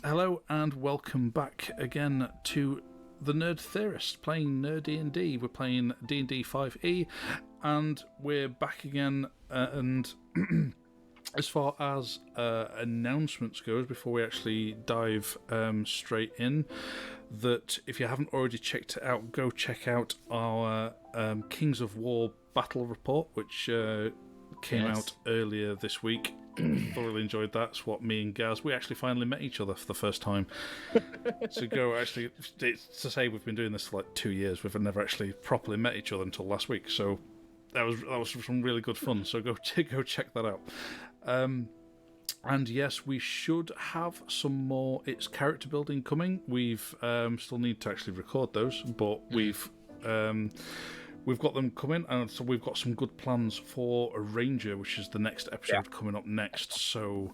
Hello and welcome back again to the Nerd Theorist, playing NerD&D. We're playing D&D 5e, and we're back again, and as far as announcements goes, before we actually dive straight in, that if you haven't already checked it out, go check out our Kings of War battle report, which came out earlier this week. Thoroughly enjoyed that. It's what me and Gaz, we actually finally met each other for the first time. So go, actually, it's to say we've been doing this for like 2 years. We've never actually properly met each other until last week. So that was some really good fun. So go check that out. And yes, we should have some more It's character building coming. We've still need to actually record those, but we've got them coming, and so we've got some good plans for a Ranger, which is the next episode coming up next. So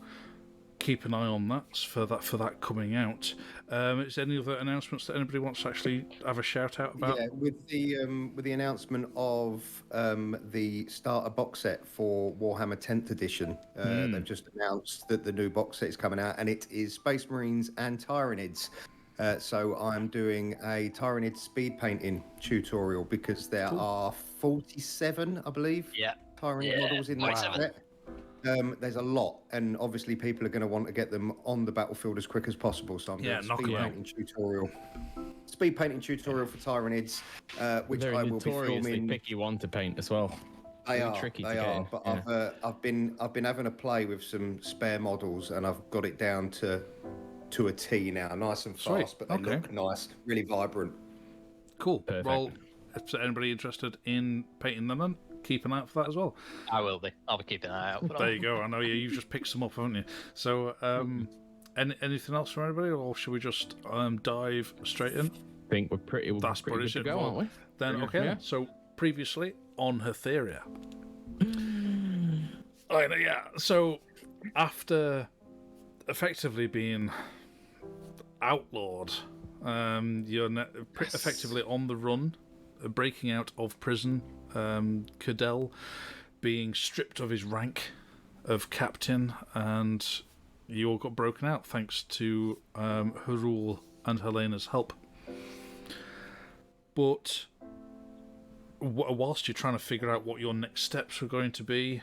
keep an eye on that for that coming out. Is there any other announcements that anybody wants to actually have a shout out about? Yeah, with the announcement of the starter box set for Warhammer 10th edition, they've just announced that the new box set is coming out, and it is Space Marines and Tyranids. So I'm doing a Tyranid speed painting tutorial because there are 47, I believe, Tyranid models in that set. There's a lot, and obviously people are going to want to get them on the battlefield as quick as possible. So I'm doing a speed painting tutorial for Tyranids, which I will be filming. Picky one to paint as well. They are. But I've been having a play with some spare models, and I've got it down to a T now, nice and fast, but they look nice, really vibrant. Cool. Perfect. Well, if anybody interested in painting them, then keep an eye out for that as well. I will be. I'll be keeping an eye out for that. There you go. I know you've just picked some up, haven't you? So, anything else from anybody, or should we just dive straight in? I think we're pretty good to go, aren't we? Then, So, previously on Hatheria. So, after effectively being outlawed, you're effectively on the run, breaking out of prison. Cadell being stripped of his rank of captain, and you all got broken out thanks to Harul and Helena's help. But whilst you're trying to figure out what your next steps were going to be,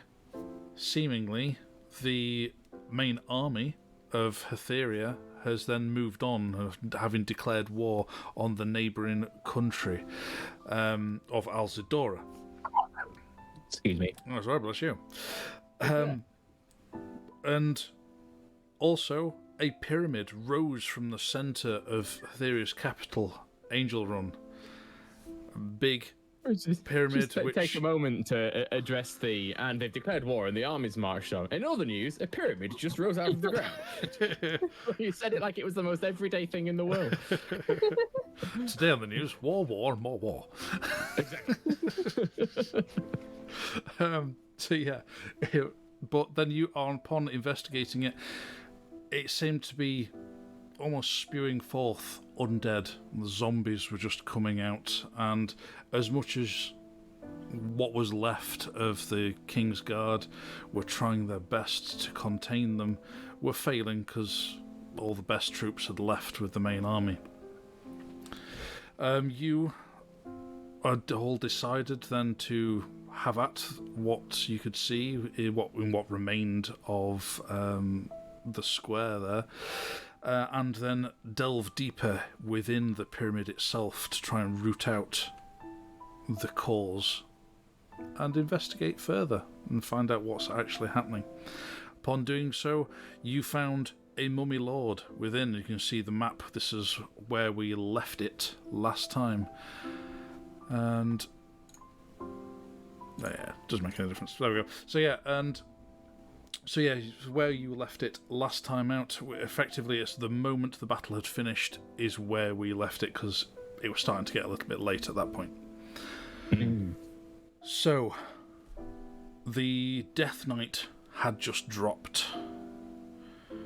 seemingly the main army of Hatheria has then moved on, having declared war on the neighbouring country of Alzadora. Excuse me. Oh, sorry, bless you. And also, a pyramid rose from the centre of Hatheria's capital, Angel Run. A big pyramid. Take a moment to address and they've declared war and the army's marched on. In other news, a pyramid just rose out of the ground. You said it like it was the most everyday thing in the world. Today on the news, war, more war. Exactly. But then upon investigating it, it seemed to be almost spewing forth undead. The zombies were just coming out, and as much as what was left of the King's Guard were trying their best to contain them, were failing because all the best troops had left with the main army. You had all decided then to have at what you could see in what remained of the square there, and then delve deeper within the pyramid itself to try and root out the cause and investigate further and find out what's actually happening. Upon doing so, you found a mummy lord within. You can see the map. This is where we left it last time. And doesn't make any difference. There we go. So where you left it last time out, effectively it's the moment the battle had finished is where we left it, because it was starting to get a little bit late at that point. So, the Death Knight had just dropped.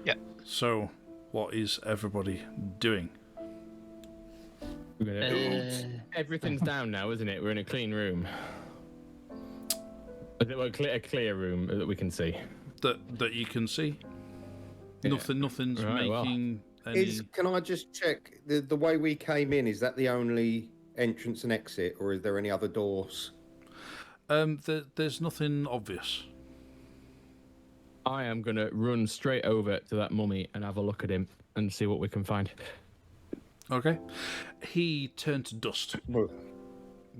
Yeah. So, what is everybody doing? Everything's down now, isn't it? We're in a clean room. A clear room that we can see. That you can see. Yeah. Nothing's making Can I just check the way we came in? Is that the only entrance and exit, or is there any other doors? There's nothing obvious. I am going to run straight over to that mummy and have a look at him and see what we can find. Okay. He turned to dust. Well,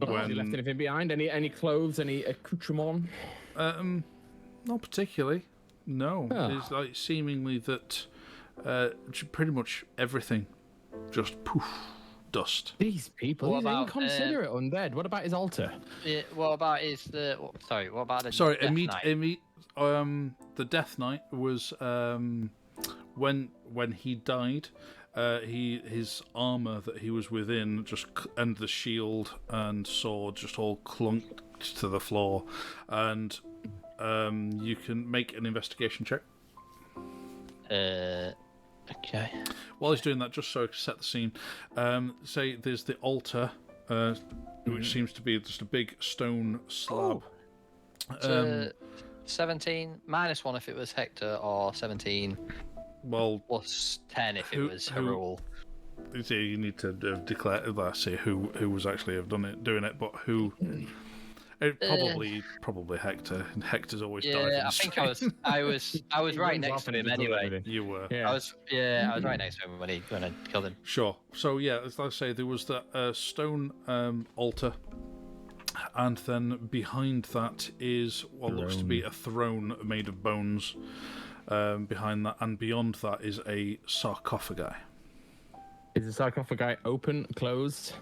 Has he left anything behind? Any clothes? Any accoutrement? Not particularly. No. Oh. It's like seemingly that pretty much everything just poof, dust. These people, What these about, inconsiderate undead. What about his altar? Yeah, what about what about the Sorry, Death Knight? the Death Knight was when he died. His armor that he was within and the shield and sword just all clunked to the floor, and you can make an investigation check. Okay. While he's doing that, just so I can set the scene, say there's the altar, which seems to be just a big stone slab. So 17 -1 if it was Hector, or 17 Well, plus 10 if it Who- was who- Harul. you need to declare. Let's see who was actually doing it, but who. Probably Hector. And Hector's always diving. Yeah, I think I was right next to him anyway. You were. Yeah. I was right next to him when I killed him. Sure. So yeah, as I say, there was that stone altar, and then behind that is what looks to be a throne made of bones. Behind that, and beyond that is a sarcophagi. Is the sarcophagi open, closed?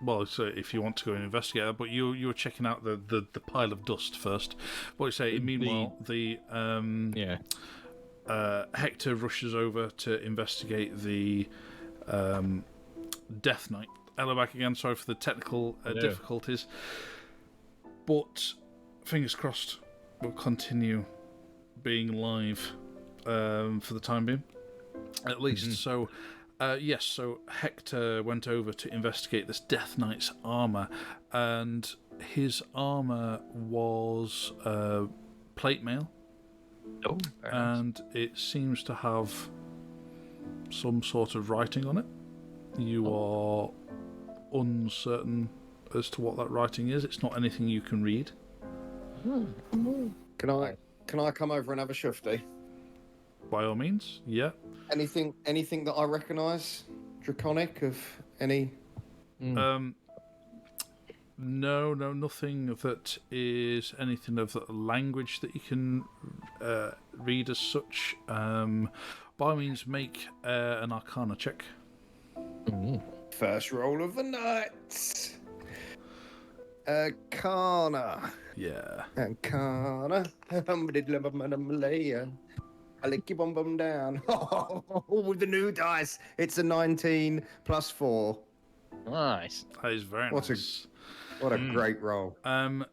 Well, so if you want to go and investigate that, but you were checking out the pile of dust first. What you say? Meanwhile, Hector rushes over to investigate the Death Knight. Ella back again. Sorry for the technical difficulties, but fingers crossed, we'll continue being live for the time being, at least. So. Yes, so Hector went over to investigate this Death Knight's armour, and his armour was plate mail, very nice. and it seems to have some sort of writing on it. You are uncertain as to what that writing is. It's not anything you can read. Can I come over and have a shufti? By all means, yeah. Anything that I recognise? Draconic of any? No, nothing that is anything of the language that you can read as such. By all means, make an Arcana check. First roll of the night. Arcana. Yeah. Arcana. I lick your bum down. With the new dice, it's a 19 plus 4. Nice. That is very nice. What a great roll.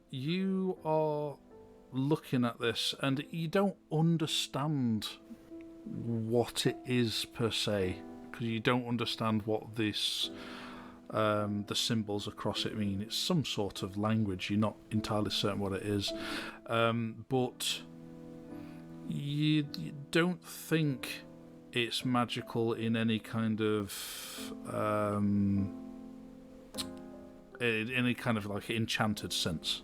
You are looking at this, and you don't understand what it is per se, because you don't understand what this the symbols across it mean. It's some sort of language. You're not entirely certain what it is, but you don't think it's magical in any kind of like enchanted sense.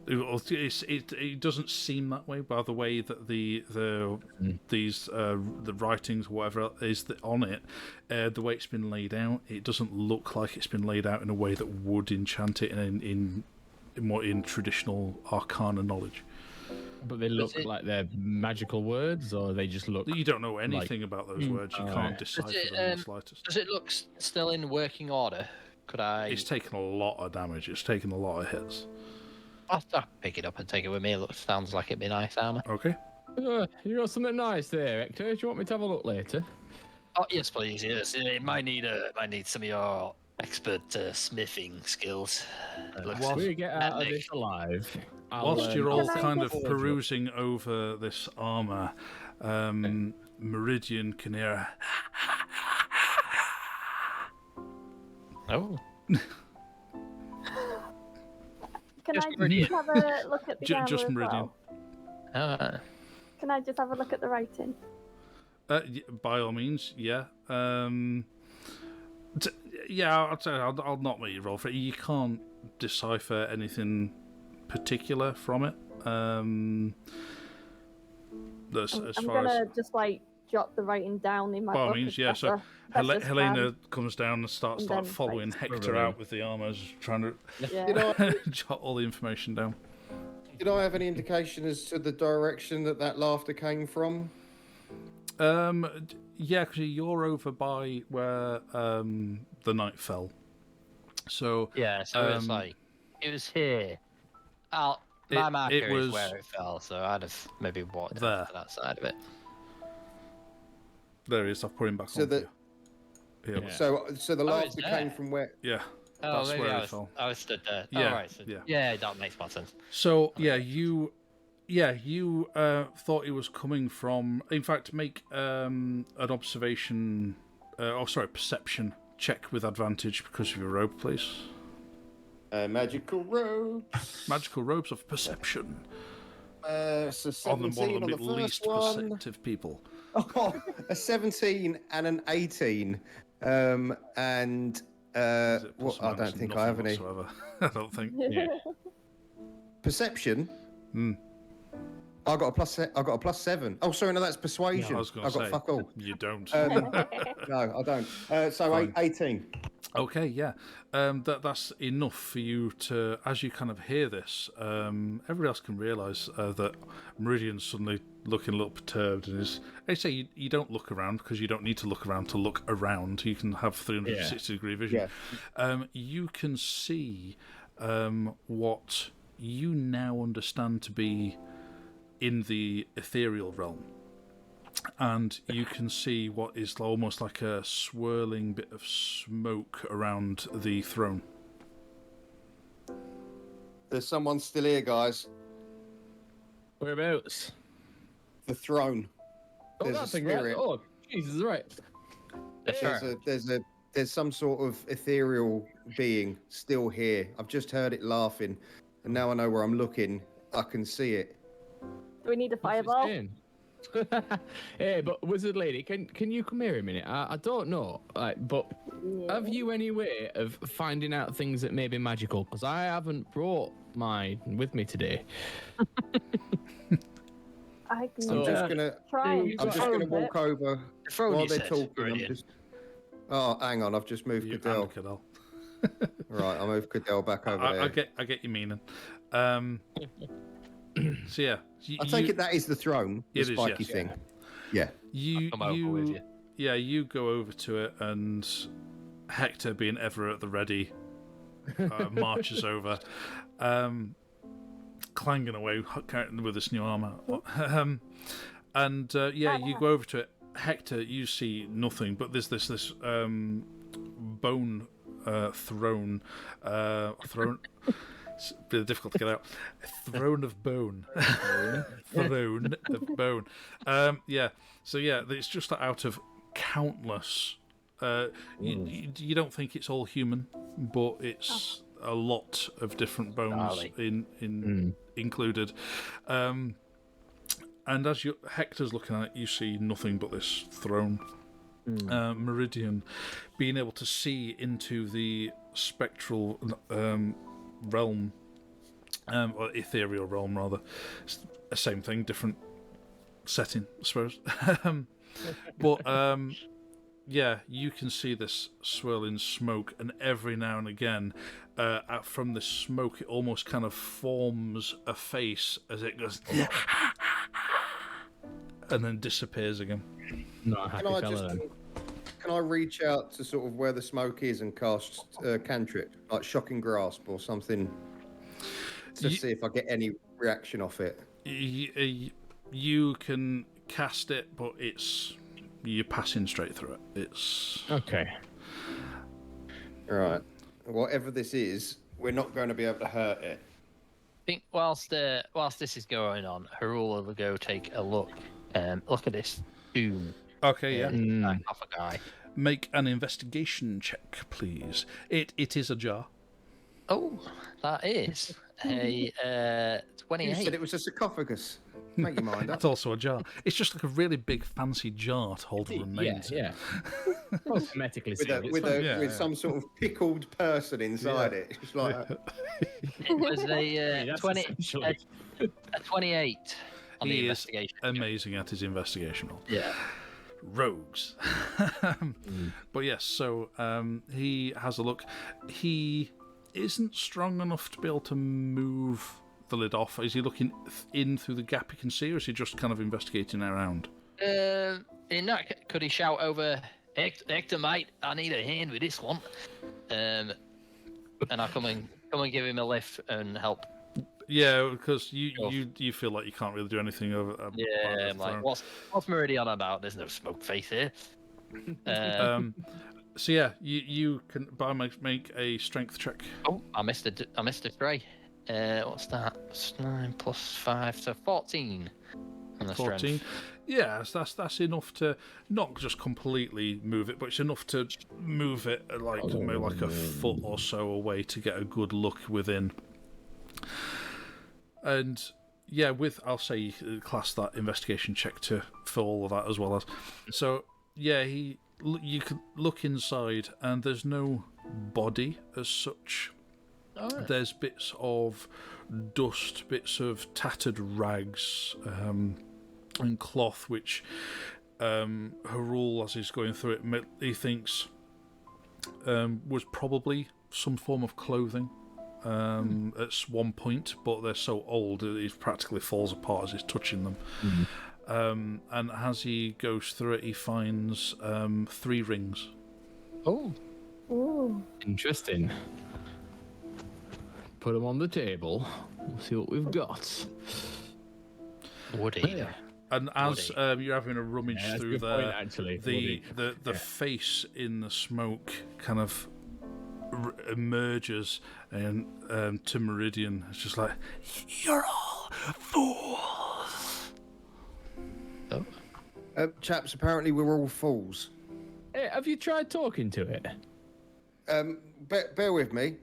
It doesn't seem that way by the way that the writings, whatever is on it, the way it's been laid out, it doesn't look like it's been laid out in a way that would enchant it in traditional Arcana knowledge. But they look like they're magical words, or they just look... You don't know anything about those words. You can't decipher them in the slightest. Does it look still in working order? Could I... It's taken a lot of damage. It's taken a lot of hits. I'll pick it up and take it with me. It sounds like it'd be nice armor. Okay. You got something nice there, Hector. Do you want me to have a look later? Oh yes, please. Yes, it might need some of your expert smithing skills. Whilst we get out of this alive... Whilst you're all Can I kind of just- perusing over this armour, Meridian can hear Oh. Can Just I Meridian. just have a look at the armor just as Meridian. well? Can I just have a look at the writing? By all means, yeah. Yeah, I'll not make you roll for it. You can't decipher anything particular from it. I'm As far gonna as just like jot the writing down in my by all book. means, as yeah. best So as I Helena can. comes down and starts And like then, following like, Hector out with the armors, trying to Did jot all the information down. I have any indication as to the direction that laughter came from? Yeah, because you're over by where the night fell. So Yeah, so it was like it was here. My marker it was is where it fell, so I'd have maybe walked there. over to that side of it. There he is. I've put him back So on the- for you. Yeah. So the Oh, it's laughter there. came from where? Yeah. Oh, That's maybe where I it was, fell. I was stood there. Yeah, Oh, right. So, yeah. yeah, that makes more sense. So you thought it was coming from. In fact, make an observation. Perception check with advantage because of your robe, please. Magical robes. Magical robes of perception So on the 17 one on of the the first least one. perceptive people. Oh, a 17 and an 18. And Is it plus or I don't minus? think I Nothing have any. whatsoever. I don't think. Yeah. Perception. I got a plus 7. Oh, sorry, no, that's persuasion. I was going to got say fuck all. you don't. No, I don't. So Fine. 18. Okay, yeah. That's enough for you to, as you kind of hear this, everybody else can realise that Meridian's suddenly looking a little perturbed and is. They say you don't look around because you don't need to look around to look around. You can have 360-degree vision. Yeah. You can see what you now understand to be in the ethereal realm. And you can see what is almost like a swirling bit of smoke around the throne. There's someone still here, guys. Whereabouts? The throne. Oh, There's a that thing, right? spirit. Oh, Jesus, right. There's some sort of ethereal being still here. I've just heard it laughing, and now I know where I'm looking. I can see it. Do we need a What's it fireball? saying? Hey, but wizard lady, can you come here a minute? I don't know, but have you any way of finding out things that may be magical? Because I haven't brought mine with me today. I can So- I'm just gonna try. and I'm just try gonna a walk bit. over Throne, while you they're said. talking. I'm Brilliant. just. Oh, hang on. I've just moved You Cadell. and Cadell. Right, I moved Cadell back over there. I get your meaning. So yeah, I take it that is the throne, the It is, spiky yes. thing. Yeah. you Come over with you. yeah, you go over to it, and Hector, being ever at the ready, marches over, clanging away with this new armor. You go over to it. Hector, you see nothing, but there's this bone throne. It's a bit difficult to get out. Throne of bone. Throne of bone. So it's just out of countless. You don't think it's all human, but it's a lot of different bones included. And as Hector's looking at it, you see nothing but this throne. Meridian, being able to see into the spectral realm, or ethereal realm rather. It's the same thing, different setting, I suppose. But you can see this swirling smoke, and every now and again, from the smoke, it almost kind of forms a face as it goes, and then disappears again. Not a happy Can I fella then. Can I reach out to sort of where the smoke is and cast cantrip, like shocking grasp or something, to see if I get any reaction off it? You can cast it, but you're passing straight through it. It's Okay. Right. Whatever this is, we're not going to be able to hurt it. I think whilst this is going on, Harula will go take a look. Look at this tomb. okay. Yeah. Off a guy. Make an investigation check, please. It is a jar. Oh, that is. Hey, You 28. said it was a sarcophagus. Make your mind up. It's also a jar. It's just like a really big fancy jar to hold the remains in. Yeah. Well, hermetically With, sealed. It's fine. with some sort of pickled person inside Yeah. it. It's like It was I mean, that's 20, essentially- a 28 on the He is investigation. amazing at his investigation roll. Yeah. Rogues. But yes, so he has a look. He isn't strong enough to be able to move the lid off. Is he looking in through the gap he can see, or is he just kind of investigating around? In that, could he shout over, Hector, mate, I need a hand with this one. And I'll come and give him a lift and help. Yeah, because you feel like you can't really do anything over. Yeah, I'm like, what's Meridian about? There's no smoke face here. So yeah, you can make a strength check. Oh, I missed a tray. What's that? It's 9 plus 5, so 14. On the 14. strength. Yeah, so that's enough to not just completely move it, but it's enough to move it like maybe like a foot or so away to get a good look within. And yeah, I'll say you class that investigation check for all of that as well as. So yeah, you can look inside and there's no body as such. Alright. There's bits of dust, bits of tattered rags, and cloth, which Harul, as he's going through it, he thinks was probably some form of clothing at one point, but they're so old it practically falls apart as he's touching them. And as he goes through it, he finds 3 rings. Oh, Ooh. interesting. Put them on the table. We'll see what we've got. Woody. And as you're having a rummage Yeah, that's a through good point, there, actually, the face in the smoke kind of emerges, and to Meridian, it's just like, "You're all fools." Oh. chaps, apparently we're all fools. Hey, have you tried talking to it? Bear with me.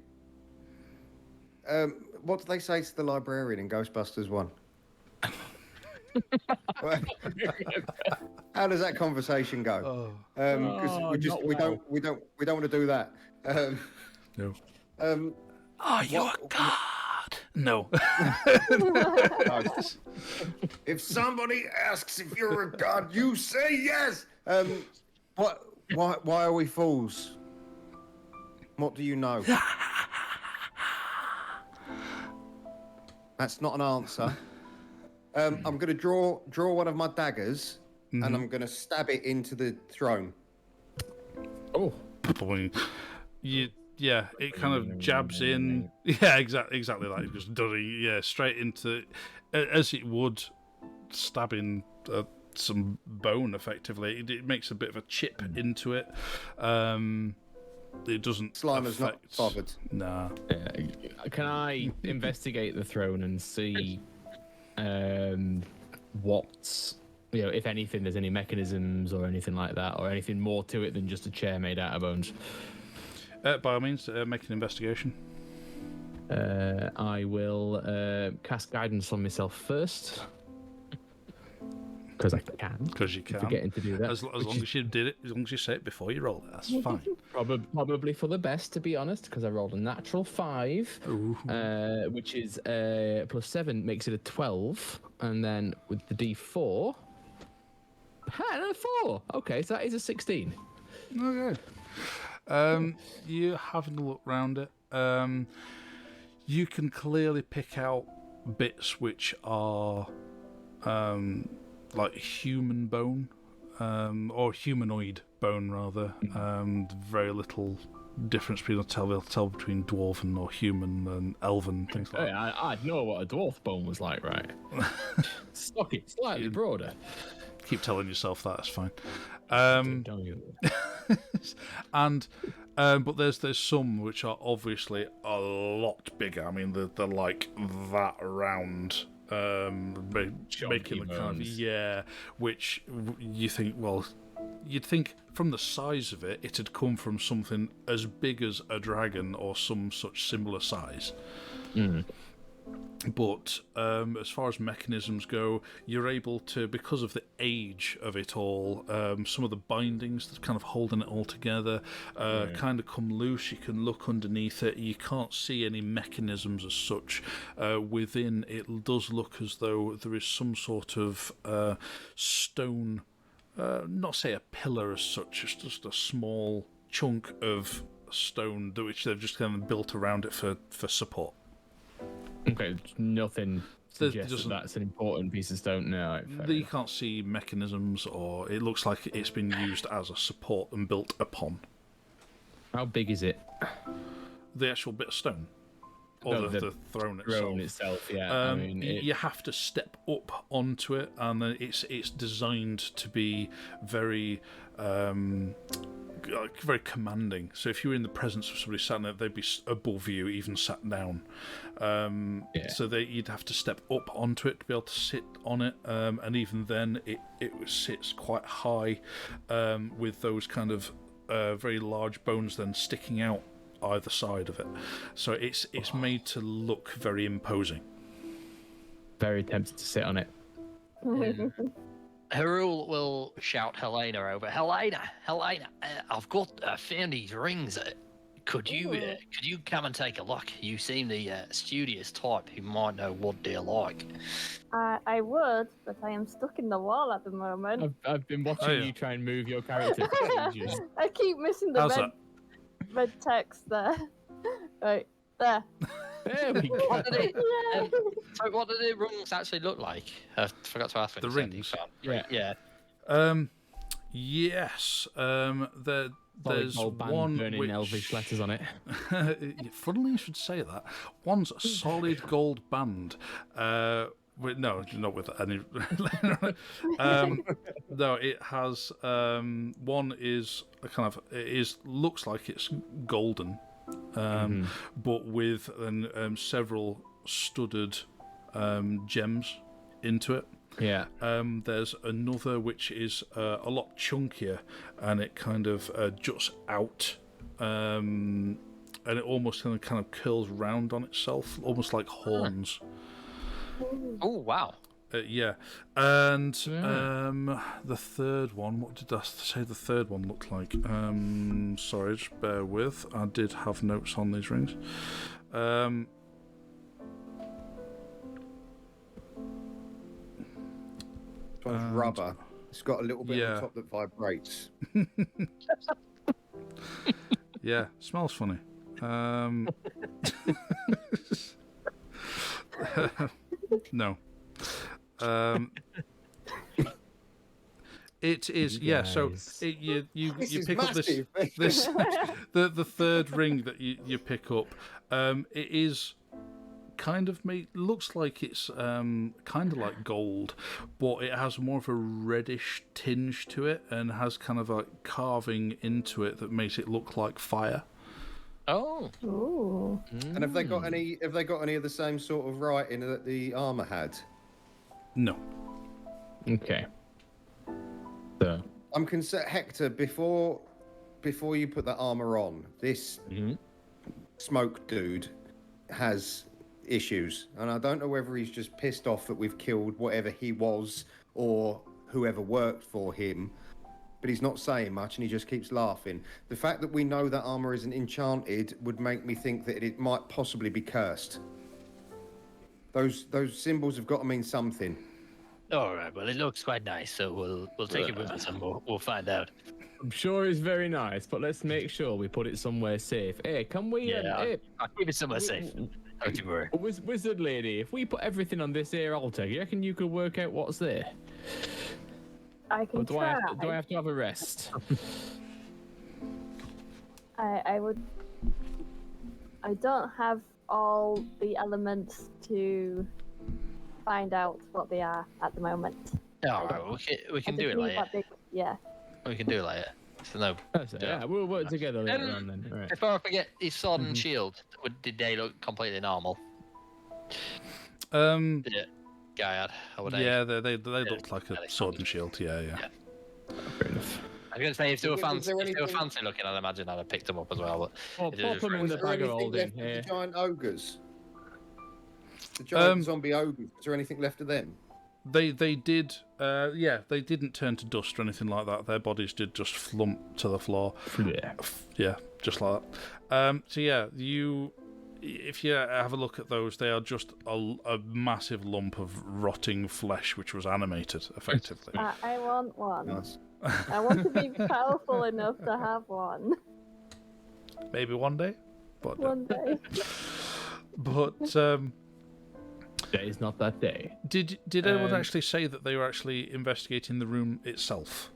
What do they say to the librarian in Ghostbusters 1? How does that conversation go? Because we don't want to do that. No. Are you a god? No. If somebody asks if you're a god, you say yes. Why are we fools? What do you know? That's not an answer. I'm going to draw one of my daggers, and I'm going to stab it into the throne. Oh, Yeah, it kind of jabs in. Yeah, exactly that. It just does straight into, as it would, stabbing some bone. Effectively, it makes a bit of a chip into it. It doesn't. Slimer's not affect... bothered. Nah. can I investigate the throne and see what, if anything, there's any mechanisms or anything like that, or anything more to it than just a chair made out of bones? By all means, make an investigation. I will cast guidance on myself first. Because I can. Because you can. Forgetting to do that. As long as you did it, as long as you say it before you roll it, that's fine. Probably for the best, to be honest, because I rolled a natural 5, which is plus 7 makes it a 12, and then with the D4, 4. Okay, so that is a 16. Okay. You having a look round it. You can clearly pick out bits which are like human bone, or humanoid bone rather. Very little difference between tell between dwarven or human and elven things like Hey, that. I'd know what a dwarf bone was like, right? Stocky, slightly broader. Keep telling yourself that, it's fine. Don't you? And but there's some which are obviously a lot bigger. I mean, they're like that round, making the kind of, which you think, well, you'd think from the size of it, it had come from something as big as a dragon or some such similar size. But as far as mechanisms go, you're able to, because of the age of it all, some of the bindings that's kind of holding it all together kind of come loose. You can look underneath it. You can't see any mechanisms as such. Within, it does look as though there is some sort of stone, not say a pillar as such, it's just a small chunk of stone which they've just kind of built around it for support. Okay, nothing suggests doesn't- that's an important piece of stone. No, You can't see mechanisms, or it looks like it's been used as a support and built upon. How big is it? The actual bit of stone, or No, the throne Drone itself. itself, yeah. I mean, You have to step up onto it, and then it's designed to be very very commanding. So if you were in the presence of somebody sat in it, they'd be above you, even sat down. So you'd have to step up onto it to be able to sit on it, and even then it sits quite high, with those kind of very large bones then sticking out either side of it. So it's made to look very imposing. very tempted to sit on it. Harul will shout Helena over. Helena, I've found these rings. Could you come and take a look? You seem the studious type who might know what they're like. I would, but I am stuck in the wall at the moment. I've been watching you try and move your character for ages. I keep missing the How's that? red text there. Right, there. There we go. What did what do the rings actually look like? I forgot to ask. The rings? Yeah. Yes. There's Gold band one burning which... elvish letters on it. Funnily, you should say that. One's a solid gold band. No, not with any. No, it has. One is a kind of. Looks like it's golden, but with several studded gems into it. Yeah. There's another which is a lot chunkier, and it kind of juts out, and it almost kind of curls round on itself, almost like horns. Oh wow! Yeah, and the third one. What did I say? The third one looked like? Sorry, just bear with. I did have notes on these rings. It's rubber. It's got a little bit on top that vibrates. Yeah, smells funny. No. It is so you pick up this the third ring that you pick up. It is kind of looks like it's kind of like gold, but it has more of a reddish tinge to it, and has kind of like carving into it that makes it look like fire. Oh. Ooh. And have they got any of the same sort of writing that the armor had? No. Okay. So. I'm concerned, Hector. Before you put that armor on, this smoke dude has issues, and I don't know whether he's just pissed off that we've killed whatever he was or whoever worked for him, but he's not saying much and he just keeps laughing. The fact that we know that armor isn't enchanted would make me think that it might possibly be cursed. Those symbols have got to mean something. All right. Well, it looks quite nice, so we'll take it with us and we'll find out. I'm sure it's very nice, but let's make sure we put it somewhere safe. Hey, can we? I'll keep it somewhere safe. Don't you worry. Wizard lady, if we put everything on this here altar, you reckon you could work out what's there? I can Or do try. I have to have a rest? I would. I don't have all the elements to find out what they are at the moment. All right. We can do it later. Yeah. We can do it later. So no. That's it. Yeah, we'll work together later on then. Right. Before I forget, his sword and shield. Did they look completely normal? Did it? Guy had. Yeah, they looked like a sword and shield. Yeah. Fair enough. I was going to say, if they were fancy looking, I'd imagine I'd have picked them up as well. But Pop them in the bag of holding. The giant ogres. The giant zombie ogres. Is there anything left of them? They did, they didn't turn to dust or anything like that. Their bodies did just flump to the floor. Yeah, just like that. So yeah, if you have a look at those, they are just a massive lump of rotting flesh which was animated, effectively. I want one. Nice. I want to be powerful enough to have one. Maybe one day, but One day. but Today's not that day. did anyone actually say that they were actually investigating the room itself?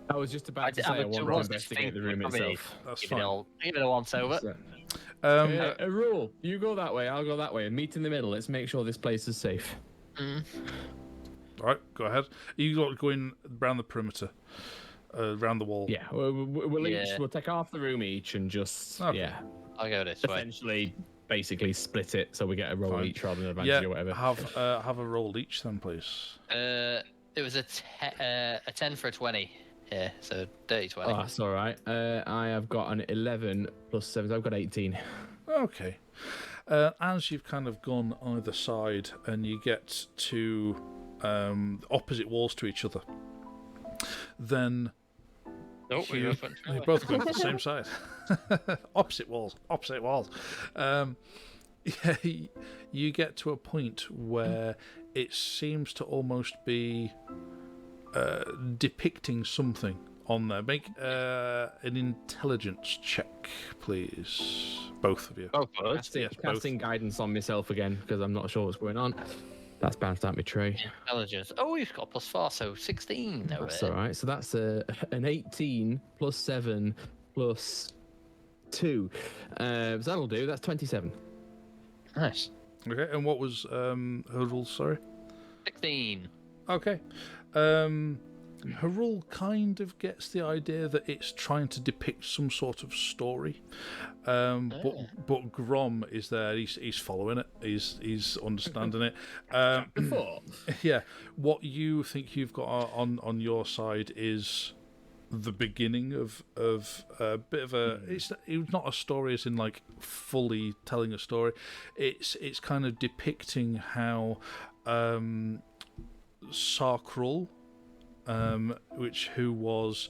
I was just about to say I want to investigate the room itself. That's Give fine. it a once over. A rule. You go that way, I'll go that way, and meet in the middle. Let's make sure this place is safe. All right, go ahead. You got going around the perimeter, around the wall. Yeah, we'll take half the room each and just I'll go this way. essentially, basically split it so we get a roll Fine. each rather than an advantage Yeah, or whatever. have a roll each then, please. It was a 10 for a 20. Yeah, so dirty 20. Oh, that's all right. I have got an 11 plus 7. So I've got 18. Okay. As you've kind of gone either side and you get to opposite walls to each other, then Nope, you both going to the same side. Opposite walls. Yeah, you get to a point where it seems to almost be depicting something on there. Make an intelligence check, please. Both of you. Both of us. Casting guidance on myself again because I'm not sure what's going on. That's bounced out my tray. Intelligence. Oh, you've got +4, so 16. That's all right. So that's an 18 plus 7 plus 2. So that'll do. That's 27. Nice. Okay, and what was her rule, sorry? 16. Okay. Her rule kind of gets the idea that it's trying to depict some sort of story. But Grom is there, he's following it, he's understanding it. Before. Yeah, what you think you've got on your side is the beginning of a bit of a it's not a story as in like fully telling a story. It's kind of depicting how Sarkrul, who was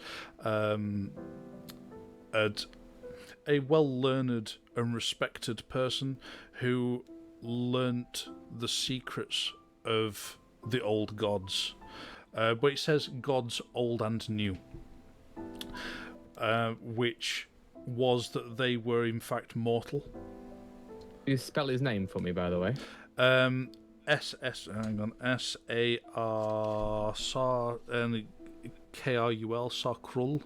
a well-learned and respected person who learnt the secrets of the old gods. But it says gods old and new, which was that they were in fact mortal. You spell his name for me, by the way. Hang on, Sarkrul, Sarkrul.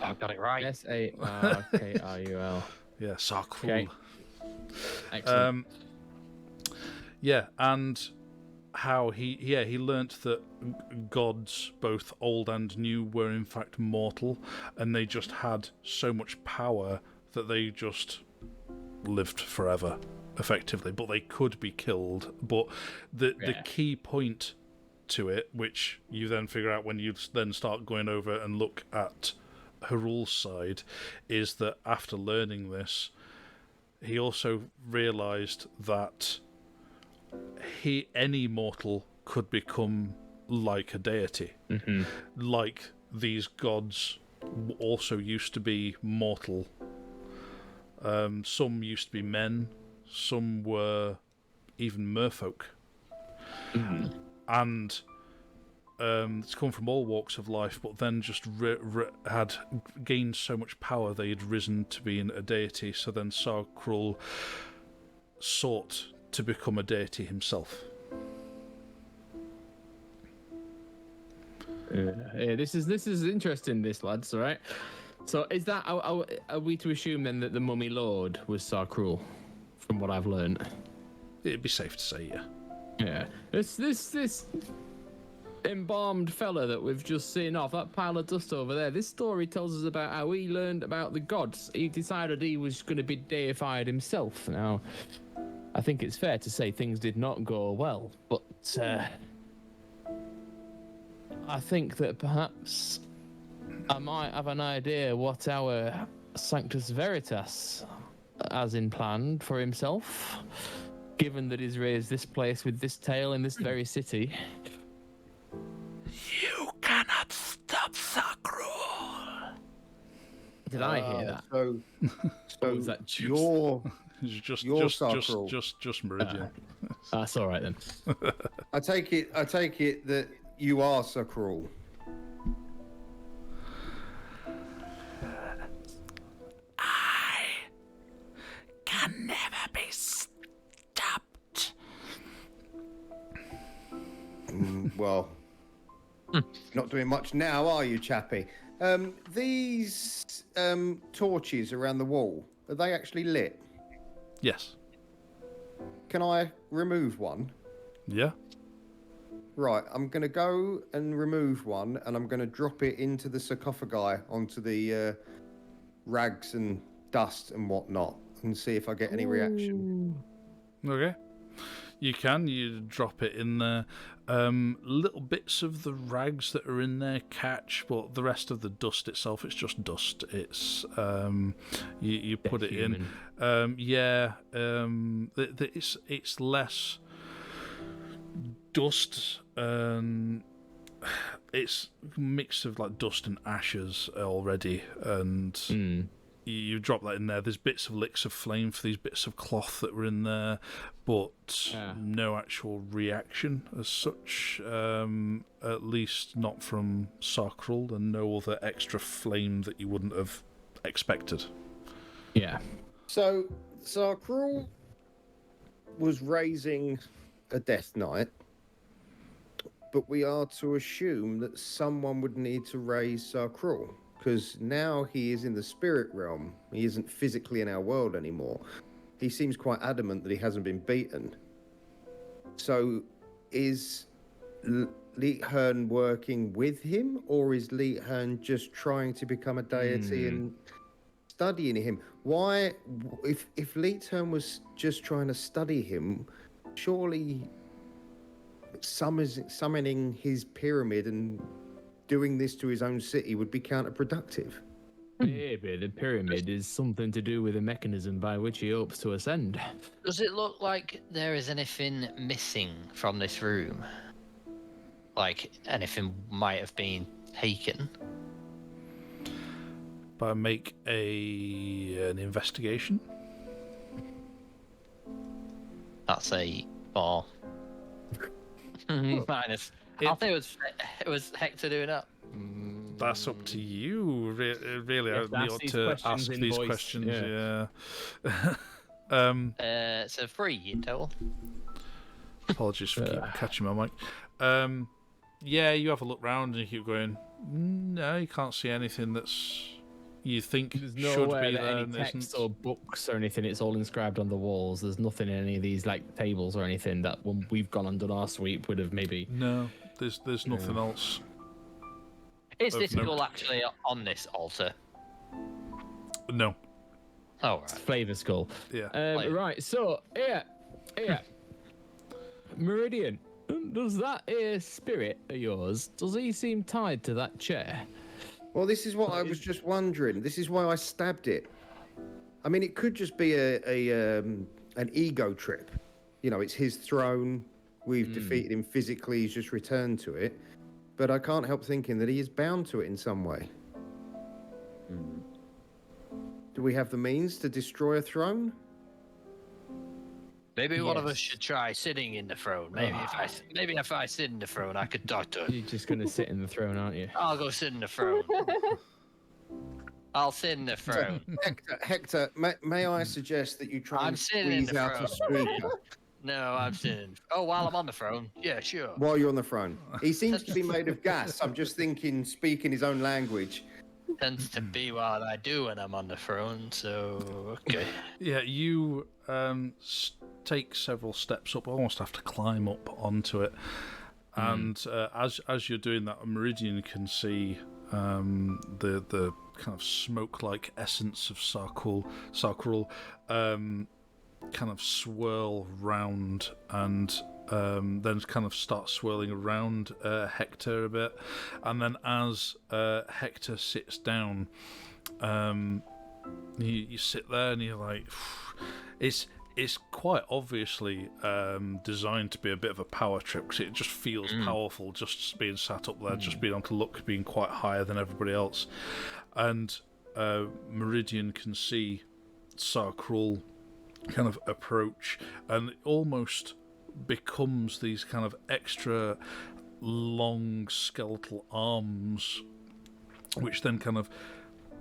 I got it right. Sarkrul. Yeah, Sarkrul. Okay. Excellent. Yeah, and how he learnt that gods, both old and new, were in fact mortal, and they just had so much power that they just lived forever, effectively. But they could be killed. But the key point to it, which you then figure out when you then start going over and look at Harul's side, is that after learning this, he also realised that any mortal could become like a deity. Mm-hmm. Like these gods also used to be mortal. Some used to be men, some were even merfolk. Mm-hmm. And it's come from all walks of life, but then just had gained so much power they had risen to being a deity. So then Sarkrul sought to become a deity himself. Yeah, this is interesting, this lads. All right. So is that are we to assume then that the Mummy Lord was Sarkrul, from what I've learned? It'd be safe to say, yeah. Yeah. This embalmed fella that we've just seen off that pile of dust over there. This story tells us about how he learned about the gods. He decided he was going to be deified himself. Now, I think it's fair to say things did not go well, but I think that perhaps I might have an idea what our Sanctus Veritas has in plan for himself. given that he's raised this place with this tale in this very city. You cannot stop Sakrul. Did I hear that? So Or was that just... you're Just Sakrul. just Meridian. That's all right then. I take it that you are Sakrul. I can never be stopped. Well, not doing much now, are you, chappie? These torches around the wall, are they actually lit? Yes. Can I remove one? Yeah. Right, I'm going to go and remove one, and I'm going to drop it into the sarcophagi onto the rags and dust and whatnot, and see if I get any reaction. Okay. You drop it in there. Little bits of the rags that are in there catch, but the rest of the dust itself, it's just dust. It's you put it in. It's less dust. It's a mix of like dust and ashes already, and you drop that in there. There's bits of licks of flame for these bits of cloth that were in there, but no actual reaction as such. At least not from Sakrul, and no other extra flame that you wouldn't have expected. Yeah. So Sakrul was raising a Death Knight, but we are to assume that someone would need to raise Sakrul, because now he is in the spirit realm. He isn't physically in our world anymore. He seems quite adamant that he hasn't been beaten. So is Leethern working with him, or is Leethern just trying to become a deity and studying him? Why, if Leethern was just trying to study him, surely summoning his pyramid and doing this to his own city would be counterproductive. Maybe the pyramid is something to do with the mechanism by which he hopes to ascend. Does it look like there is anything missing from this room? Like anything might have been taken? But make an investigation. That's a 4. Minus. I think it was Hector doing that. That's up to you. Really, You I have to need to ask in these voice, questions. yeah. So 3 in total. Apologies for keep catching my mic. Yeah, you have a look round and you keep going. No, you can't see anything that's you think There's should nowhere be that there any and text isn't. or books or anything. It's all inscribed on the walls. There's nothing in any of these like tables or anything that when we've gone and done our sweep would have maybe. No, there's nothing else. Is Of this note. skull actually on this altar? No. Oh, right. Flavor skull. Yeah. Right. So yeah. Meridian. Does that spirit of yours? Does he seem tied to that chair? Well, this is what I was just wondering. This is why I stabbed it. I mean, it could just be an ego trip. You know, it's his throne. We've defeated him physically. He's just returned to it. But I can't help thinking that he is bound to it in some way. Do we have the means to destroy a throne? Maybe one of us should try sitting in the throne. Maybe if I sit in the throne, I could talk to it. You're just gonna sit in the throne, aren't you? I'll go sit in the throne. I'll sit in the throne. Hector, may I suggest that you try I'm and sitting in squeeze the out a throne. speaker No, I'm sitting. Oh, while I'm on the throne. Yeah, sure. while you're on the throne? He seems to be made of gas. I'm just thinking, speaking his own language. Tends to be what I do when I'm on the throne. So okay. Yeah, you take several steps up, almost have to climb up onto it. And as you're doing that, Meridian can see the kind of smoke-like essence of Sakrul kind of swirl round and then kind of start swirling around Hector a bit. And then as Hector sits down, you sit there and you're like, it's quite obviously designed to be a bit of a power trip because it just feels powerful just being sat up there, just being able to look, being quite higher than everybody else. And Meridian can see Sarkrul kind of approach, and it almost becomes these kind of extra long skeletal arms which then kind of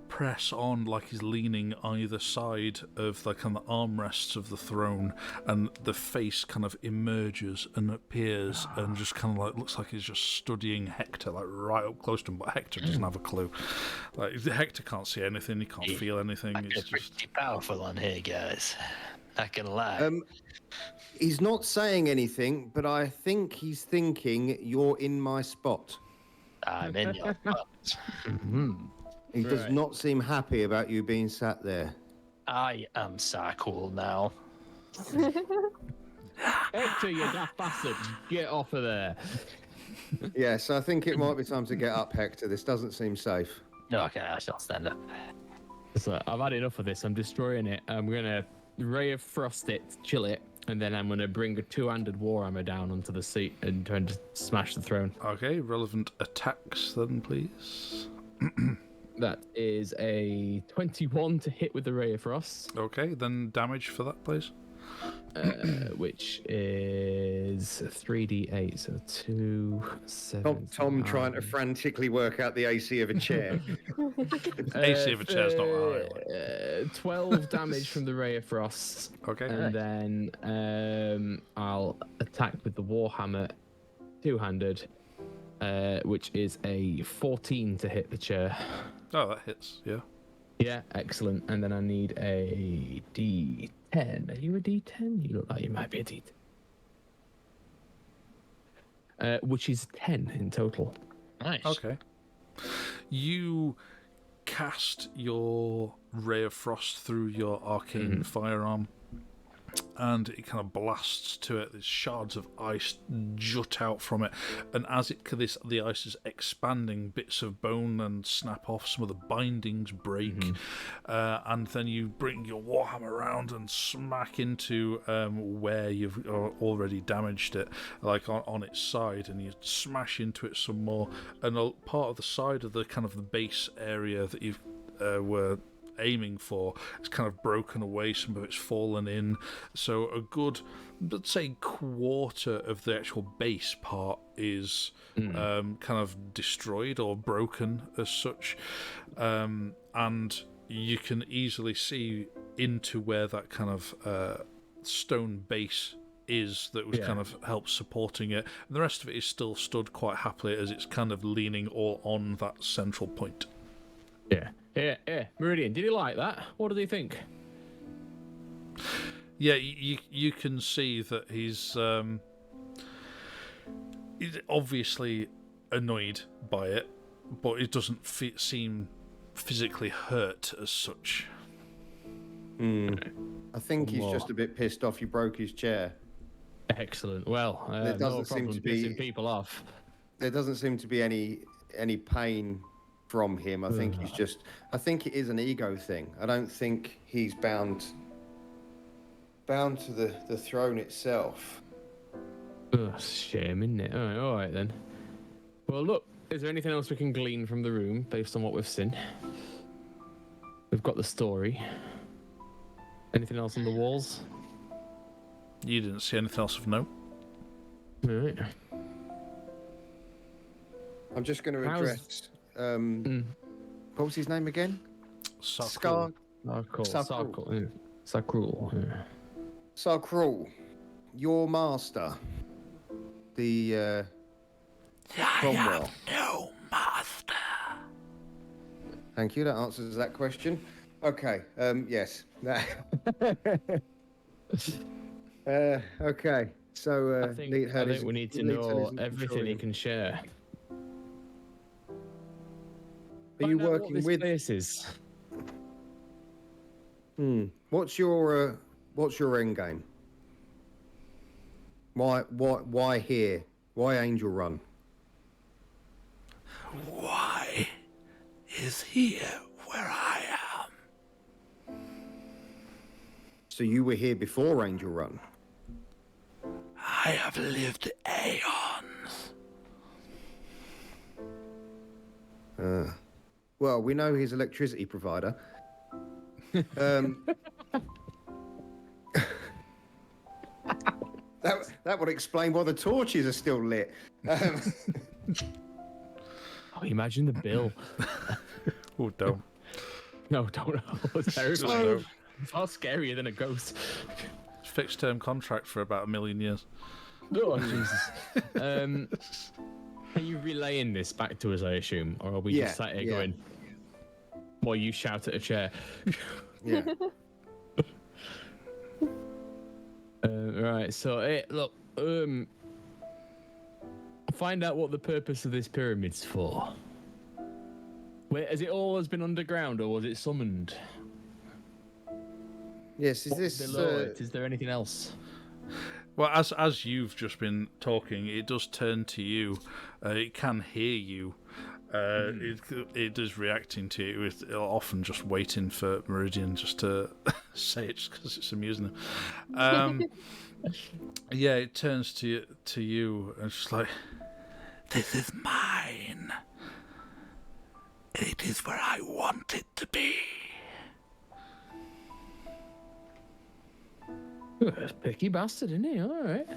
press on like he's leaning either side of the kind of armrests of the throne, and the face kind of emerges and appears and just kind of like looks like he's just studying Hector, like right up close to him, but Hector doesn't have a clue. Like Hector can't see anything, he can't feel anything. It's just pretty powerful on here, guys. Not gonna lie. He's not saying anything, but I think he's thinking you're in my spot. I'm in your butt. He does not seem happy about you being sat there. I am Sarkul now. Hector, you daft bastard. Get off of there. Yes, I think it might be time to get up, Hector. This doesn't seem safe. Okay, I shall stand up. So I've had enough of this. I'm destroying it. I'm going to Ray of Frost it, chill it, and then I'm going to bring a two-handed warhammer down onto the seat and try to smash the throne. okay. Relevant attacks then, please. That is a 21 to hit with the Ray of Frost. Okay, then damage for that, please. Which is 3d8, so 2, 7. Tom trying to frantically work out the AC of a chair. AC of a chair's not right. 12 damage from the Ray of Frost. Okay. And then I'll attack with the Warhammer two-handed, which is a 14 to hit the chair. Oh, that hits, yeah. Yeah, excellent. And then I need a D10. Are you a D10? You look like you might be a D10. Which is 10 in total. Nice. Okay. You cast your Ray of Frost through your arcane firearm, and it kind of blasts to it. There's shards of ice jut out from it, and as the ice is expanding, bits of bone and snap off. Some of the bindings break, and then you bring your warhammer around and smack into where you've already damaged it, like on its side, and you smash into it some more. And a part of the side of the kind of the base area that you were aiming for, it's kind of broken away, some of it's fallen in, so a good, let's say, quarter of the actual base part is kind of destroyed or broken as such, and you can easily see into where that kind of stone base is that was kind of helped supporting it, and the rest of it is still stood quite happily as it's kind of leaning all on that central point. Yeah. Meridian, did he like that? What did he think? Yeah, you can see that he's obviously annoyed by it, but it doesn't seem physically hurt as such. I think he's just a bit pissed off you broke his chair. Excellent. Well, There doesn't no seem problem to be- pissing people off. There doesn't seem to be any pain from him. I think he's just... I think it is an ego thing. I don't think he's bound to the throne itself. Ugh, shame, isn't it? All right then. Well, look, is there anything else we can glean from the room based on what we've seen? We've got the story. Anything else on the walls? You didn't see anything else of note? All right. I'm just going to How's- address... What was his name again? Sarkul. Sarkul. Sarkrul, your master, the Cromwell. No master. Thank you. That answers that question. Okay. Yes. Okay. So I think we need to know everything he can share. Are you Find out what working this with? place is. What's your end game? Why here? Why Angel Run? Why is here where I am? So you were here before Angel Run? I have lived aeons. Well, we know his electricity provider. That would explain why the torches are still lit. Oh, imagine the bill. Oh, don't. No, don't. It's terrifying. No. Far scarier than a ghost. Fixed term contract for about 1 million years. Oh, Jesus. Are you relaying this back to us, I assume? Or are we just sat here going, while you shout at a chair? Yeah. Right, so, look, find out what the purpose of this pyramid's for. Wait, has it always been underground, or was it summoned? Yes, is What's this... below it? Is there anything else? Well, as you've just been talking, it does turn to you. It can hear you. It is reacting to you. It's often just waiting for Meridian just to say it, just because it's amusing him. Yeah, it turns to you and it's just like, this is mine. It is where I want it to be. Picky bastard, isn't he? All right.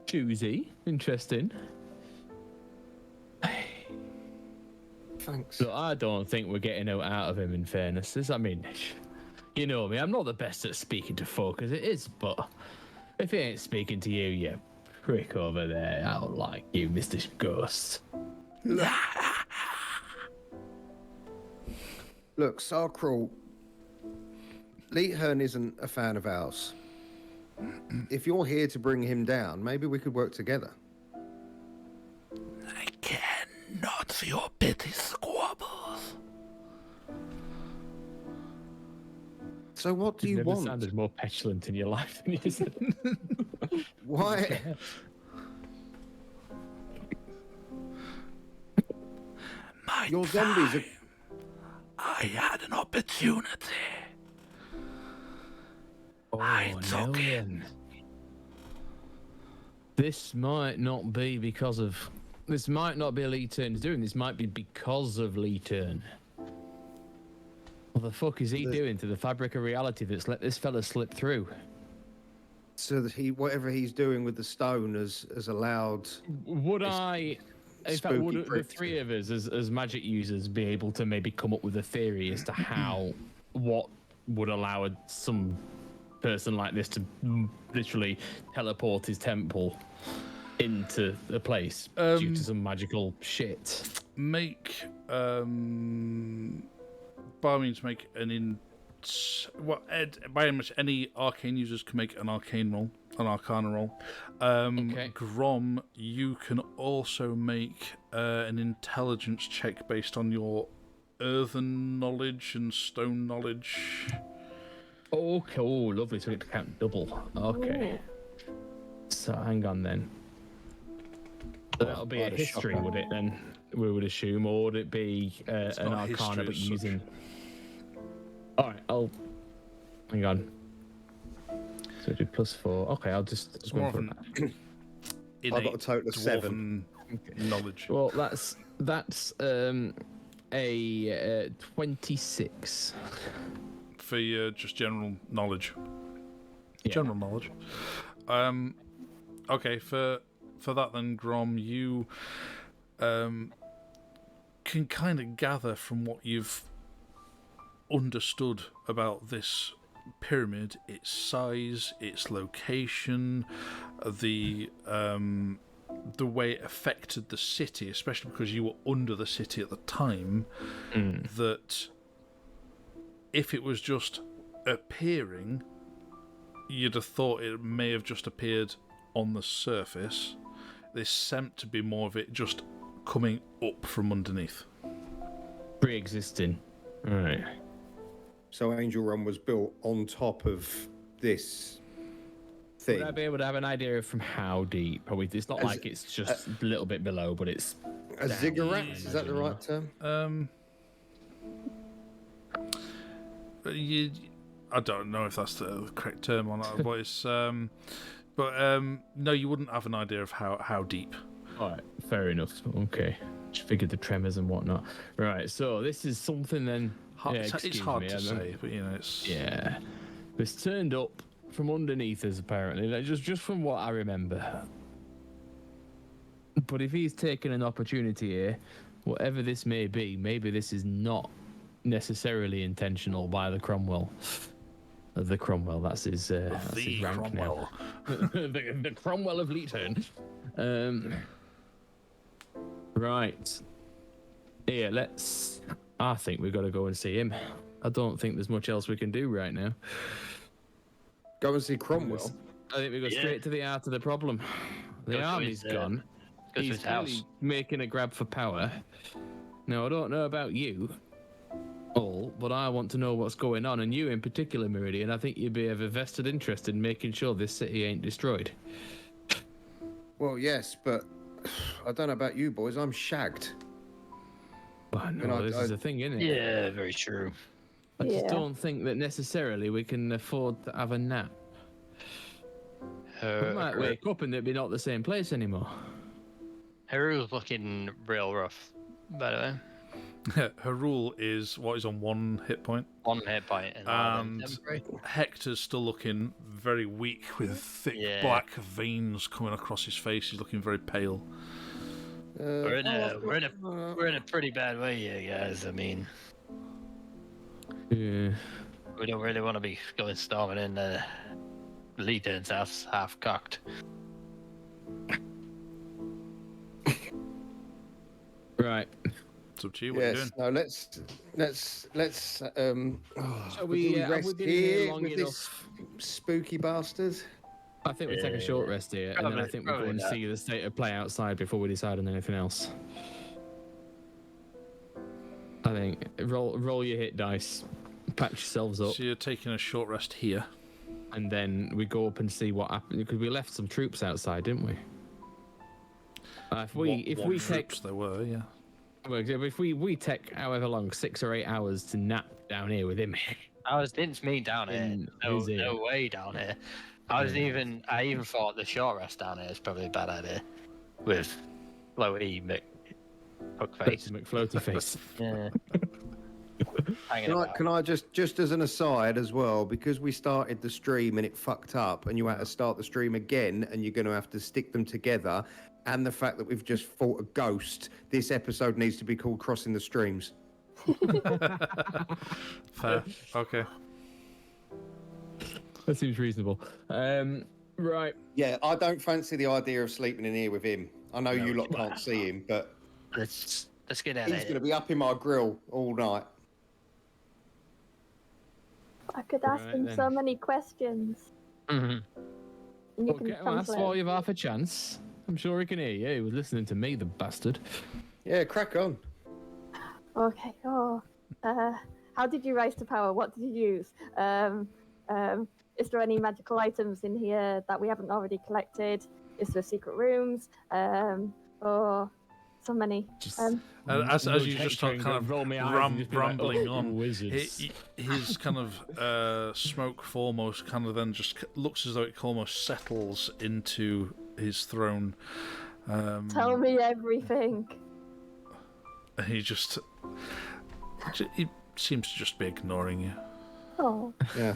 Choosy. Interesting. Thanks. So I don't think we're getting out of him, in fairness. I mean, you know me, I'm not the best at speaking to folk as it is, but if he ain't speaking to you, you prick over there, I don't like you, Mr. Ghost. Look, Sarkral, Leethern isn't a fan of ours. If you're here to bring him down, maybe we could work together. I care not for your petty squabbles. So what do you You've never want? sounded more petulant in your life than you said. Why? My Your zombies are... time, I had an opportunity. I took it. then. This might not be because of... This might not be Leethern's doing. This might be because of Leethern. What the fuck is he doing to the fabric of reality that's let this fella slip through? So that whatever he's doing with the stone has allowed... Would I... In fact, would the prick three of us as magic users be able to maybe come up with a theory as to what would allow some person like this to literally teleport his temple into a place due to some magical shit? Make by all means make an by much any arcane users can make an arcana roll. Okay. Grom, you can also make an intelligence check based on your earthen knowledge and stone knowledge. Okay, oh, lovely. So we get to count double. Okay. So hang on then. So that'll be a history, would it then? We would assume, or would it be an not arcana, history but as such. using? All right, hang on. So do +4. Okay, I'll just. It's more of an I've got a total of 7 knowledge. Well, that's a 26 for your just general knowledge. Yeah. General knowledge. Okay, for that then, Grom, you can kind of gather from what you've understood about this pyramid, its size, its location, the way it affected the city, especially because you were under the city at the time, that if it was just appearing, you'd have thought it may have just appeared on the surface. This seemed to be more of it just coming up from underneath. Pre-existing. All right. So Angel Run was built on top of this thing. Would I be able to have an idea from how deep? Probably. It's not like it's just a little bit below, but it's A ziggurat? Is that the right term? I don't know if that's the correct term or not, but it's no, you wouldn't have an idea of how deep. All right, fair enough. Okay, just figured the tremors and whatnot. Right, so this is something then. It's hard to say, but it's It's turned up from underneath us apparently. Like, just from what I remember. But if he's taken an opportunity here, whatever this may be, maybe this is not necessarily intentional by the Cromwell. The Cromwell, that's his rank Cromwell. now. the Cromwell of Leeton. Right. Here, I think we've got to go and see him. I don't think there's much else we can do right now. Go and see Cromwell. I think we go straight to the heart of the problem. The army's gone. Go to He's his house. making a grab for power. Now, I don't know about you all, but I want to know what's going on, and you in particular, Meridian. I think you'd be of a vested interest in making sure this city ain't destroyed. Well, yes, but I don't know about you boys. I'm shagged. Well, no, this is a thing, isn't it? Yeah, very true. I just don't think that necessarily we can afford to have a nap. We might wake up and it'd be not the same place anymore. Haru's looking real rough, by the way. Her rule is what is on 1 hit point. 1 hit point. And Hector's still looking very weak with thick black veins coming across his face. He's looking very pale. We're in a pretty bad way here, guys. I mean, we don't really want to be going storming in Leeton's house half cocked. Right. It's up to you. What are you doing? No, let's Shall we rest here with this spooky bastard. I think we take a short rest here, and then I think we'll go and see the state of play outside before we decide on anything else. I think roll your hit dice, patch yourselves up. So you're taking a short rest here, and then we go up and see what happened, because we left some troops outside, didn't we? If we take, there were, yeah. Well, if we take however long, 6 or 8 hours to nap down here with him. Didn't mean down here. No way down here. I even thought the short rest down here is probably a bad idea. With Floaty McFuckface. McFloaty face. Yeah. Can I just as an aside as well, because we started the stream and it fucked up, and you had to start the stream again, and you're going to have to stick them together, and the fact that we've just fought a ghost, this episode needs to be called Crossing the Streams. Fair. Okay. That seems reasonable. Right. Yeah, I don't fancy the idea of sleeping in here with him. I know you lot can't see him, but Let's get out of here. he's going to be up in my grill all night. I could ask him so many questions. Mm-hmm. And you Okay, can well, that's translate. why you've half a chance. I'm sure he can hear you. He was listening to me, the bastard. Yeah, crack on. Okay. How did you rise to power? What did you use? Is there any magical items in here that we haven't already collected? Is there secret rooms? Or so many. As you just start kind of rambling on, wizards. his kind of smoke almost kind of then just looks as though it almost settles into his throne. Tell me everything. And he seems to just be ignoring you. Oh. Yeah.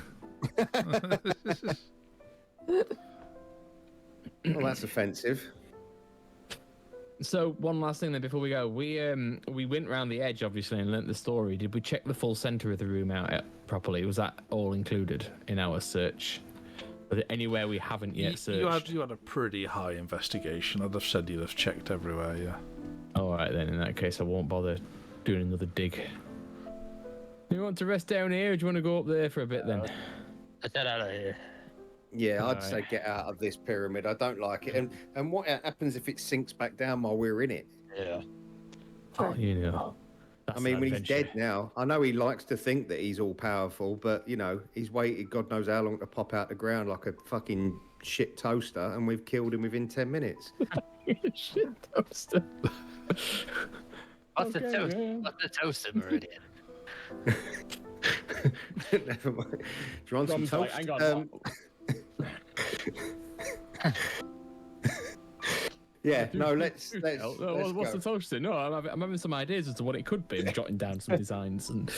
Well, that's offensive. So one last thing then before we go, we went round the edge obviously and learnt the story. Did we check the full centre of the room out properly? Was that all included in our search? Was there anywhere we haven't yet searched? You had a pretty high investigation. I'd have said you'd have checked everywhere. Yeah. All right then. In that case, I won't bother doing another dig. You want to rest down here, or do you want to go up there for a bit then? Let's get out of here. Yeah, I'd say get out of this pyramid. I don't like it. And what happens if it sinks back down while we're in it? Yeah. Oh, you know. I mean, when he's dead now, I know he likes to think that he's all powerful, but, you know, he's waited God knows how long to pop out the ground like a fucking shit toaster, and we've killed him within 10 minutes. Shit toaster. What's the toaster, Meridian? Never mind. Do you want some Dom's like, toast? hang on. Yeah, no, let's What's the go. toast thing? No, I'm having some ideas as to what it could be. I'm jotting down some designs and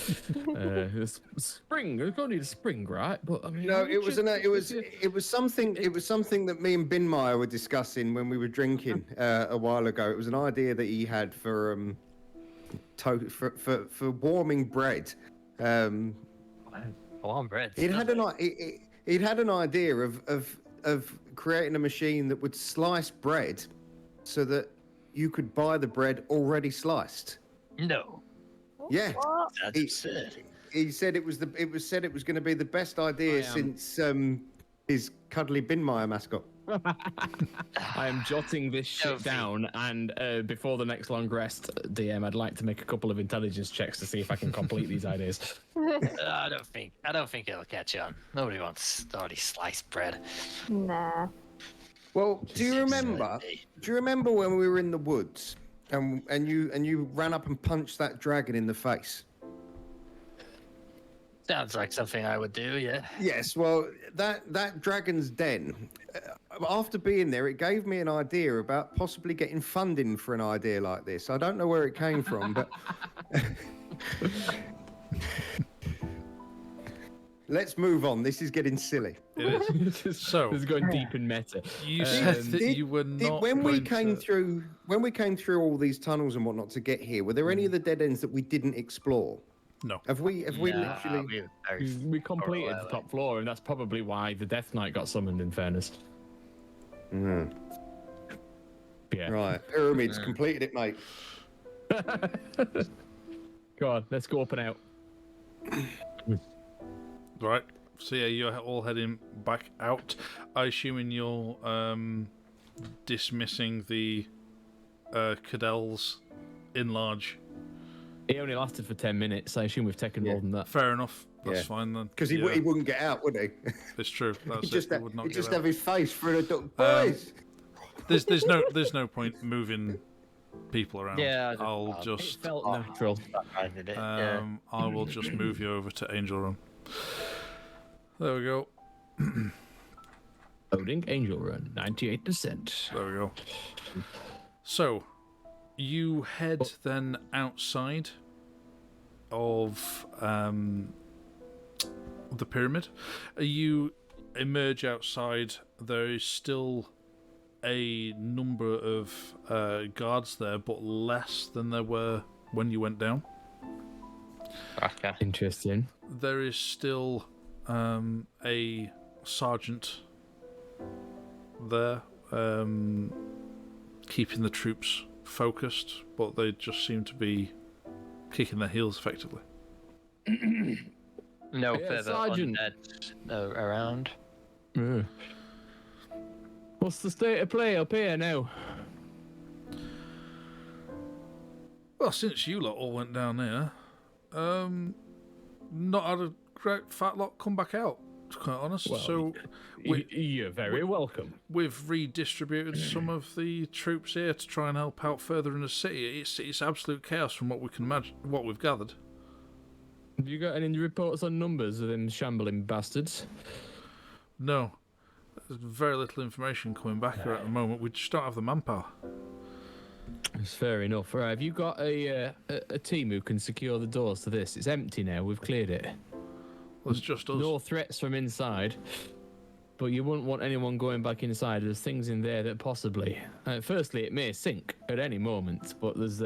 spring. We're going to need a spring, right? But I mean, No, it was something that me and Binmeyer were discussing when we were drinking a while ago. It was an idea that he had for warming bread. Warm bread. He'd had an idea of creating a machine that would slice bread so that you could buy the bread already sliced. No. Yeah. What? That's absurd. He said it was going to be the best idea since his cuddly Binmeyer mascot. I am jotting this shit down, and before the next long rest, DM, I'd like to make a couple of intelligence checks to see if I can complete these ideas. I don't think it'll catch on. Nobody wants already sliced bread. Nah. Well, do you remember when we were in the woods and you ran up and punched that dragon in the face? Sounds like something I would do, yeah. Yes, well, that dragon's den, after being there, it gave me an idea about possibly getting funding for an idea like this. I don't know where it came from, but let's move on. This is getting silly. It is. So this is going deep in meta. you said that you were not when we going came through all these tunnels and whatnot to get here. Were there any of the dead ends that we didn't explore? No. Have we literally? We completed the top floor, and that's probably why the Death Knight got summoned. In fairness. Mm. Yeah. Right, pyramids completed it, mate. Go on, let's go up and out. Right. So yeah, you're all heading back out. I assuming you're dismissing the Cadell's enlarge. It only lasted for 10 minutes. I assume we've taken more than that. Fair enough. That's Yeah. fine then. Because he wouldn't get out, would he? It's true. That's He'd just, it. He would not he'd get just out. have his face through the door. Boys! There's no point moving people around. Yeah, I'll It just felt natural. I did it. Yeah. I will just move you over to Angel Run. There we go. Loading Angel Run, 98%. There we go. So, you head then outside of the pyramid. You emerge outside. There is still a number of guards there, but less than there were when you went down. Okay. Interesting. There is still a sergeant there, keeping the troops focused, but they just seem to be kicking their heels effectively. No Yeah, further Sergeant. undead around. Yeah. What's the state of play up here now? Well, since you lot all went down there, not had a great fat lot come back out, to be quite honest. Well, so You're very welcome. we've redistributed some of the troops here to try and help out further in the city. It's absolute chaos from what we can imagine, what we've gathered. Have you got any reports on numbers of them shambling bastards? No, there's very little information coming back here at the moment. We just don't have the manpower. It's fair enough. Right, have you got a team who can secure the doors to this? It's empty now. We've cleared it. Well, it's just us. No threats from inside, but you wouldn't want anyone going back inside. There's things in there that possibly. Firstly, it may sink at any moment, but there's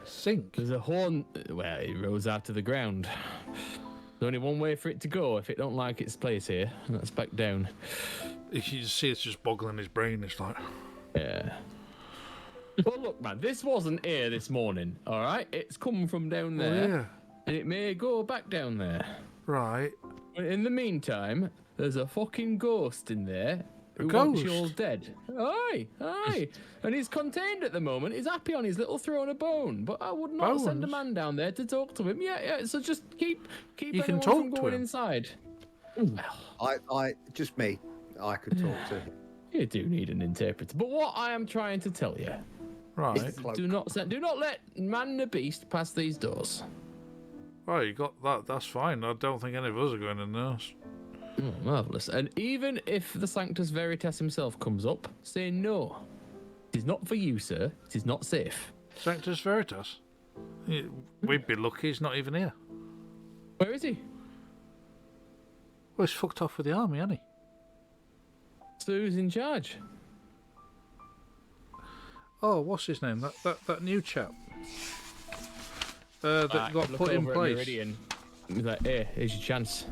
Sink. a horn. Well, it rose out of the ground. There's only one way for it to go. If it don't like its place here, and that's back down. You can see it's just boggling his brain. It's like, Yeah. Well, look, man, this wasn't here this morning, all right? It's come from down there, yeah, and it may go back down there. right. But in the meantime, there's a fucking ghost in there who ghost? wants you all dead. Aye. And he's contained at the moment. He's happy on his little throne of bone. But I would not send a Bones? man down there to talk to him. Yeah. So just keep You anyone can from talk to going him. inside. I just me. I could talk to him. You do need an interpreter. But what I am trying to tell you, Right. Cloak. do not let man the beast pass these doors. Right, you got that. That's fine. I don't think any of us are going in those. Oh, marvellous. And even if the Sanctus Veritas himself comes up, say no. It is not for you, sir. It is not safe. Sanctus Veritas? We'd be lucky he's not even here. Where is he? Well, he's fucked off with the army, hasn't he? So who's in charge? Oh, what's his name? That new chap. That got Look put in over at place. Meridian. He's like, hey, here's your chance.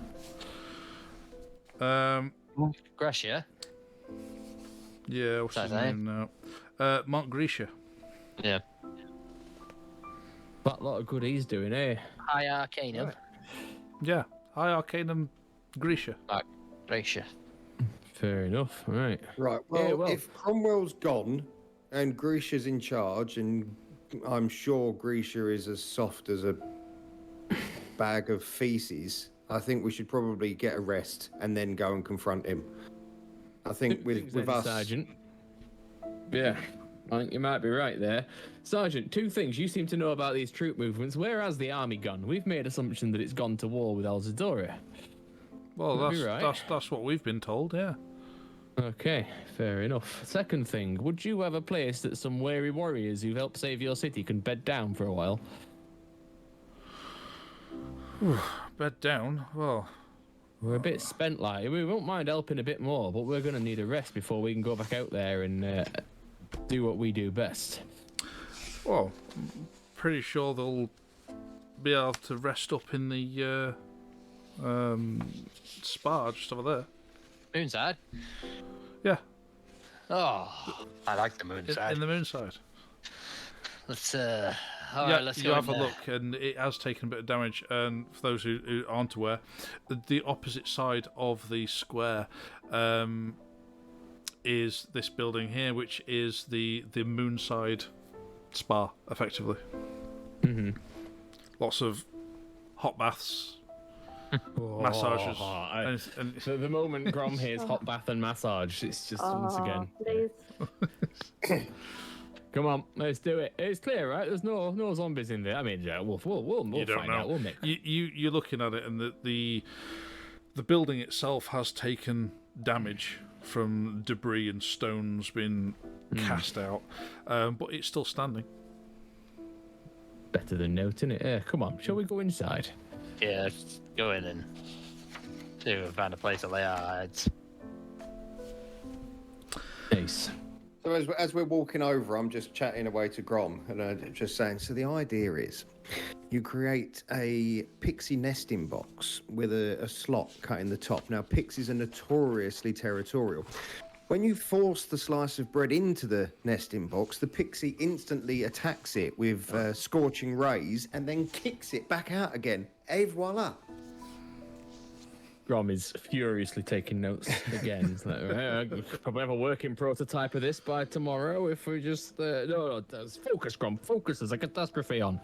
Gracia. Yeah, what's his That's name now? Mark Grisha. Yeah. That lot of good he's doing, eh? High Arcanum. Right. Yeah, High Arcanum Grisha. Gracia. Fair enough, right. Right. Well, Yeah, well- if Cromwell's gone and Grisha's in charge, and I'm sure Grisha is as soft as a bag of feces, I think we should probably get a rest and then go and confront him. I think with Then, us, Sergeant. Yeah, I think you might be right there. Sergeant, two things. You seem to know about these troop movements. Where has the army gone? We've made assumption that it's gone to war with Alzadora. Well, That'd be right. that's what we've been told. Yeah. Okay, fair enough. Second thing, would you have a place that some weary warriors who've helped save your city can bed down for a while? Bed down. Well, We're a bit spent, like. We won't mind helping a bit more, but we're going to need a rest before we can go back out there and do what we do best. well, pretty sure they'll be able to rest up in the spa just over there. Moonside. Yeah, Oh, I like the moonside. in the moonside. Let's all Yeah, right, let's you go have in a there. look, and it has taken a bit of damage. And for those who aren't aware, the opposite side of the square is this building here, which is the Moonside Spa, effectively. Mm-hmm. Lots of hot baths, massages, and The moment Grom hears hot bath and massage, it's just once again. Please. Come on, let's do it. It's clear, right? There's no zombies in there. I mean, yeah, we'll you don't find know. out. We'll make. You're looking at it, and the building itself has taken damage from debris and stones being cast out, but it's still standing. Better than noting it. Yeah, come on, shall we go inside? Yeah, let's go in and see if we find a place to lay our hides. Nice. So as we're walking over, I'm just chatting away to Grom, and I'm just saying, so the idea is you create a pixie nesting box with a slot cut in the top. Now, pixies are notoriously territorial. When you force the slice of bread into the nesting box, the pixie instantly attacks it with scorching rays and then kicks it back out again. Et voila. Grom is furiously taking notes again. It's like, probably have a working prototype of this by tomorrow if we just... no, focus, Grom. Focus. There's a catastrophe on.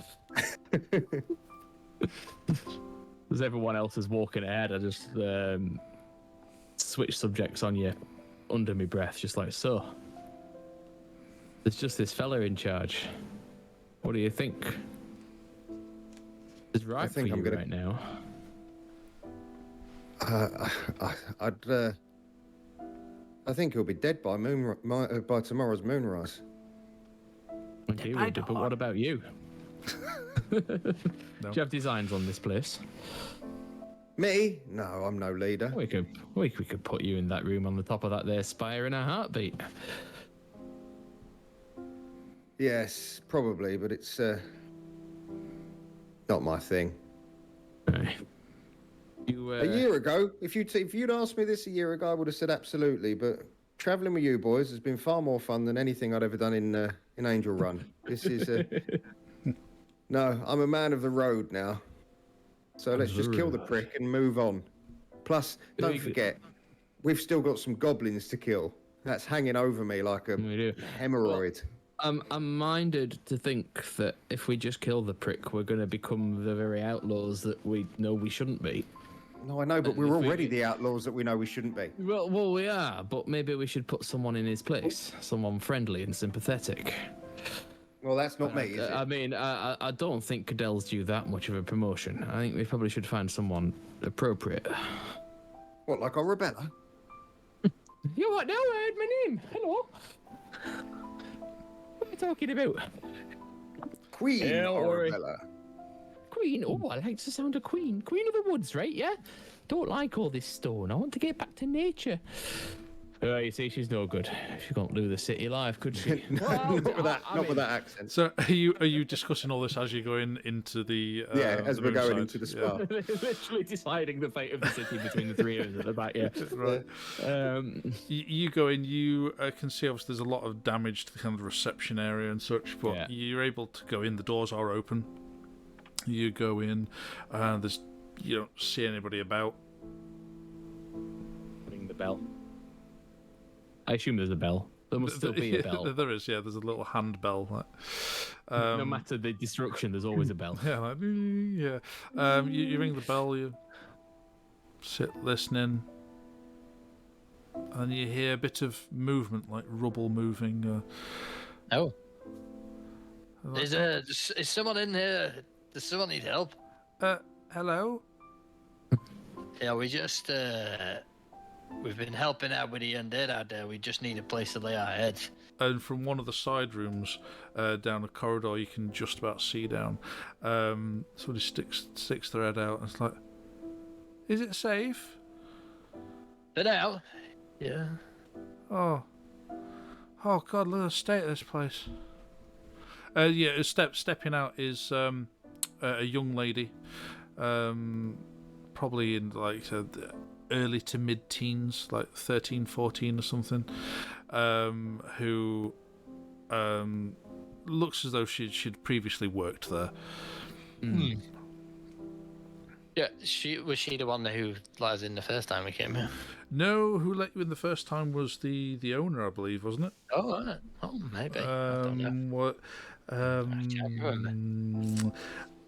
As everyone else is walking ahead, I just switch subjects on you under my breath, just like so. There's just this fella in charge. What do you think? It's right think for I'm you gonna- right now. I think he'll be dead by by tomorrow's moonrise. Okay, but what about you? Do you have designs on this place? Me? No, I'm no leader. We could put you in that room on the top of that there spire in a heartbeat. Yes, probably, but it's not my thing. Aye. You, A year ago, if you'd asked me this a year ago, I would have said absolutely. But travelling with you boys has been far more fun than anything I'd ever done in Angel Run. This is no, I'm a man of the road now. So let's just kill the prick and move on. Plus, don't forget, we've still got some goblins to kill. That's hanging over me like a We do. hemorrhoid. I'm minded to think that if we just kill the prick, we're going to become the very outlaws that we know we shouldn't be. No, I know, but we're if we- already the outlaws that we know we shouldn't be. Well, we are, but maybe we should put someone in his place, someone friendly and sympathetic. Well, that's not me, is it? I mean, I don't think Cadell's due that much of a promotion. I think we probably should find someone appropriate. What, like Arabella? You what now? I heard my name. Hello. What are you talking about? Queen Don't worry. Arabella. Queen? Oh, I like the sound of Queen. Queen of the woods, right? Yeah? Don't like all this stone. I want to get back to nature. You see, she's no good. She can't do the city life, could she? Not with that accent. So are you discussing all this as you're going into the As the we're going riverside? into the spa. Literally deciding the fate of the city between the three of us at the back, yeah. Right. You go in, you can see obviously there's a lot of damage to the kind of the reception area and such, but Yeah. you're able to go in, the doors are open. You go in, there's you don't see anybody about. Ring the bell. I assume there's a bell. There must still be a bell. There is, yeah, there's a little hand bell. Like, No matter the destruction, there's always a bell. yeah, like, yeah. You ring the bell, you sit listening, and you hear a bit of movement, like rubble moving. Oh. Is someone in here? Does someone need help? Hello? Yeah, we just we've been helping out with the undead out there. We just need a place to lay our heads. And from one of the side rooms down the corridor, you can just about see down. Somebody sticks their head out, and it's like, "Is it safe?" For now, yeah. Oh God! Look at the state of this place. Yeah, stepping out is a young lady, probably in like early to mid-teens, like 13, 14 or something, who looks as though she'd previously worked there. Mm. Yeah, was she the one who let us in the first time we came here? No, who let you in the first time was the owner, I believe, wasn't it? Oh, right. Oh, maybe. I don't know. What? can't remember.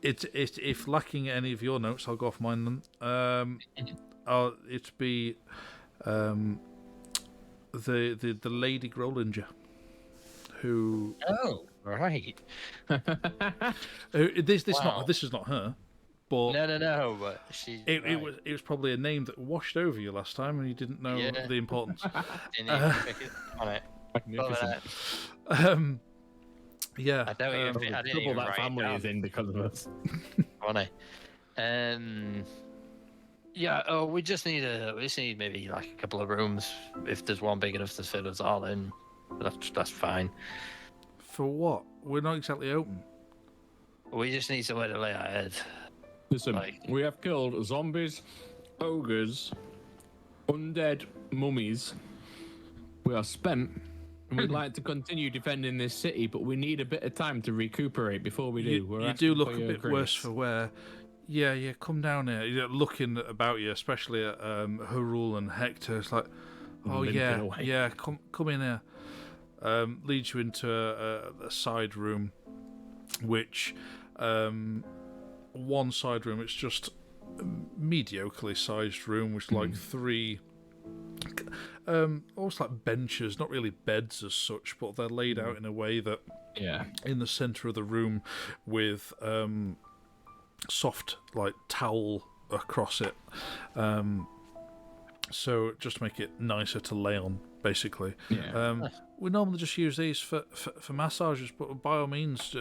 It's if lacking any of your notes, I'll go off mine then. It'd be the Lady Grolinger, who Oh, right. this Wow. this is not her, but No, but she. it was probably a name that washed over you last time and you didn't know Yeah. the importance. Didn't even pick it on it. Magnificent. Yeah, I don't even. I didn't Trouble even that write family it is in because of us. Funny. Yeah. Oh, we just need maybe like a couple of rooms. If there's one big enough to fit us all in, that's fine. for what? We're not exactly open. We just need somewhere to lay our heads. Listen, Like- we have killed zombies, ogres, undead mummies. We are spent, and we'd like to continue defending this city, but we need a bit of time to recuperate before we do. You We're do asking look for a your bit grace. worse for wear. Yeah, come down here. You're looking about you, especially at Harul and Hector. It's like, oh Limping yeah, away. yeah, come in here. Leads you into a side room, which one side room. It's just a mediocrely sized room, which like three. Almost like benches, not really beds as such, but they're laid out in a way that Yeah. in the centre of the room with soft like towel across it, so just to make it nicer to lay on, basically. Yeah. We normally just use these for massages, but by all means,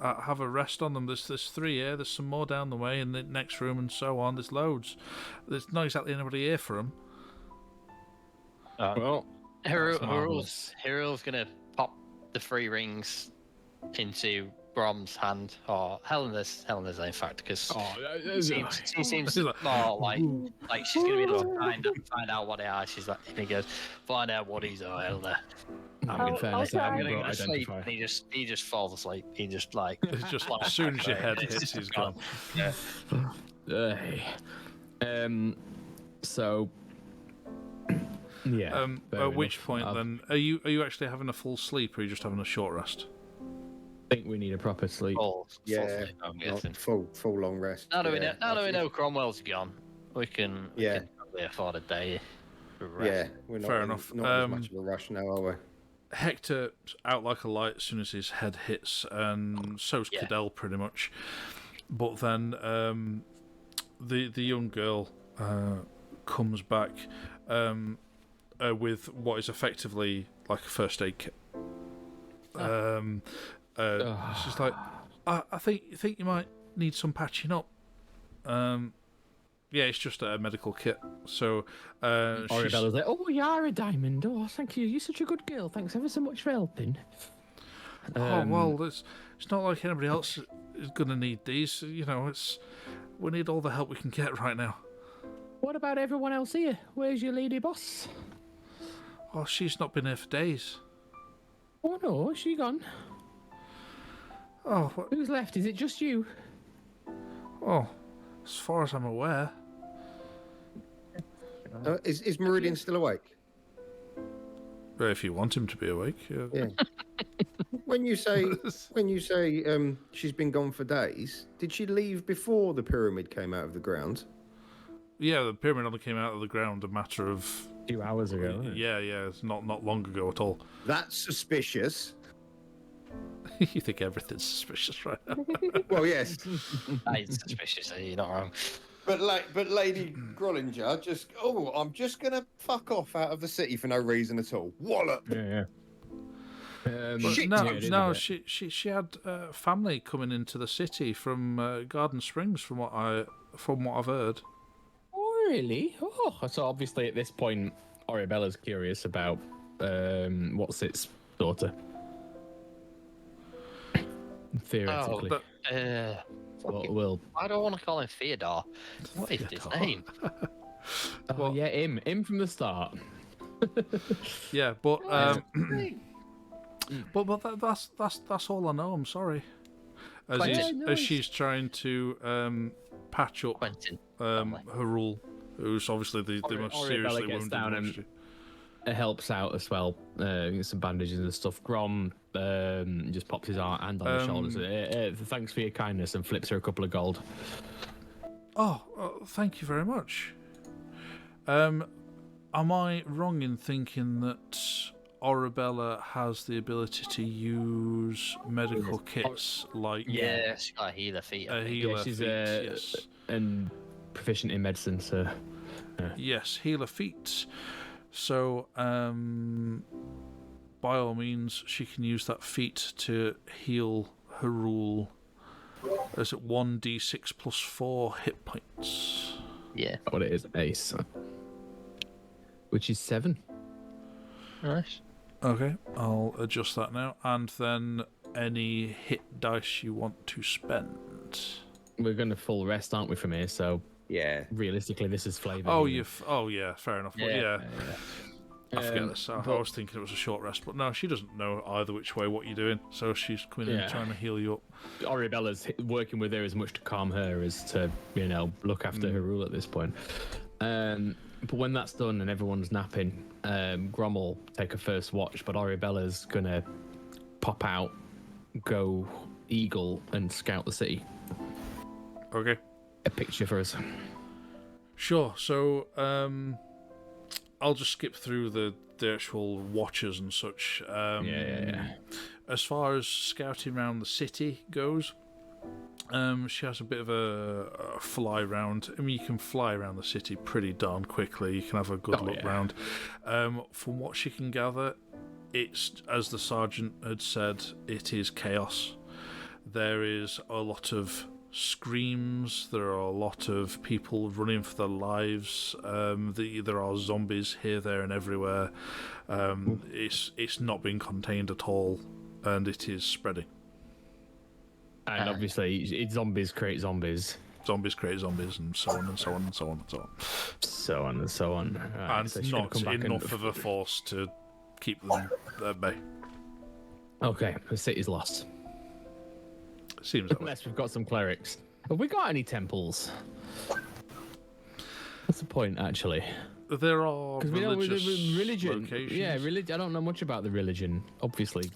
have a rest on them. There's three here. There's some more down the way in the next room, and so on. There's loads. There's not exactly anybody here for them. Well, Hirul's gonna pop the 3 rings into Brom's hand, or Helena's in fact, because she seems more like she's gonna be able to find out what they are. She's like, and he goes, find out what he's are, Helena. in fairness, I'll I try. haven't I'm gonna got go to sleep. identify. And he just falls asleep. He just like It's just as soon as your head hits, he's gone. Yeah. So, yeah. fair At which enough. point, I then, are you actually having a full sleep, or are you just having a short rest? think we need a proper sleep. Full Yeah, sleep, I'm guessing. full long rest. Now that we yeah. know Cromwell's gone, we can Yeah. probably afford a day. For Yeah, rest. we're not Fair in- enough. Not as much of a rush now, are we? Hector out like a light as soon as his head hits, and so's Cadell pretty much. But then the young girl comes back with what is effectively like a first aid kit. She's like, I think you might need some patching up. Yeah, it's just a medical kit. So Arabella's like, oh, you are a diamond. Oh, thank you. You're such a good girl. Thanks ever so much for helping. Oh well, it's not like anybody else is gonna need these. You know, we need all the help we can get right now. What about everyone else here? Where's your lady boss? Oh, she's not been here for days. Oh no, is she gone? Oh, Who's left? Is it just you? Oh, as far as I'm aware. Is Meridian still awake? Well, if you want him to be awake, Yeah. When you say she's been gone for days, did she leave before the pyramid came out of the ground? Yeah, the pyramid only came out of the ground a matter of A few hours ago. Yeah, it's not long ago at all. That's suspicious. You think everything's suspicious right now? Well, yes. That is suspicious. You're not wrong. But Lady Grollinger I'm just gonna fuck off out of the city for no reason at all. Wallop. Yeah. Shit, No, she had family coming into the city from Garden Springs, from what I've heard. Oh, really? Oh, so obviously at this point, Arabella's curious about what's its daughter. Theoretically. Well, I don't want to call him Theodore. What is his name? him from the start. Yeah, but but that's all I know. I'm sorry. As she's trying to patch up Harul, who's obviously the most seriously wounded monster. It helps out as well. Some bandages and stuff. Grom just pops his hand on the shoulders. Thanks for your kindness, and flips her a couple of gold. Oh, thank you very much. Am I wrong in thinking that Arabella has the ability to use medical kits like... Yeah, she's got a healer feat. She's yes. and proficient in medicine, so... Yeah. Yes, healer feat. So, by all means, she can use that feat to heal Harul. Is it 1d6 plus 4 hit points? Yeah. What it is, ace. Which is 7. Nice. Okay, I'll adjust that now. And then any hit dice you want to spend. We're going to full rest, aren't we, from here? So, yeah, realistically, this is flavour. Oh, yeah, fair enough. Yeah. I forget this. I was thinking it was a short rest, but no, she doesn't know either which way what you're doing, so she's coming in trying to heal you up. Arabella's working with her as much to calm her as to, look after her rule at this point. But when that's done and everyone's napping, Grom will take a first watch, but Arabella's gonna pop out, go eagle, and scout the city. Okay. A picture for us. Sure. So, I'll just skip through the actual watches and such. As far as scouting around the city goes, she has a bit of a fly round. I mean, you can fly around the city pretty darn quickly. You can have a good look round. From what she can gather, it's, as the sergeant had said, it is chaos. There is a lot of screams. There are a lot of people running for their lives. There are zombies here, there, and everywhere. It's not being contained at all, and it is spreading. And obviously, zombies create zombies. Zombies create zombies, and so on and so on and so on and so on. So on and so on. Right, and so not enough of a force to keep them at bay. Okay, the city's lost. Seems that way. Unless we've got some clerics. Have we got any temples? What's the point, actually? There are religion. locations. Yeah, religion. I don't know much about the religion, obviously.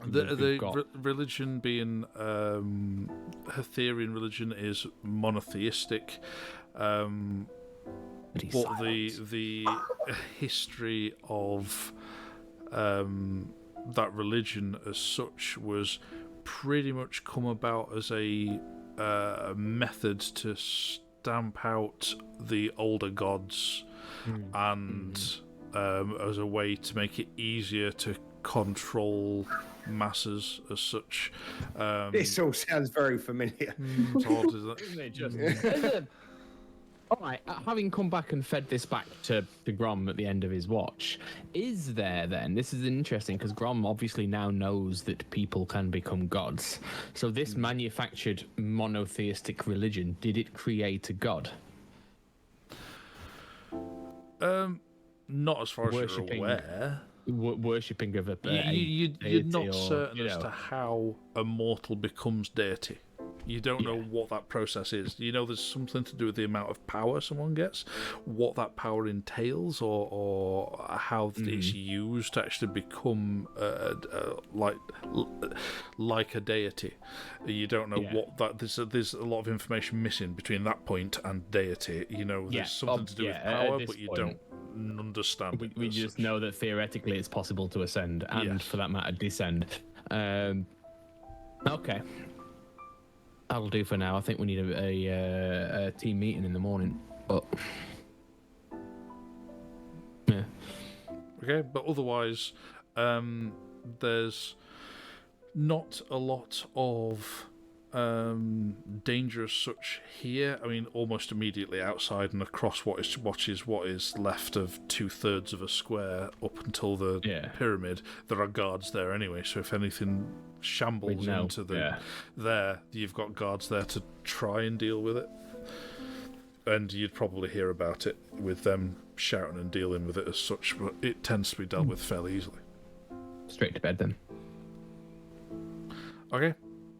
Religion being Hatherian religion is monotheistic, but the history of that religion as such was pretty much come about as a method to stamp out the older gods and as a way to make it easier to control masses as such. This all sounds very familiar. It's odd, isn't it? Isn't it just? All right, having come back and fed this back to Grom at the end of his watch, is there then, this is interesting because Grom obviously now knows that people can become gods. So this manufactured monotheistic religion, did it create a god? Not as far as Worshipping- you're aware. Worshipping of a You're deity not or, certain as to how a mortal becomes deity. You don't know what that process is. You know there's something to do with the amount of power someone gets, what that power entails, or how it's used to actually become like a deity. You don't know what that. There's a lot of information missing between that point and deity. You know there's something to do with power, but you don't understand. We just know that theoretically it's possible to ascend and, for that matter, descend. Okay. That'll do for now. I think we need a team meeting in the morning. But yeah. Okay, but otherwise, there's not a lot of danger as such here. I mean, almost immediately outside and across what is left of 2/3 of a square up until the pyramid, there are guards there anyway. So if anything shambles into there, you've got guards there to try and deal with it. And you'd probably hear about it with them shouting and dealing with it as such, but it tends to be dealt with fairly easily. Straight to bed then. Okay.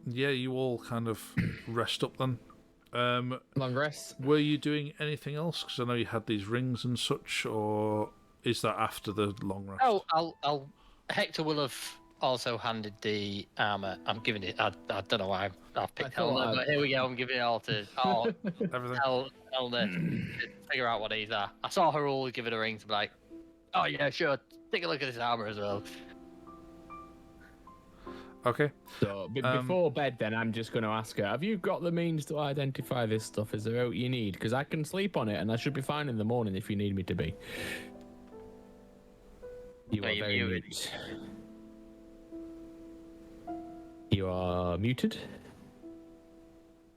Yeah, you all kind of rest up then. Long rest. Were you doing anything else? Because I know you had these rings and such, or is that after the long rest? Oh, Hector will have also handed the armor. I'm giving it. I don't know why I've picked Helena, but here we go. I'm giving it all to Everything. Helena to figure out what these are. I saw her all give it a ring to be like, oh yeah, sure. Take a look at this armor as well. Okay. So before bed, then I'm just going to ask her: have you got the means to identify this stuff? Is there what you need? Because I can sleep on it, and I should be fine in the morning if you need me to be. You are very mute. You are muted.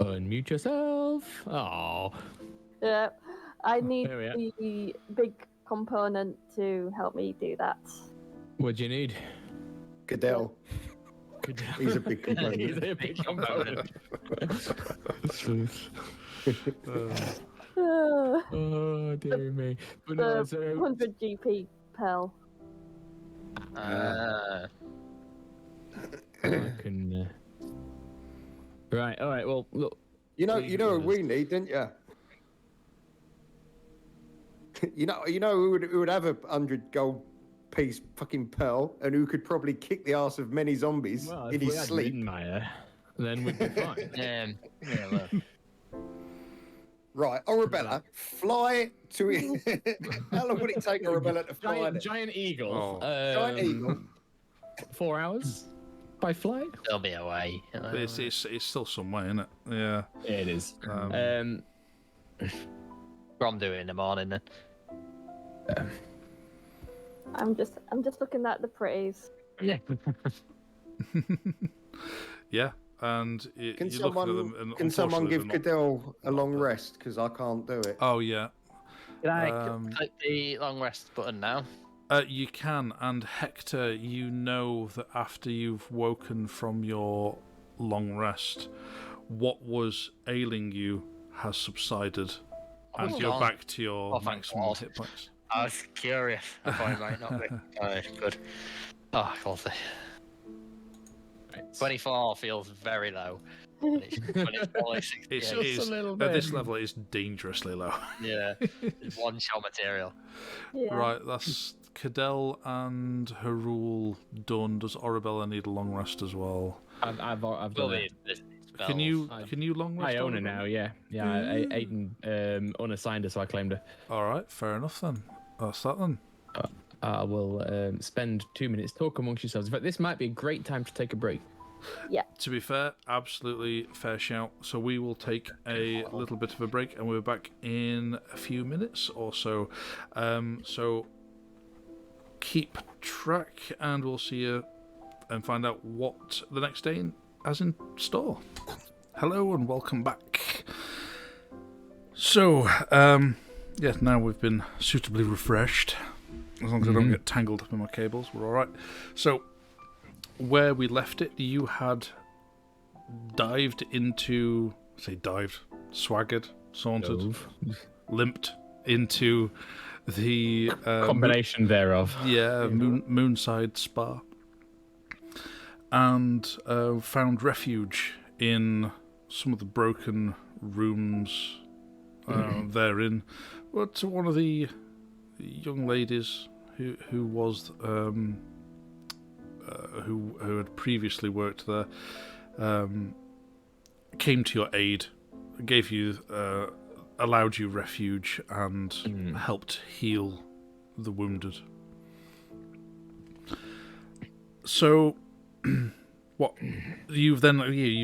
Unmute yourself. Oh. Yeah, I need There we are. the big component to help me do that. What do you need? Goodell. He's a big component. He's a big component. Oh dear me. But no, The so 100 GP pearl. I can. Right. All right. Well, look. You know what we need, didn't you? you know who would have 100 gold piece fucking pearl and who could probably kick the ass of many zombies Well, in if we his had sleep. Rittenmeyer, then we'd be fine. Yeah, well. Right, Arabella, fly to it. How long would it take Arabella to fly there? Giant eagle. Giant eagle. 4 hours by flight. There'll be a way. It's still some way, isn't it? Yeah. It is. I'm doing it in the morning then. I'm just looking at the pretties. Yeah. Yeah, and Can you look at them, someone, and can someone unfortunately give they're not- Goodell a long rest? Because I can't do it. Oh yeah, Can I click the long rest button now? you can. And Hector, you know that after you've woken from your long rest, what was ailing you has subsided, and Oh, you're God. back to your Oh, thank maximum God. hit points. I was curious. I thought it might not be. Oh, good. Oh, quality. 24 feels very low. When it's only 68. It's Just a little at bit. this level, it's dangerously low. Yeah, it's one shot material. Yeah. Right, that's Cadell and Harul done. Does Arabella need a long rest as well? I've Will done be it. this Can you long rest? I own her Arabella? now. Yeah. Aiden unassigned her, so I claimed her. All right, fair enough then. That's that then. I will spend 2 minutes talk amongst yourselves. In fact, this might be a great time to take a break. Yeah. To be fair, absolutely fair shout. So we will take a little bit of a break, and we're back in a few minutes or so. So keep track, and we'll see you and find out what the next day has in store. Hello and welcome back. So, now we've been suitably refreshed. As long as I don't get tangled up in my cables, we're all right. So, where we left it, you had swaggered, sauntered, limped into the combination thereof. Yeah, Moonside Spa, and found refuge in some of the broken rooms therein. But one of the young ladies who was who had previously worked there came to your aid, gave you allowed you refuge, and helped heal the wounded. So, what you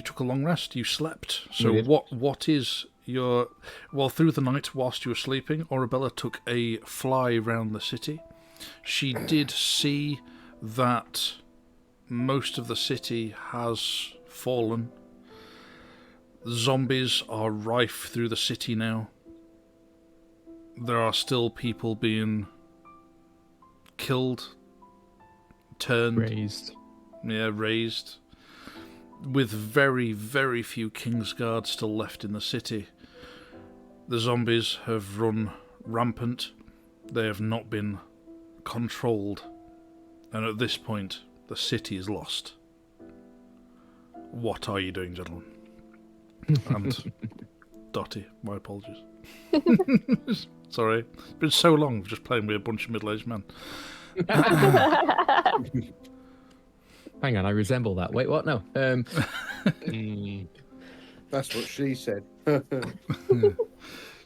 took a long rest. You slept. So what is your through the night whilst you were sleeping, Arabella took a fly round the city. She did see that most of the city has fallen. Zombies are rife through the city now. There are still people being killed, turned, raised, with very, very few Kingsguard still left in the city. The zombies have run rampant. They have not been controlled, and at this point, the city is lost. What are you doing, gentlemen? And Dottie, my apologies. Sorry, it's been so long just playing with a bunch of middle-aged men. Hang on, I resemble that. Wait, what? No. That's what she said.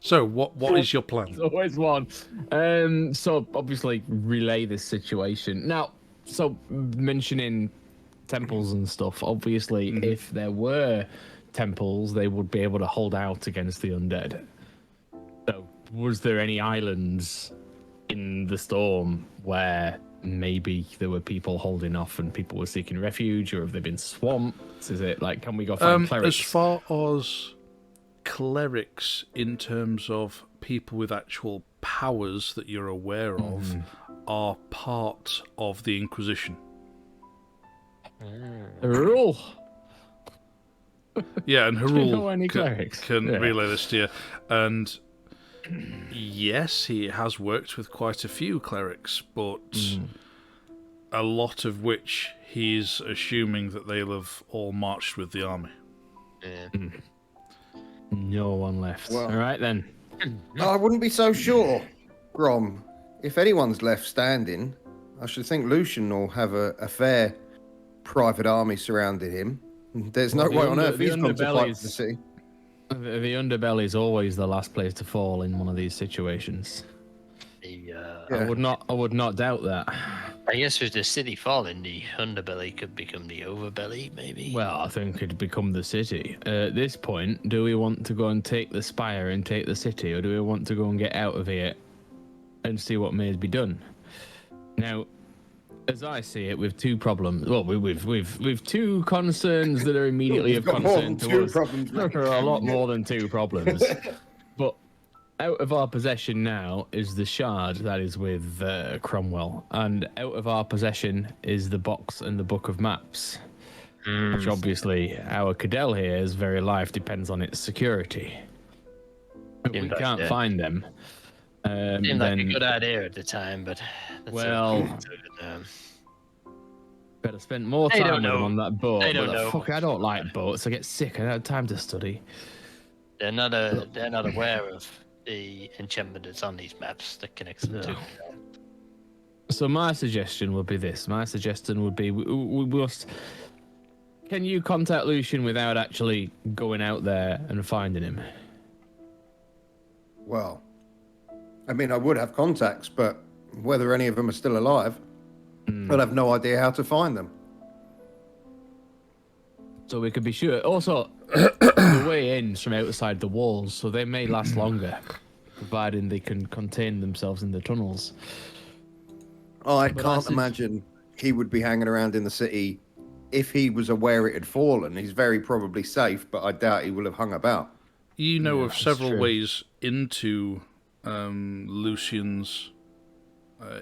So, what is your plan? There's always one. So obviously relay this situation. Now, so mentioning temples and stuff, obviously if there were temples, they would be able to hold out against the undead. So was there any islands in the storm where maybe there were people holding off and people were seeking refuge, or have they been swamped? Is it like, can we go find clerics? As far as clerics, in terms of people with actual powers that you're aware of, are part of the Inquisition. Rule. Yeah, and Harul can relay this to you. And yes, he has worked with quite a few clerics, but a lot of which he's assuming that they'll have all marched with the army. No one left. Well, all right, then. I wouldn't be so sure, Grom. If anyone's left standing, I should think Lucian will have a fair private army surrounding him. There's no way on earth he's going to fight for the city. The underbelly is always the last place to fall in one of these situations. I would not doubt that. I guess with the city falling, the underbelly could become the overbelly, maybe. Well, I think it'd become the city. At this point, do we want to go and take the spire and take the city, or do we want to go and get out of here and see what may be done? Now, as I see it, with two problems. Well, we've two concerns that are immediately of concern to us. There are a lot more than two problems. But out of our possession now is the shard that is with Cromwell, and out of our possession is the box and the book of maps, which obviously our Cadell here's very life depends on its security. We can't find them. Seemed like a good idea at the time, but better spend more time with them on that boat. They don't know. Fuck, I don't like boats. I get sick. I don't have time to study. They're not aware of the enchantment that's on these maps that connects them to. So my suggestion would be this. My suggestion would be we must. Can you contact Lucian without actually going out there and finding him? Well, I mean, I would have contacts, but whether any of them are still alive. I'd have no idea how to find them. So we could be sure. Also, the way in's from outside the walls, so they may last longer, providing they can contain themselves in the tunnels. I But can't said- imagine he would be hanging around in the city if he was aware it had fallen. He's very probably safe, but I doubt he will have hung about. You know of that's several true. ways into Lucian's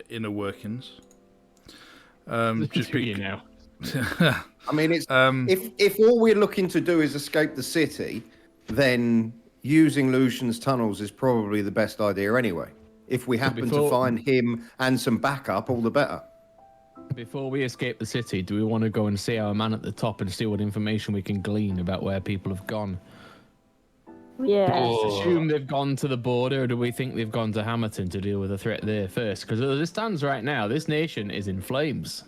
inner workings. Just Do be, you know. I mean, it's if all we're looking to do is escape the city, then using Lucian's tunnels is probably the best idea anyway. If we happen to before- find him and some backup, all the better. Before we escape the city, do we want to go and see our man at the top and see what information we can glean about where people have gone? Yeah. Oh. Assume they've gone to the border, or do we think they've gone to Hamilton to deal with the threat there first? Because as it stands right now, this nation is in flames.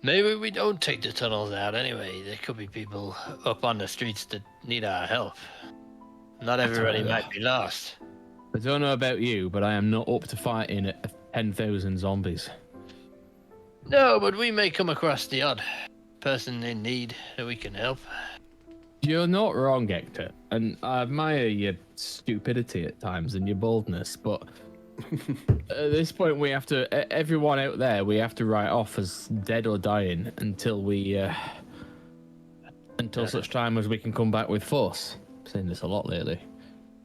Maybe we don't take the tunnels out anyway. There could be people up on the streets that need our help. Not everybody might be lost. I don't know about you, but I am not up to fighting 10,000 zombies. No, but we may come across the odd person in need that we can help. You're not wrong, Hector, and I admire your stupidity at times and your boldness, but at this point we have to, everyone out there, we have to write off as dead or dying until such time as we can come back with force. I'm saying this a lot lately.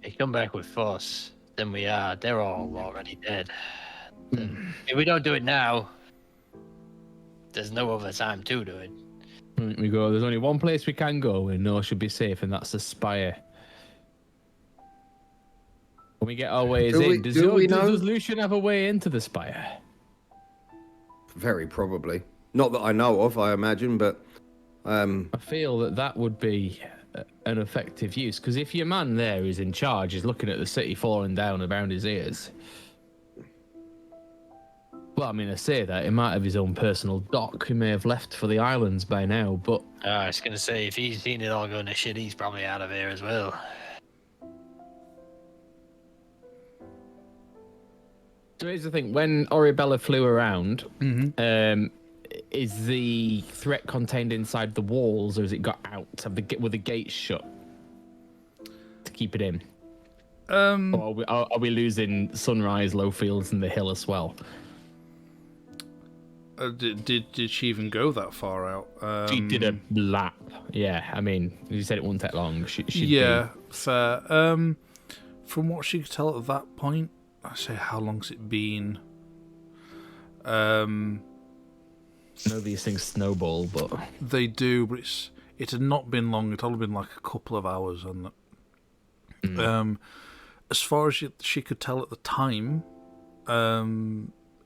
If you come back with force, then they're all already dead. If we don't do it now, there's no other time to do it. We go, there's only one place we can go where no should be safe, and that's the Spire. When we get our ways in, does Lucian have a way into the Spire? Very probably. Not that I know of, I imagine, but I feel that would be an effective use, because if your man there is in charge is looking at the city falling down around his ears, well, I mean, I say that he might have his own personal dock he may have left for the islands by now, but I was going to say, if he's seen it all going to shit, he's probably out of here as well. so here's the thing: when Oribella flew around, is the threat contained inside the walls, or has it got out? Were the gates shut to keep it in? Or are we losing Sunrise, Lowfields, and the Hill as well? Did she even go that far out? She did a lap. Yeah, I mean, you said it wouldn't take long. Yeah, fair. From what she could tell at that point, I say, how long's it been? I know these things snowball, but They do, but it had not been long. It had only been like a couple of hours, and as far as she could tell at the time,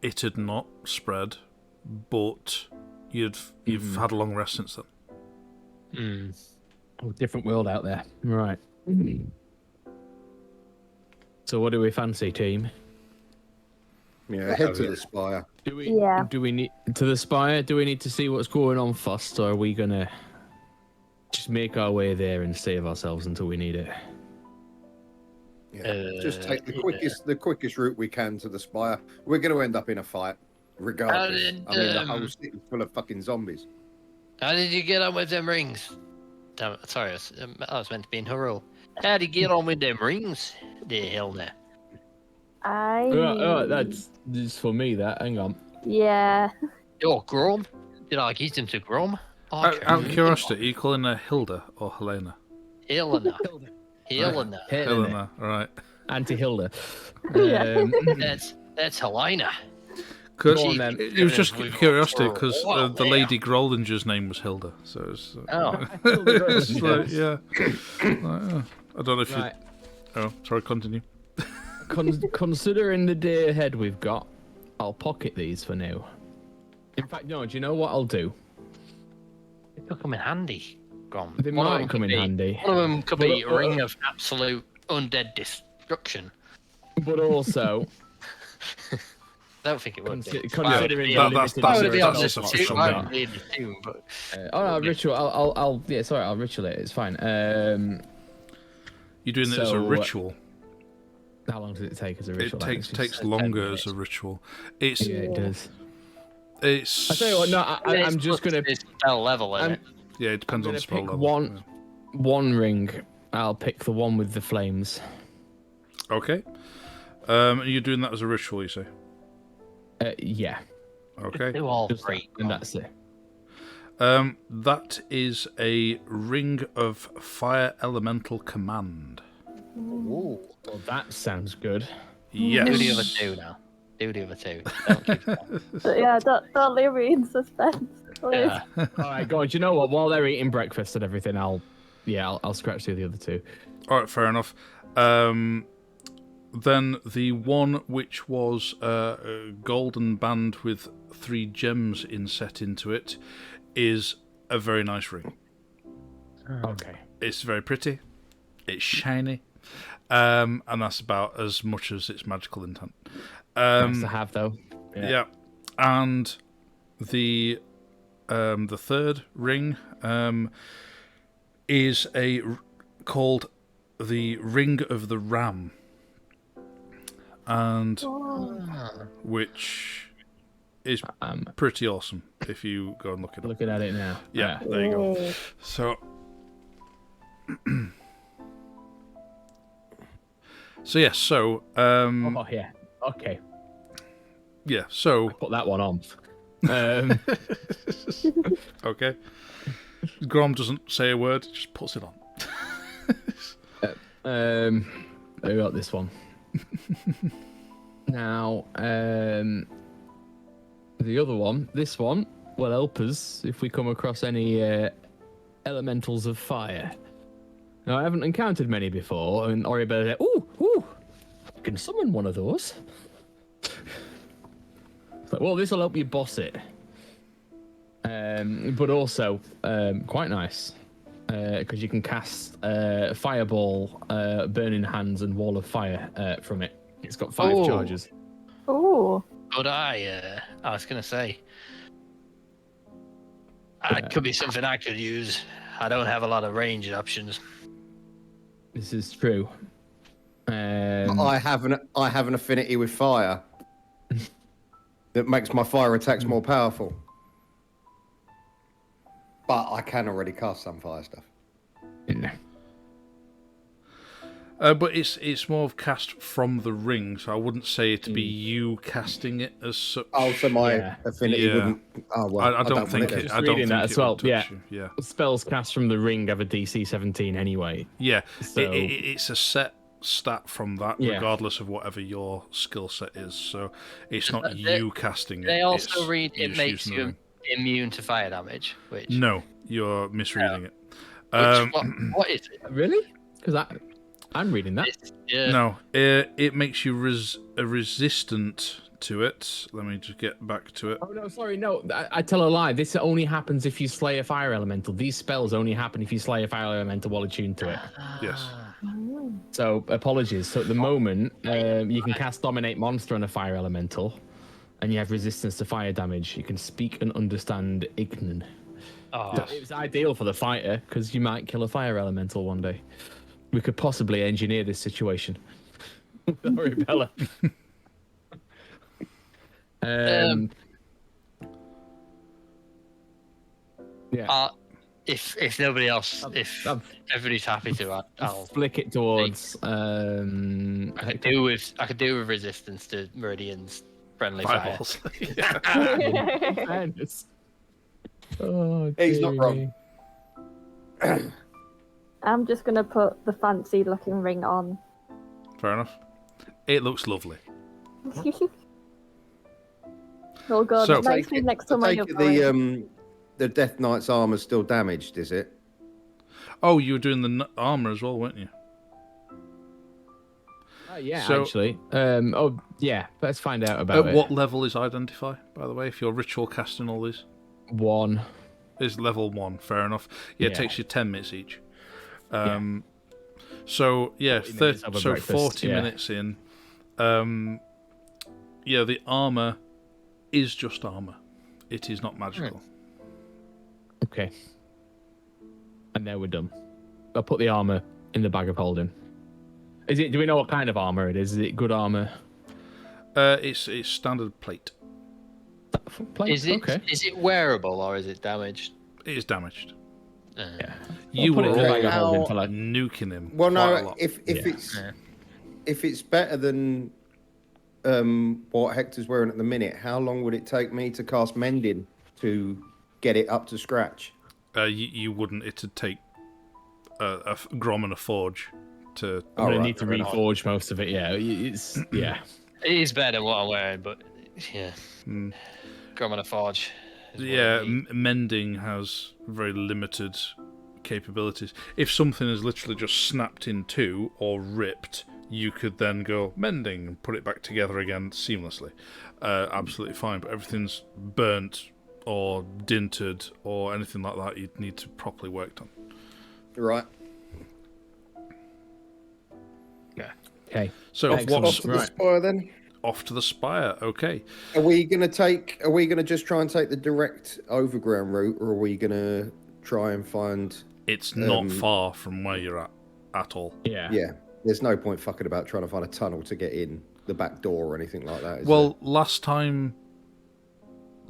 it had not spread. But you've had a long rest since then. Oh, different world out there. Right. So what do we fancy, team? yeah, head to the Spire. Do we Yeah. do we need to the Spire? Do we need to see what's going on first, or are we gonna just make our way there and save ourselves until we need it? Yeah. Just take the quickest route we can to the Spire. We're going to end up in a fight, regardless. I mean, the whole city's full of fucking zombies. How did you get on with them rings? Damn it, sorry, I was meant to be in her role. How did you get on with them rings, dear Hilda? That's just for me. That hang on. Yeah. Oh, Grom? Did I give them to Grom? Out of curiosity, are you calling her Hilda or Helena? Helena. Helena. Helena, right. Auntie Hilda. Yeah. That's Helena. Cause Go on, then. it was just We've got curiosity for a because while the now. lady Grollinger's name was Hilda, so it's, Oh. it's like, yeah. I don't know if Right. you. Oh, sorry. Continue. Considering the day ahead we've got, I'll pocket these for now. In fact, no. Do you know what I'll do? It could come in handy, Grom. They One of might them come could in be- handy. One of them could be But- Ring of Absolute Undead Destruction. But also, I don't think it would be. considering That- the that's- limited that's- I would be that's honest, just it's official I now. would be in the tune, but no, ritual. I'll yeah. Sorry, I'll ritual it. It's fine. You're doing it as a So, ritual. How long does it take as a It ritual? takes longer as a ritual. It's Yeah, it does. it's. I tell you what, no, I'm just gonna. It's spell level in it. Yeah, it depends on gonna spell pick level. one ring. I'll pick the one with the flames. Yeah. Okay. You're doing that as a ritual, you say? Yeah. Okay. Do all Just three. and that's it. That is a ring of fire elemental command. Ooh. Well, that sounds good. Yes. Do the other two now. Do the other two. Don't keep going. But yeah, don't leave me in suspense, please. Yeah. All right, go on. Do you know what? While they're eating breakfast and everything, I'll scratch through the other two. All right, fair enough. Then the one which was a golden band with 3 gems inset into it is a very nice ring. Okay. It's very pretty. It's shiny. And that's about as much as its magical intent. Nice to have, though. Yeah. And the third ring is called the Ring of the Ram, and which is pretty awesome if you go and look it up. Looking at it now. Yeah, there you go. Yay. So, yes. So, Oh yeah. Okay. yeah. So, Put that one on. okay. Grom doesn't say a word; just puts it on. I got this one. Now, the other one, this one, will help us if we come across any elementals of fire. Now, I haven't encountered many before, and Oribel said, ooh, I can summon one of those. It's like, well, this will help you boss it. But also, quite nice. Because you can cast Fireball, Burning Hands, and Wall of Fire from it. It's got 5 charges. Ooh. But I was gonna say, it could be something I could use. I don't have a lot of range options. This is true. I have an affinity with fire that makes my fire attacks more powerful. But I can already cast some fire stuff. No. But it's more of cast from the ring, so I wouldn't say it to be you casting it as such. Oh, so my affinity wouldn't. Oh well, I don't think want it. Just I don't reading think that as it well, would touch yeah. you. Yeah. Spells cast from the ring have a DC 17 anyway. Yeah. So- It's a set stat from that, Yeah. regardless of whatever your skill set is. So it's not you casting it. They also it's read you it just makes using the you ring. immune to fire damage, which, No, you're misreading it. what is it? Really? Because I'm reading that. No, it makes you resistant to it. Let me just get back to it. Oh no, sorry, no. I tell a lie. This only happens if you slay a fire elemental. These spells only happen if you slay a fire elemental while attuned to it. Yes. So apologies. So at the moment, you can cast Dominate Monster on a fire elemental, and you have resistance to fire damage. You can speak and understand Ignan. Oh, It was ideal for the fighter because you might kill a fire elemental one day. We could possibly engineer this situation. Sorry, Bella. Yeah. if nobody else, if I've- everybody's happy to, I'll flick it towards. I could do with resistance to Meridian's friendly fire. Fireballs. Fairness. Oh, He's not dear wrong. me. I'm just gonna put the fancy looking ring on. Fair enough. It looks lovely. Oh god, So- it makes me next to my Take it the Death Knight's armor's still damaged, is it? Oh, you were doing the armor as well, weren't you? Oh, yeah, So- actually. Oh, yeah. Let's find out about At it. what level is Identify, by the way, if you're ritual casting all these? 1. Is level 1, fair enough. Yeah, it Yeah. takes you 10 minutes each. So, yeah, 40 minutes over 40 breakfast, minutes in. Yeah, the armor is just armor. It is not magical. Okay. And now we're done. I'll put the armor in the bag of holding. Is it? Do we know what kind of armor it is? Is it good armor? It's standard plate. Is it Okay. is it wearable or is it damaged? It is damaged. Yeah. You We'll were put it in the bag all of holding for like. nuking him. Well, quite a no, lot. if Yeah. it's better than what Hector's wearing at the minute, how long would it take me to cast mending to get it up to scratch? You wouldn't. It'd take a Grom and a forge to. I'm gonna Alright, need to fair enough. reforge most of it. Yeah. It's yeah. It is better than what I'm wearing, but yeah. Grommet a forge. is what Yeah, I need. mending has very limited capabilities. If something is literally just snapped in two or ripped, you could then go mending and put it back together again seamlessly. Absolutely fine, but everything's burnt or dinted or anything like that, you'd need to properly work on. Right. Okay. So Excellent. what's Off to the spire then. off to the spire? Okay. Are we gonna just try and take the direct overground route, or are we gonna try and find? It's not far from where you're at all. Yeah. Yeah. There's no point fucking about trying to find a tunnel to get in the back door or anything like that. Is Well, last time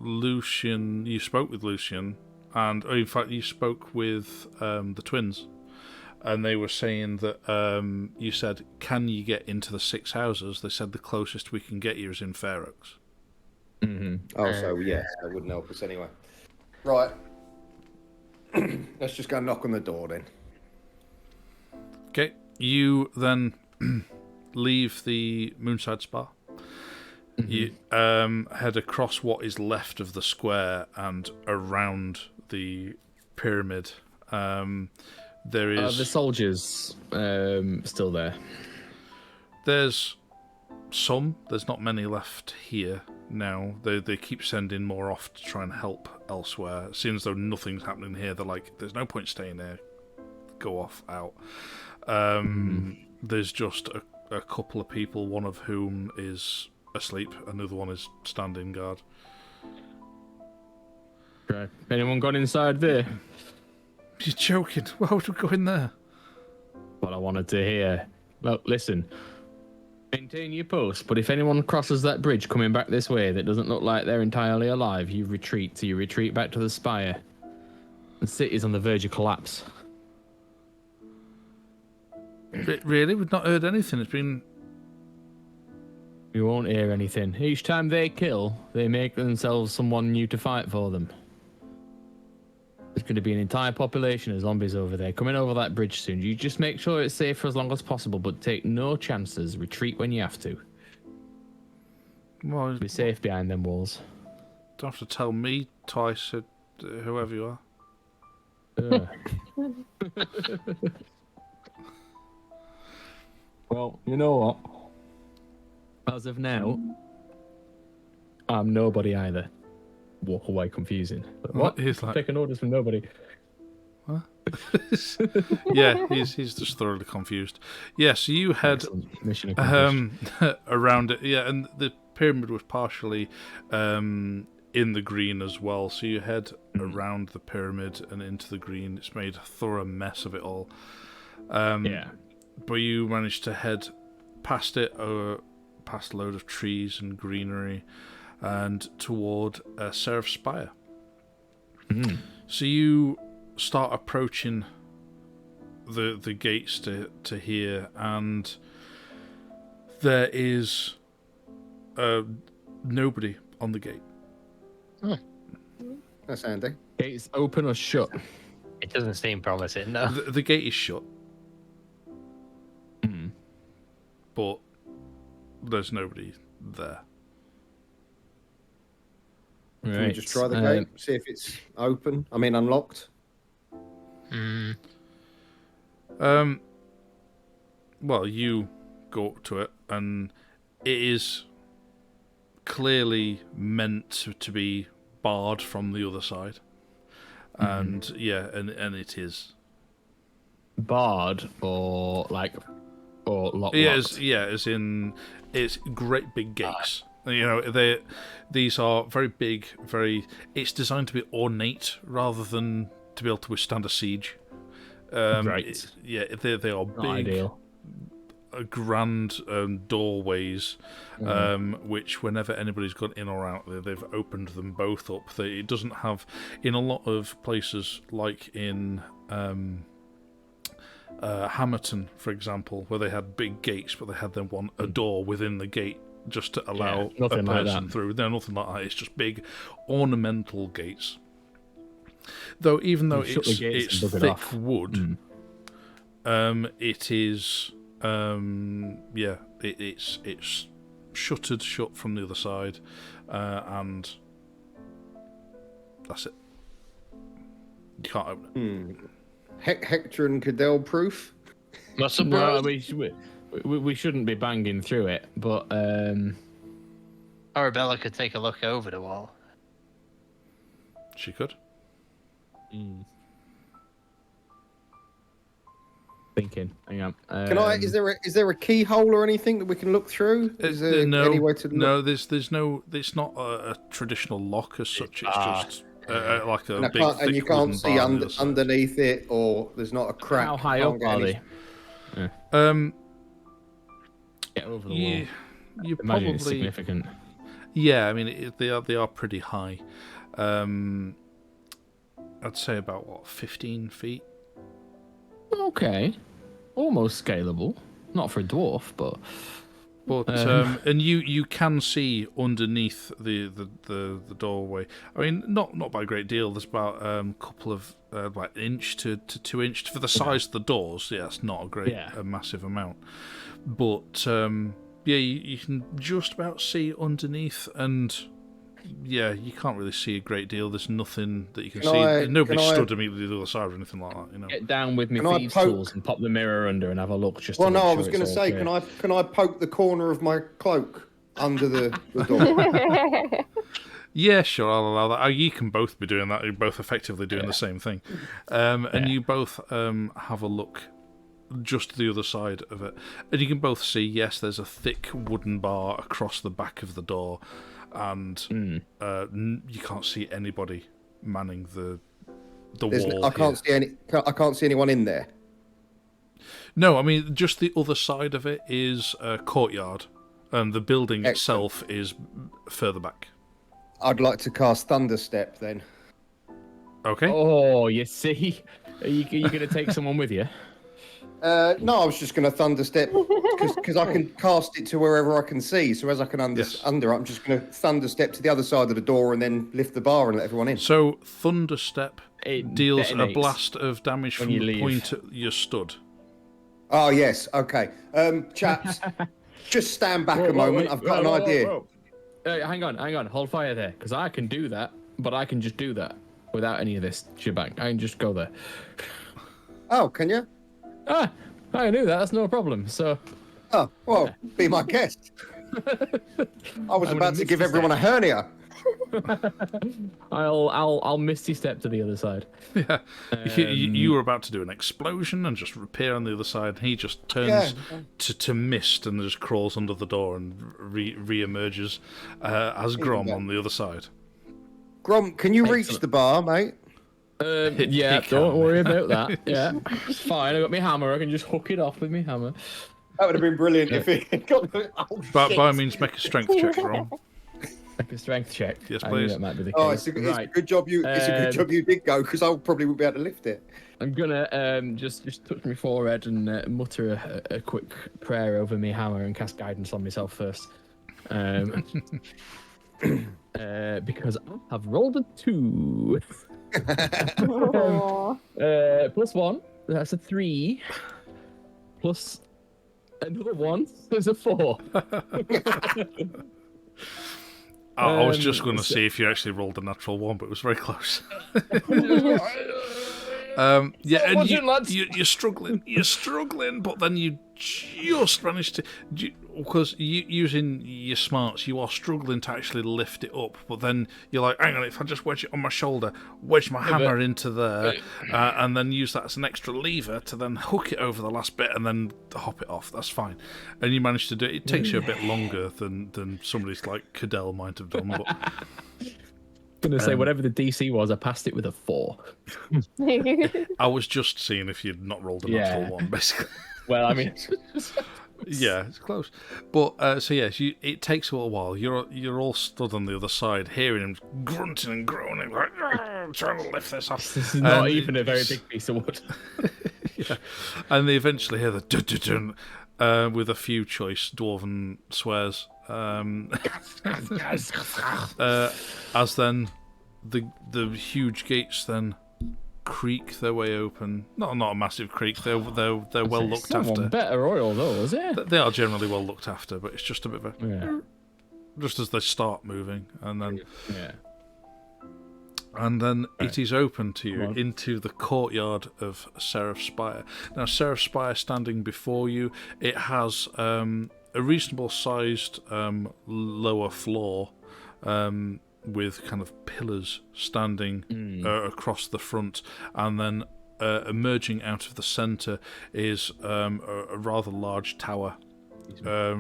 you spoke with Lucian, and in fact you spoke with the twins, and they were saying that you said, can you get into the 6 houses? They said the closest we can get you is in Fair Oaks. Mm-hmm. there? Oh, so yeah, that wouldn't help us anyway. Right. Let's just go knock on the door then. Okay, you then leave the Moonside Spa. You head across what is left of the square and around the pyramid. There Are is the soldiers still there? there's some. There's not many left here now. They keep sending more off to try and help elsewhere. It seems though nothing's happening here. They're like, there's no point staying there. Go off out. There's just a couple of people, one of whom is asleep, another one is standing guard. Right. Anyone gone inside there? You're joking. Why would we go in there? What I wanted to hear. Well, listen. Maintain your post, but if anyone crosses that bridge coming back this way that doesn't look like they're entirely alive, you retreat. So you retreat back to the spire. The city's on the verge of collapse. Really? We've not heard anything. It's been... You won't hear anything. Each time they kill, they make themselves someone new to fight for them. There's going to be an entire population of zombies over there coming over that bridge soon. You just make sure it's safe for as long as possible, but take no chances. Retreat when you have to. Well, Be safe behind them walls. don't have to tell me twice, whoever you are. Well, you know what? As of now, I'm nobody either. Walk away confusing. But what? He's like, Taking orders from nobody. yeah, he's just thoroughly confused. Yeah, so you head Excellent. Mission accomplished. around it. Yeah, and the pyramid was partially in the green as well. So you head around the pyramid and into the green. It's made a thorough mess of it all. Yeah. But you managed to head past it, past a load of trees and greenery, and toward Seraph Spire. So you start approaching the gates to here, and there is nobody on the gate. That's handy. Gates open or shut? It doesn't seem promising, no. The gate is shut, but there's nobody there. Can we just try the gate, see if it's open? I mean, unlocked. Well, you go up to it, and it is clearly meant to be barred from the other side. And yeah, and it is. Barred or locked? As in, it's great big gates. You know, these are very big, it's designed to be ornate rather than to be able to withstand a siege. Right. They are Not big, ideal. grand doorways, which whenever anybody's gone in or out there, they've opened them both up. It doesn't have, in a lot of places, like in Hammerton, for example, where they had big gates, but they had a door within the gate just to allow a person through. No, nothing like that. It's just big ornamental gates. Though, even though it's thick wood, it is, it's shuttered shut from the other side, and that's it. You can't open it. Hector and Cadell proof? No, we shouldn't be banging through it, but Arabella could take a look over the wall. She could. Thinking. Hang on. Can I? Is there a keyhole or anything that we can look through? Is there any way to look? No, there's no. It's not a traditional lock as such. It's just like a big thick and you can't see underneath it, or there's not a crack. How high up are they? Get over the wall. You Imagine probably it's significant. Yeah, I mean they are pretty high. I'd say about 15 feet. Okay, almost scalable. Not for a dwarf, but and you can see underneath the doorway. I mean, not by a great deal. There's about a couple of like inch to 2 inch for the size of the doors. Yeah, it's not a massive amount. But you can just about see underneath, and you can't really see a great deal. There's nothing that you can see. Nobody stood immediately to the other side or anything like that. You know. Get down with me thieves' tools and pop the mirror under and have a look. I was going to say, can I poke the corner of my cloak under the door? Yeah, sure, I'll allow that. You can both be doing that. You're both effectively doing the same thing, and you both have a look just to the other side of it, and you can both see. Yes, there's a thick wooden bar across the back of the door. And you can't see anybody manning the wall. I can't see anyone in there. No, I mean just the other side of it is a courtyard, and the building itself is further back. I'd like to cast Thunderstep then. Okay. Oh, you see, are you going to take someone with you? No, I was just going to Thunderstep because I can cast it to wherever I can see. So as I can I'm just going to Thunderstep to the other side of the door and then lift the bar and let everyone in. So Thunderstep deals a blast of damage from the point you're stood. Oh, yes. Okay. Chaps, just stand back a moment. I've got an idea. Hang on. Hold fire there, because I can do that, but I can just do that without any of this shebang. I can just go there. Oh, can you? I knew that. That's no problem. So. Oh, well, be my guest. I was about to give everyone a hernia. I'll misty step to the other side. Yeah, you were about to do an explosion and just repair on the other side. And he just turns to mist and just crawls under the door and re-emerges as Grom on the other side. Grom, can you reach the bar, mate? Don't worry about that. Yeah, it's fine. I got my hammer. I can just hook it off with my hammer. That would have been brilliant if he got the... By all means, make a strength check, Grom. Make a strength check. Yes, please. That might be the case. It's a good job you. It's a good job you did go, because I probably wouldn't be able to lift it. I'm gonna just touch my forehead and mutter a quick prayer over my hammer and cast guidance on myself first. Because I have rolled a 2. Plus 1, that's a 3. Plus another 1, there's a 4. I was just going to see if you actually rolled a natural 1, but it was very close. And you're struggling, but then you just managed to, because using your smarts, you are struggling to actually lift it up, but then you're like, hang on, if I just wedge it on my shoulder, wedge my hammer into there, and then use that as an extra lever to then hook it over the last bit and then hop it off, that's fine. And you manage to do it. It takes you a bit longer than somebody's like Cadell might have done, but... I'm going to say, whatever the DC was, I passed it with a 4. I was just seeing if you'd not rolled a natural 1, basically. Well, I mean, Yeah, it's close. But so yes, it takes a little while. You're all stood on the other side, hearing him grunting and groaning, like trying to lift this off. This is not even a very big piece of wood. Yeah, and they eventually hear the dun-dun-dun, with a few choice dwarven swears. As then the huge gates then creak their way open. Not a massive creak. They're well looked after. Better oil though, is it? They are generally well looked after, but it's just a bit of a Yeah. just as they start moving, and then Yeah. it is open to you Come on. into the courtyard of Seraph Spire. Now, Seraph Spire standing before you, it has a reasonable sized lower floor with kind of pillars standing across the front, and then emerging out of the centre is a rather large tower. A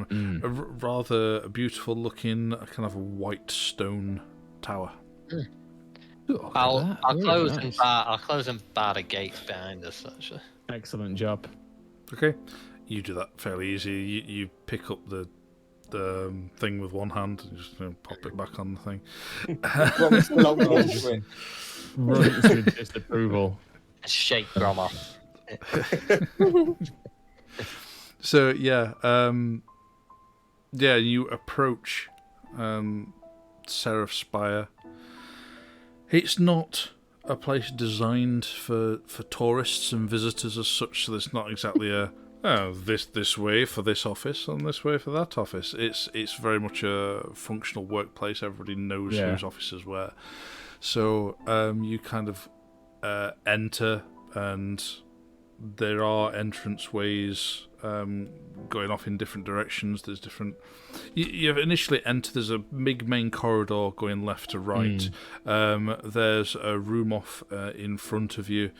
rather beautiful looking kind of white stone tower. I'll Really close nice. I'll close and bar the gates behind us. Actually, Excellent job. Okay, you do that fairly easy. You pick up the thing with one hand and just pop it back on the thing. Rob's still on the way. Runs with disapproval. shake Grommer. So yeah, you approach Seraph Spire. It's not a place designed for tourists and visitors as such, so it's not exactly a this way for this office and this way for that office. It's very much a functional workplace. Everybody knows whose office is where. So you kind of enter, and there are entrance ways going off in different directions. There's different. You initially enter. There's a big main corridor going left to right. There's a room off in front of you,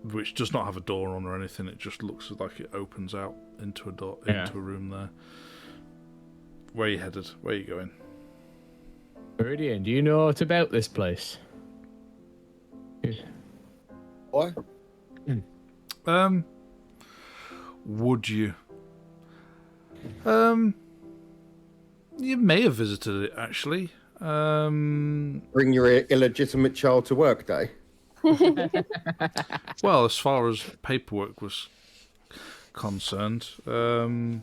which does not have a door on or anything. It just looks like it opens out into a door, into a room there. Where are you headed? Where are you going? Meridian, do you know what about this place? Why? Would you? You may have visited it, actually. Bring your illegitimate child to work day. Well, as far as paperwork was concerned, it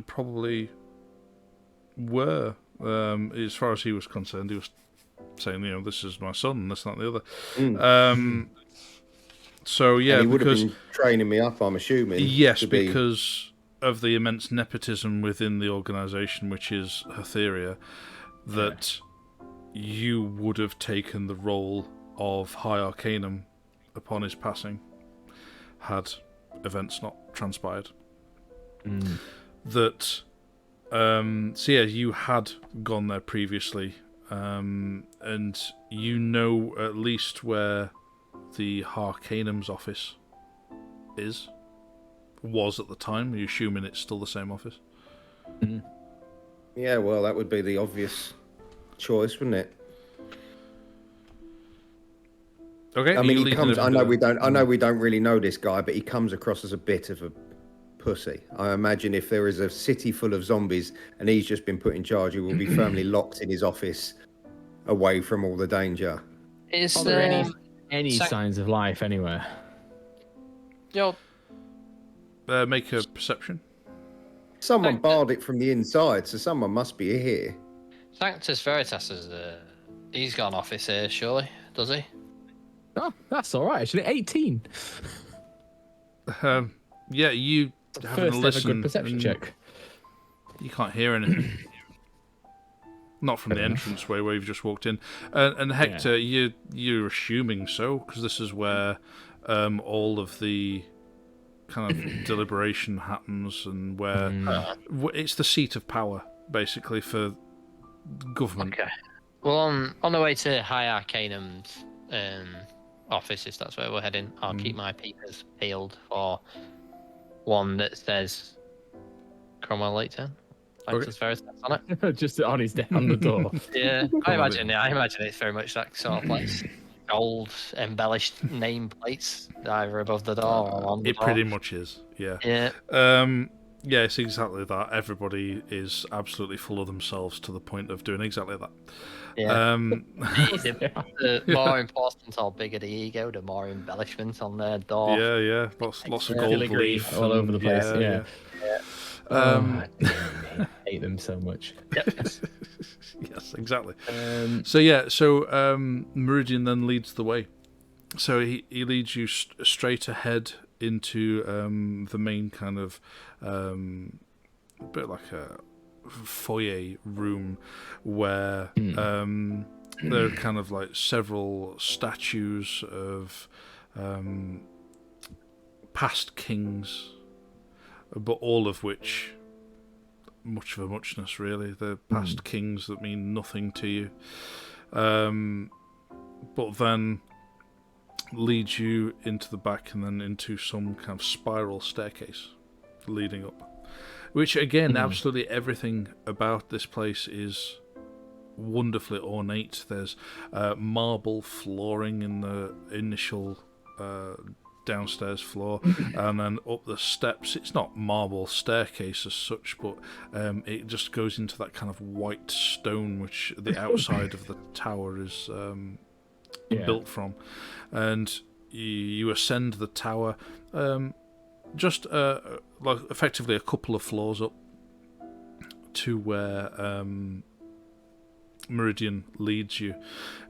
probably were. As far as he was concerned, he was saying, this is my son, this, that, and the other. So yeah, And he would because have been training me up, I'm assuming. yes, to be- because of the immense nepotism within the organisation, which is Hatheria, that you would have taken the role of High Arcanum upon his passing, had events not transpired. That so yeah, you had gone there previously, and you know at least where the Harcanum's office was at the time. Are you assuming it's still the same office? Yeah, well, that would be the obvious choice, wouldn't it? Okay. I mean, he comes. I know we don't really know this guy, but he comes across as a bit of a pussy. I imagine if there is a city full of zombies and he's just been put in charge, he will be firmly locked in his office, away from all the danger. Is Are there any Sa- signs of life anywhere? Yo, Make a perception. Someone barred it from the inside, so someone must be here. Sanctus Veritas is he's got an office here, surely, does he? Oh, that's all right. Actually, 18. Yeah, you having First a ever listen. good perception and check. You can't hear anything. Not from the entranceway where you've just walked in. And Hector, you're assuming so, because this is where all of the kind of deliberation happens, and where it's the seat of power, basically, for government. Okay. Well, on the way to High Arcanum's office, if that's where we're heading, I'll keep my peepers peeled for one that says Cromwell Leighton. Sanctus Veritas on it. Just on the door. Yeah, I imagine it's very much that sort of place. gold embellished nameplates either above the door or on the It door? pretty much is, yeah. Yeah. Yeah, it's exactly that. Everybody is absolutely full of themselves to the point of doing exactly that. Yeah. The more important or bigger the ego, the more embellishment on their door. Yeah. Lots of gold Filigree leaf all over and- the place. Yeah. Um, I hate them so much. yes, exactly. So Meridian then leads the way. So he leads you straight ahead into the main kind of a bit like a foyer room where there are kind of like several statues of past kings, but all of which much of a muchness, really. They're past kings that mean nothing to you. But then leads you into the back and then into some kind of spiral staircase leading up. Which, again, absolutely everything about this place is wonderfully ornate. There's marble flooring in the initial downstairs floor, and then up the steps. It's not marble staircase as such, but it just goes into that kind of white stone which the outside of the tower is built from. And you ascend the tower just like effectively a couple of floors up to where Meridian leads you,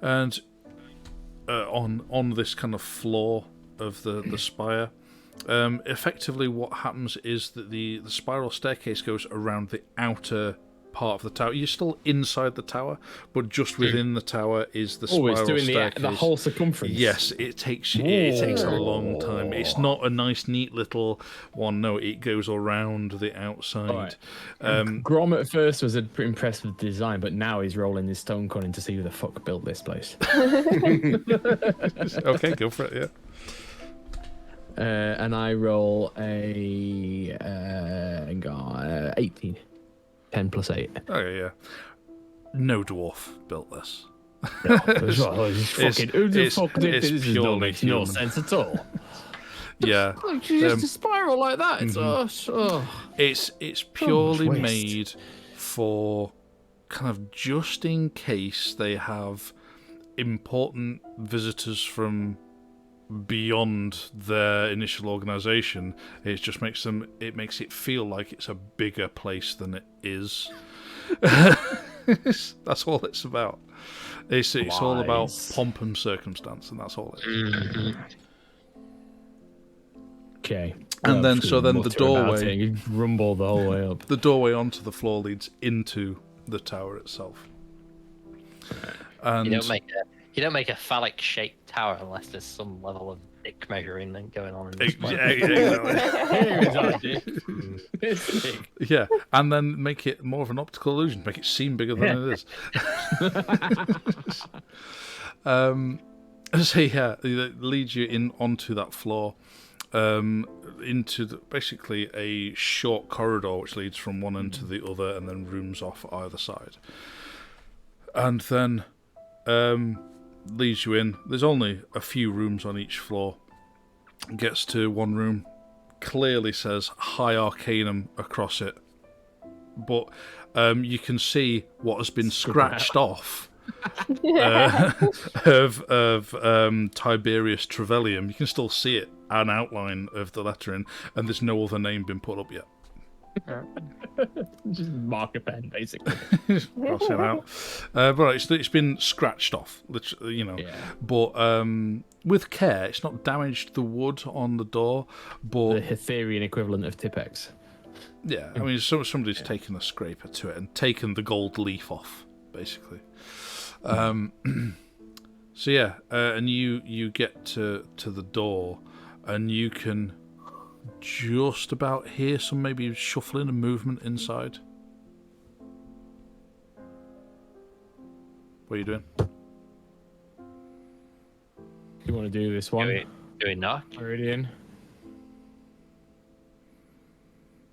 and on this kind of floor of the spire, effectively what happens is that the spiral staircase goes around the outer part of the tower. You're still inside the tower, but just within the tower is the spiral it's doing staircase. the whole circumference. Yes, it takes a long time. It's not a nice, neat little one. No, it goes around the outside. Right. Grom at first was pretty impressed with the design, but now he's rolling his stone coin to see who the fuck built this place. Okay, go for it. Yeah. And I roll a 18. 10 plus 8. Okay, yeah. No dwarf built this. This purely makes no human. sense at all. Yeah. Just a spiral like that. It's It's purely waste. made for kind of just in case they have important visitors from beyond their initial organization. It just makes it feel like it's a bigger place than it is. That's all it's about. It's all about pomp and circumstance, and that's all it is. Okay. And then the doorway, you rumble the whole way up. the doorway onto the floor leads into the tower itself. And You don't make a phallic shaped tower unless there's some level of dick measuring going on in this place. Yeah, and then make it more of an optical illusion, make it seem bigger than it is. So yeah, it leads you in onto that floor, into basically a short corridor which leads from one end to the other, and then rooms off either side. And then leads you in. There's only a few rooms on each floor. Gets to one room, clearly says High Arcanum across it, but you can see what has been scratched off of Tiberius Trevelyan. You can still see it, an outline of the lettering, and there's no other name been put up yet. Just marker pen, basically. Cross it out. But it's been scratched off, literally, Yeah. But with care, it's not damaged the wood on the door, but The Hatherian equivalent of Tipex. yeah, I mean, somebody's taken a scraper to it and taken the gold leaf off, basically. So yeah, and you get to the door, and you can just about hear some maybe shuffling and movement inside. What are you doing? You want to do this one? Do we knock? Meridian.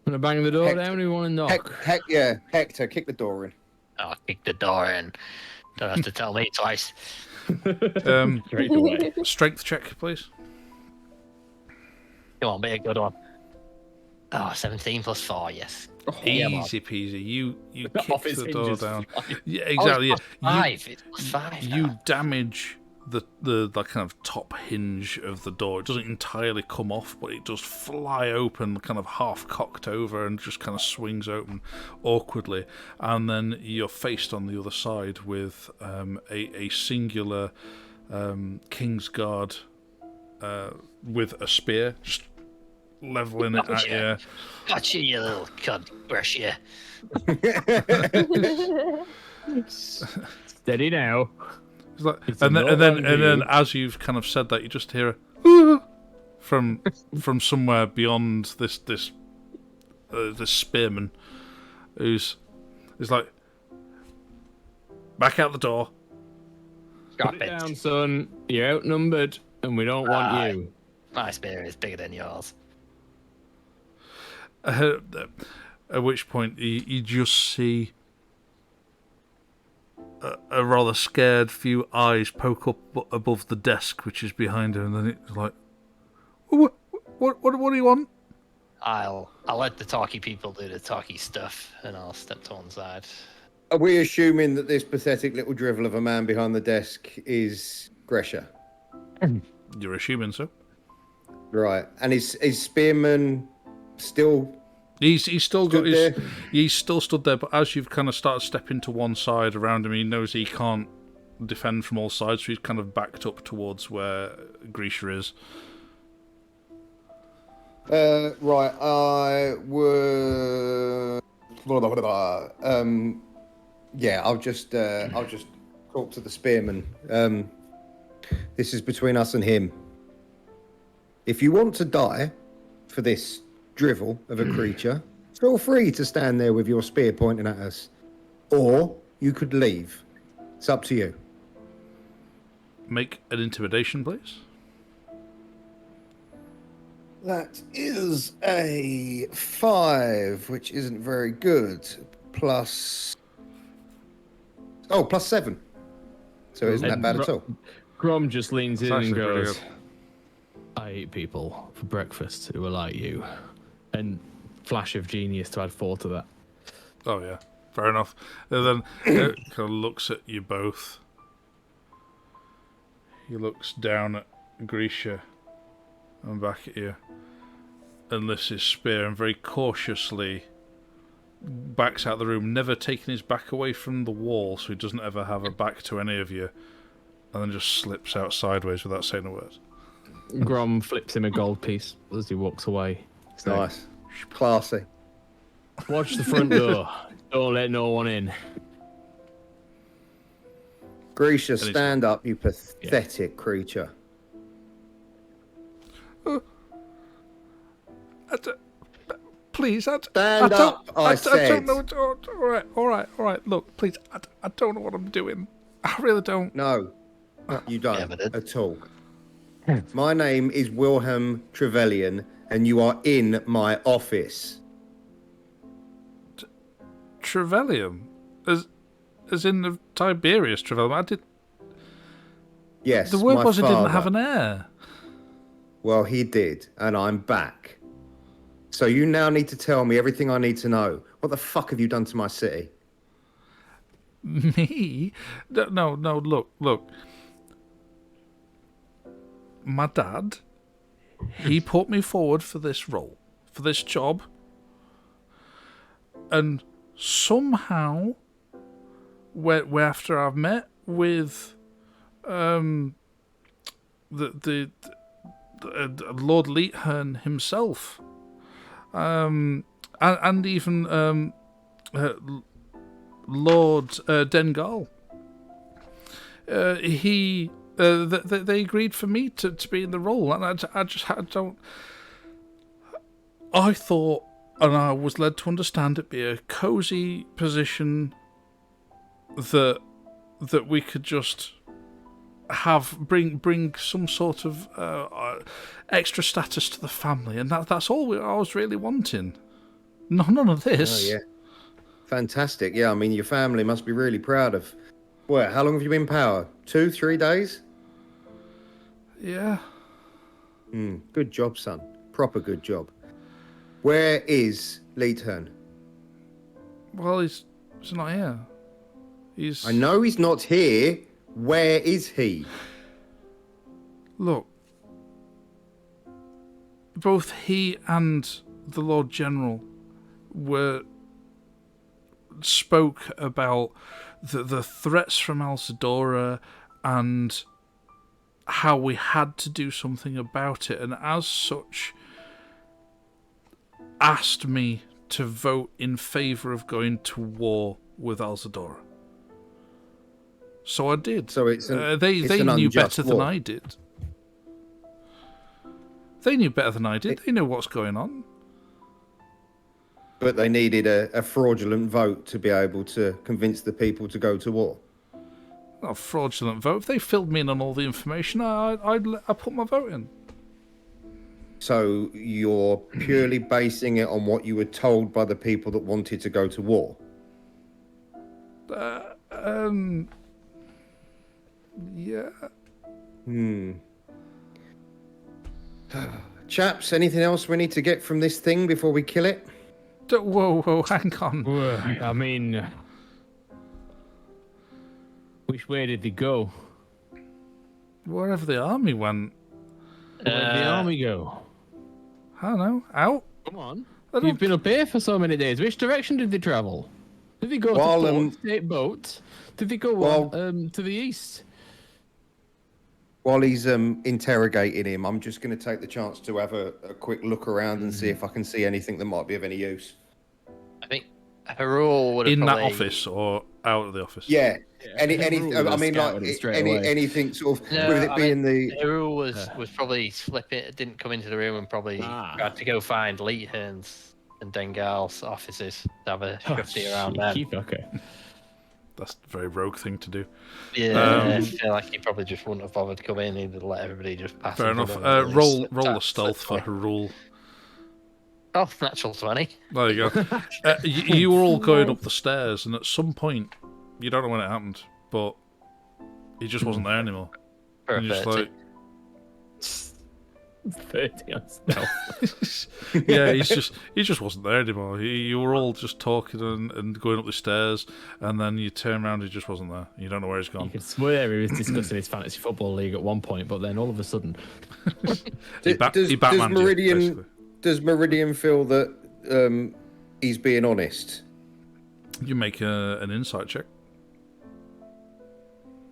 Want to bang the door down, or you want to knock? Hector, kick the door in. I'll kick the door in. Don't have to tell me twice. Straight away. Strength check, please. Come on, be a good one. Oh, 17 plus 4, yes. Easy peasy. You Off kick its the door hinges. down. Yeah, Oh, exactly. it's Yeah. plus 5. It's plus 5. You damage the kind of top hinge of the door. It doesn't entirely come off, but it does fly open, kind of half cocked over, and just kind of swings open awkwardly. And then you're faced on the other side with a singular King's Guard with a spear, just leveling it at you. Gotcha, you little cunt. Brush you. Steady now. It's like, It's and no then longer you. as you've kind of said that, you just hear a "Ah!" from somewhere beyond this spearman, who's like, back out the door. Drop Put it it. down, son. You're outnumbered, and we don't want you. My spear is bigger than yours. At which point you just see a rather scared few eyes poke up above the desk which is behind her, and then it's like, what do you want? I'll let the talky people do the talky stuff, and I'll step to one side. Are we assuming that this pathetic little drivel of a man behind the desk is Gresha? You're assuming so. Right. And is Spearman still... He's still got Stood there? he's still stood there, but as you've kind of started stepping to one side around him, he knows he can't defend from all sides, so he's kind of backed up towards where Grisha is. Right, I would... yeah, I'll just talk to the Spearman. This is between us and him. If you want to die for this drivel of a creature, feel free to stand there with your spear pointing at us. Or you could leave. It's up to you. Make an intimidation, please. That is a 5, which isn't very good. Plus 7. So it isn't that bad at all. Grom just leans in and actually pretty goes, good. I eat people for breakfast who are like you. And flash of genius to add 4 to that. Oh yeah, fair enough. And then it kind of looks at you both. He looks down at Grisha and back at you, and lifts his spear and very cautiously backs out the room, never taking his back away from the wall, so he doesn't ever have a back to any of you, and then just slips out sideways without saying a word. Grom flips him a gold piece as he walks away. He's like, Nice. Classy. watch the front door. Don't let no one in. Grisha, stand up, you pathetic creature. Please, Stand up, I said. don't know. All right. Look, please, I don't know what I'm doing. I really don't. No, you don't Evident. at all. My name is Wilhelm Trevelyan, and you are in my office. Trevelyan, as in the Tiberius Trevelyan. I did. Yes, The word my was it didn't father. have an heir. Well, he did, and I'm back. So you now need to tell me everything I need to know. What the fuck have you done to my city? Me? No. Look. My dad, he put me forward for this role, for this job, and somehow, where after I've met with the Lord Leethern himself, and even Lord Dengal, they agreed for me to be in the role, and I don't. I thought, and I was led to understand it be a cozy position that we could just bring some sort of extra status to the family, and that's all I was really wanting. None of this. Oh, yeah. Fantastic. Yeah, I mean, your family must be really proud of Well, how long have you been in power? 2, 3 days? Yeah. Good job, son. Proper good job. Where is Leetern? Well, he's not here. I know he's not here. Where is he? Look, both he and the Lord General spoke about the threats from Alcedora and how we had to do something about it, and as such asked me to vote in favour of going to war with Alcedora. So I did. So they knew better than I did. They knew better than I did. They know what's going on. But they needed a fraudulent vote to be able to convince the people to go to war. Not a fraudulent vote. If they filled me in on all the information, I put my vote in. So you're purely basing it on what you were told by the people that wanted to go to war? Yeah. Chaps, anything else we need to get from this thing before we kill it? Whoa, hang on. I mean, which way did they go? Wherever the army went. Where did the army go? I don't know. Out? Come on. You've been up here for so many days. Which direction did they travel? Did they go to port, state boat? Did they go to the east? While he's interrogating him, I'm just going to take the chance to have a quick look around and see if I can see anything that might be of any use. I think Harul would have in probably... that office or out of the office. Yeah. Anything sort of with it being the Harul was probably slipping, didn't come into the room and probably had to go find Leetern's and Dengal's offices to have a shifty around them. Okay. That's a very rogue thing to do. Yeah, I feel like he probably just wouldn't have bothered to come in. He'd let everybody just pass. Fair enough. Roll a stealth for Harul. Oh, natural 20. There you go. You were all going up the stairs, and at some point, you don't know when it happened, but he just wasn't there anymore. And you're just like, 30 on stealth. yeah, he just wasn't there anymore. You were all just talking and going up the stairs, and then you turn around, he just wasn't there. You don't know where he's gone. You could swear he was discussing his fantasy football league at one point, but then all of a sudden, he Batmaned you, basically. Does Meridian feel that he's being honest? You make an insight check.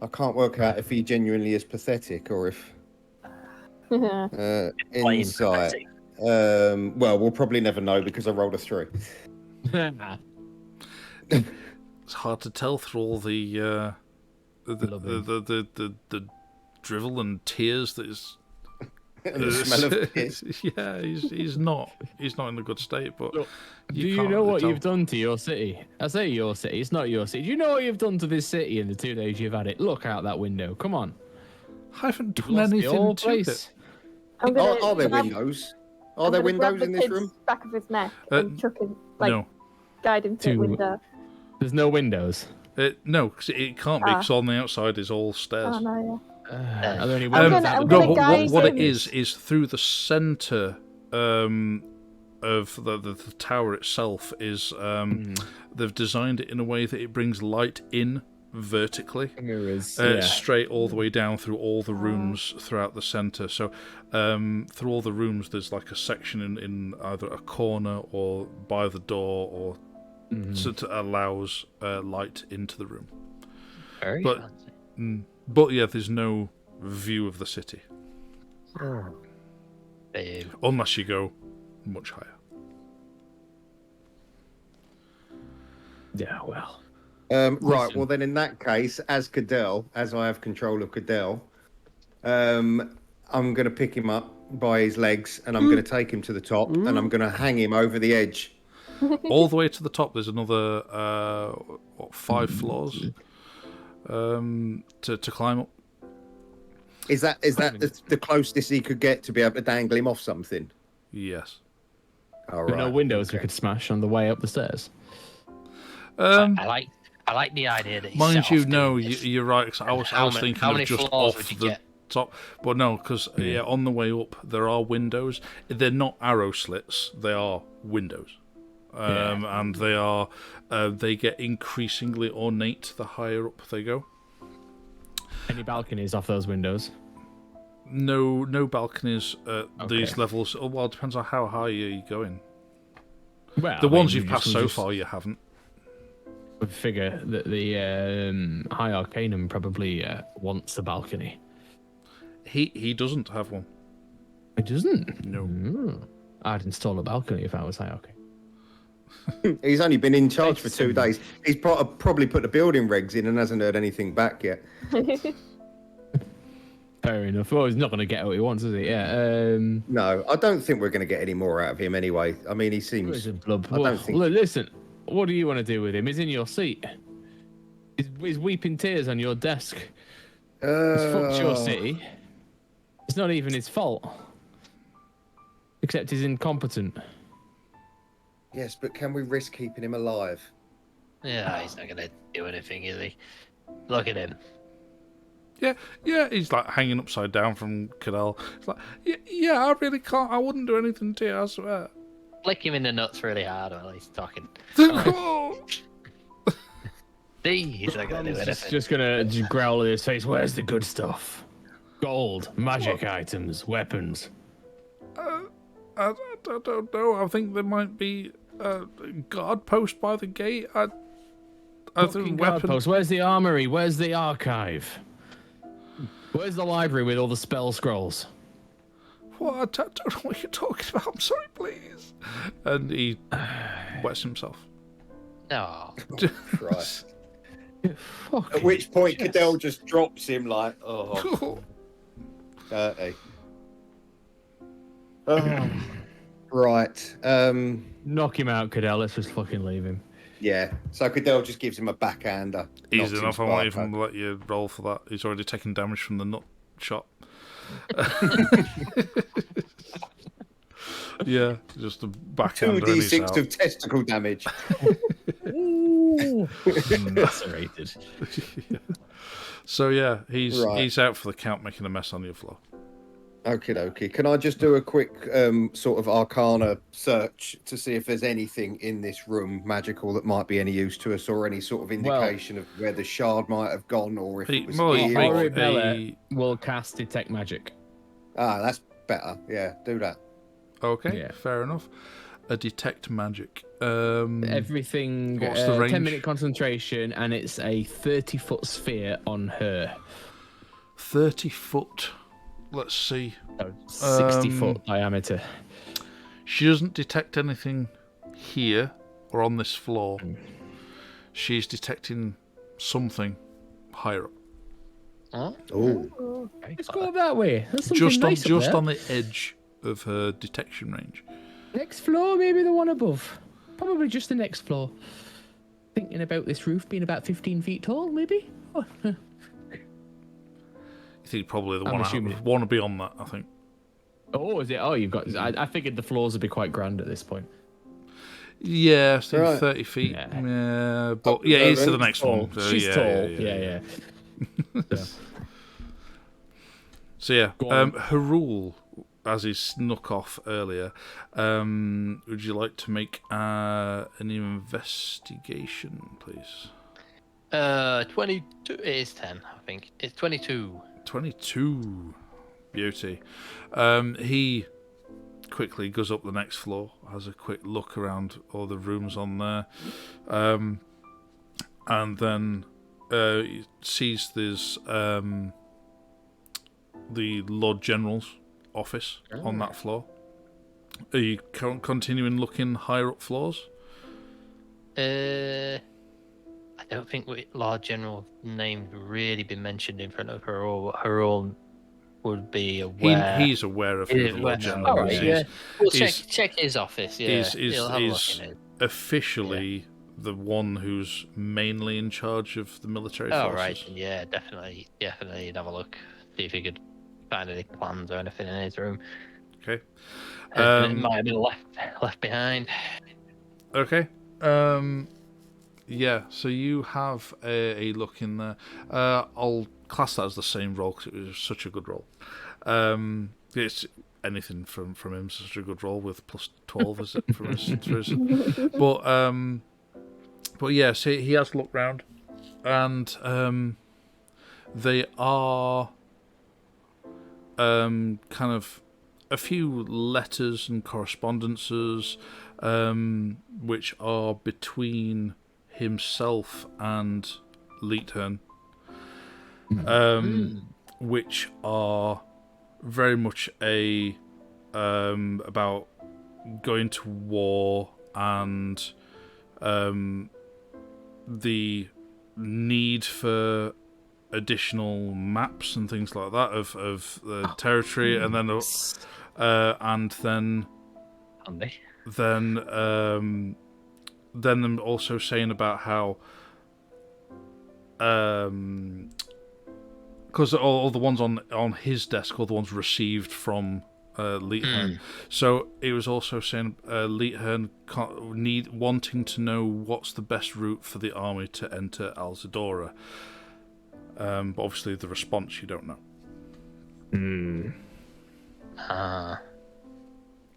I can't work out if he genuinely is pathetic or if insight. Well, we'll probably never know because I rolled a 3. It's hard to tell through all the drivel and tears that is. And the smell of piss. Yeah, he's not in a good state. But do you know what you've done to your city? I say your city, it's not your city. Do you know what you've done to this city in the 2 days you've had it? Look out that window. Come on. I haven't done anything to it. Are there windows? Are there windows in this room? Back of his neck and chuck him, no. guide him to the window. There's no windows. No, because it can't be. Because on the outside is all stairs. Oh no, yeah. Are there any windows? What it is through the centre of the tower itself is they've designed it in a way that it brings light in vertically, straight all the way down through all the rooms throughout the centre. So through all the rooms, there's like a section in either a corner or by the door, or to allows light into the room. Very fancy. But yeah, there's no view of the city. Unless you go much higher. Yeah, well. Right, well then in that case, as I have control of Cadell, I'm going to pick him up by his legs and I'm going to take him to the top and I'm going to hang him over the edge. All the way to the top, there's another 5 floors to climb up. Is that the closest he could get to be able to dangle him off something? Yes. All right. No windows we could smash on the way up the stairs. I I like the idea that. Mind you, no, you're right. 'Cause I was thinking how of many just floors off would you the get? top, but no, because on the way up there are windows. They're not arrow slits; they are windows, and they get increasingly ornate the higher up they go. Any balconies off those windows? No balconies at these levels. Oh, well, it depends on how high you're going. Well, The ones you've passed so far, you haven't. I figure that the High Arcanum probably wants a balcony. He doesn't have one. He doesn't? No. I'd install a balcony if I was High Arcanum. He's only been in charge for 2 days. He's probably put the building regs in and hasn't heard anything back yet. Fair enough. Well, he's not going to get what he wants, is he? Yeah. No, I don't think we're going to get any more out of him anyway. I mean, he seems... Blub. I don't think... Look, listen, what do you want to do with him? He's in your seat. He's weeping tears on your desk. He's fucked your city. It's not even his fault. Except he's incompetent. Yes, but can we risk keeping him alive? Yeah, he's not gonna do anything, is he? Look at him. Yeah, he's like hanging upside down from Cadell. It's like, yeah, I really can't. I wouldn't do anything to you, I swear. Flick him in the nuts really hard while he's talking. See, he's not gonna do anything. Just gonna growl at his face. Where's the good stuff? Gold, magic items, weapons. I don't know. I think there might be a guard post by the gate. I think Guard weapons. post. Where's the armory? Where's the archive? Where's the library with all the spell scrolls? What? I don't know what you're talking about. I'm sorry, please. And he wets himself. No. Right. Fuck. At which point, Cadell just drops him like, oh, dirty. Right. Knock him out, Cadell. Let's just fucking leave him. Yeah. So Cadell just gives him a backhander. Easy knocks him enough. I won't spine even let you roll for that. He's already taken damage from the nut shot. Yeah, just a backhander. 2d6 of testicle damage. Lacerated. Yeah. So yeah, he's Right. out for the count, making a mess on your floor. Okie dokie. Can I just do a quick sort of arcana search to see if there's anything in this room magical that might be any use to us, or any sort of indication of where the shard might have gone, or if it was here? Ori a- Bella will cast Detect Magic. Ah, that's better. Yeah, do that. Okay, Yeah. fair enough. A detect magic. Everything, What's the range? 10-minute concentration, and it's a 30-foot sphere on her. 30 foot. Let's see. 60-foot diameter. She doesn't detect anything here or on this floor. She's detecting something higher up. Huh? Oh, Let's go that way. There's something nice up there. On the edge of her detection range. Next floor, maybe the one above. Probably just the next floor. Thinking about this roof being about 15 feet tall, maybe? Oh, You think probably the I'm assuming. one to be on that, I think. oh, is it? Oh, you've got... I figured the floors would be quite grand at this point. Yeah, so Right. 30 feet. Yeah. Yeah, but yeah, he's to the next one. So, She's yeah, tall. Yeah. Yeah. So yeah, Go on. Harul, as he snuck off earlier, would you like to make an investigation, please? 22 is 10, I think. It's 22. 22. Beauty. He quickly goes up the next floor, has a quick look around all the rooms on there, and then he sees there's the Lord General's office on that floor. Are you continuing looking higher up floors? I don't think Lord General name really been mentioned in front of Harul, but Harul would be aware. He's aware of who the Lord General All right, is. yeah. We'll he's- check his office. Yeah, he'll have a look He's in it. officially the one who's mainly in charge of the military forces. Oh right, yeah, definitely have a look. See if you could find any plans or anything in his room. Okay. Anything that might have been left behind. Okay. Yeah, so you have a look in there. I'll class that as the same roll because it was such a good roll. It's anything from him, such a good roll with plus 12 is it for his. But yeah, so he has looked round, and they are kind of a few letters and correspondences, which are between himself and Leithern, which are very much about going to war and the need for additional maps and things like that of the territory, and then Handy. then them also saying about how because all the ones on his desk, all the ones received from Leithern. So it was also saying Leithern wanting to know what's the best route for the army to enter Alzadora. But obviously the response you don't know.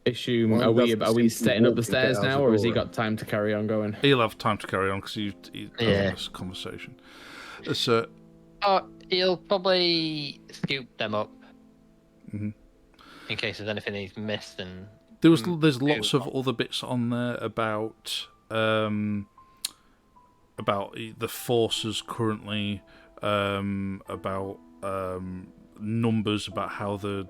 Assume are we setting up the stairs now, or has he got time to carry on going? He'll have time to carry on because he's having this conversation. So He'll probably scoop them up in case there's anything he's missed. And there's lots of other bits on there about the forces currently, about numbers, about how the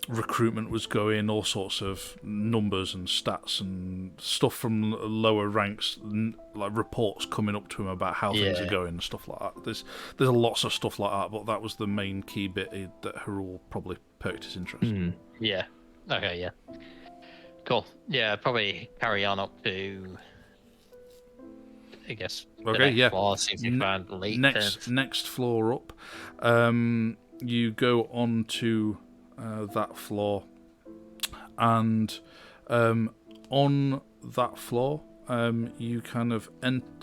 recruitment was going, all sorts of numbers and stats and stuff from lower ranks, like reports coming up to him about how things are going and stuff like that. There's lots of stuff like that, but that was the main key bit that Harul probably perked his interest. Yeah. Okay. Yeah. Cool. Yeah. Probably carry on up to, I guess. Okay. Yeah. Floor, seems to find next floor up. You go on to that floor, and on that floor, you kind of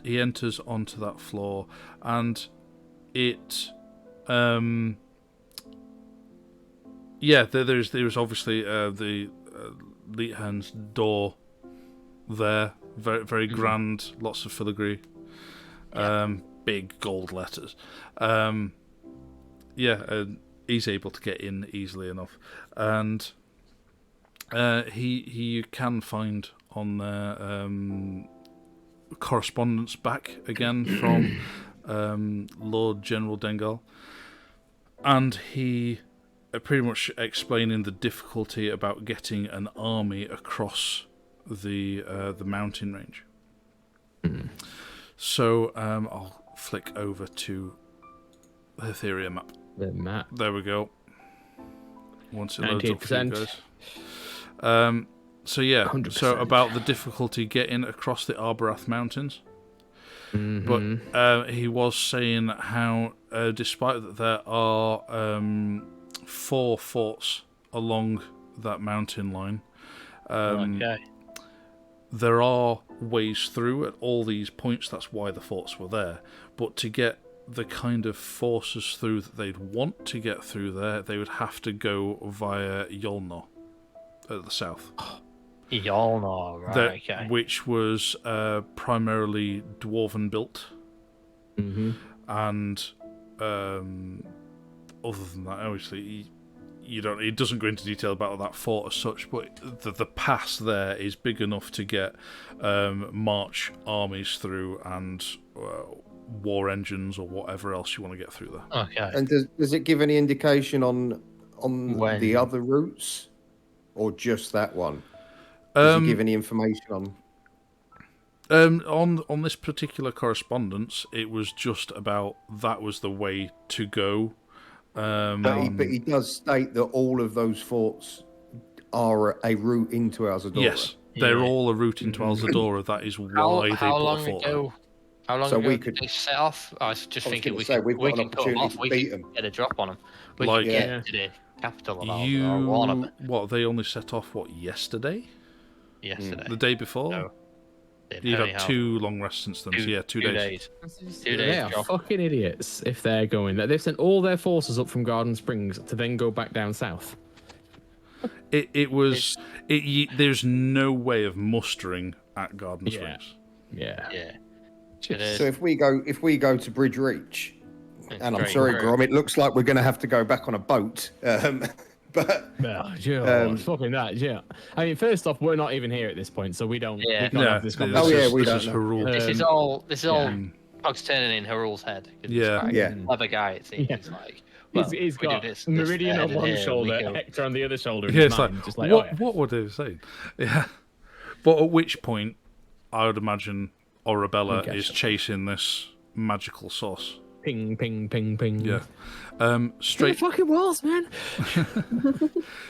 he enters onto that floor, and it there's obviously the Leithern's door there, very very grand, lots of filigree, big gold letters. He's able to get in easily enough, and you can find on there correspondence back again from Lord General Dengal, and he pretty much explaining the difficulty about getting an army across the mountain range. So I'll flick over to the Hatheria map. The map. There we go. Once it loads up for you 90%. guys. So yeah, 100%. so about the difficulty getting across the Arbarath Mountains. But he was saying how, despite that there are 4 forts along that mountain line, there are ways through at all these points. That's why the forts were there. But to get the kind of forces through that they'd want to get through there, they would have to go via Yolnor at the south. Yolnor, right? Okay. Which was primarily dwarven built, and other than that, obviously, it doesn't go into detail about that fort as such, but the pass there is big enough to get march armies through and war engines or whatever else you want to get through there. Okay. And does it give any indication on the other routes, or just that one? Does it give any information on this particular correspondence? It was just about that was the way to go. But he does state that all of those forts are a route into Alzadora. Yes, they're all a route into Alzadora. That is why they put a fort there. How long ago did they set off? I was just thinking we can cut them off. We can get a drop on them. We can get to the capital of Alzadora. What, they only set off, yesterday? Yesterday. The day before? No. They'd You'd only have 2 long rests instance. Yeah, 2 days. 2 They days. are job. fucking idiots if they're going there. They've sent all their forces up from Garden Springs to then go back down south. There's no way of mustering at Garden Springs. Yeah. So if we go to Bridge Reach, and I'm Straight sorry, through. Grom, it looks like we're going to have to go back on a boat. But Well, it's fucking that, yeah. I mean, first off, we're not even here at this point, so we can't have this conversation. we this don't is know. Harul. This is all Pugs turning in Harul's head. 'Cause he's Yeah. quite Yeah. a clever guy, it seems. Yeah. He's like, He's we do got this Meridian on there, one here, shoulder, we go- Hector on the other shoulder. In Yeah, his it's mind, like, just like, what were they saying? Yeah. But at which point, I would imagine Orabella Okay. is chasing this magical source. ping, ping, ping, ping. Yeah. The Straight fucking walls, man.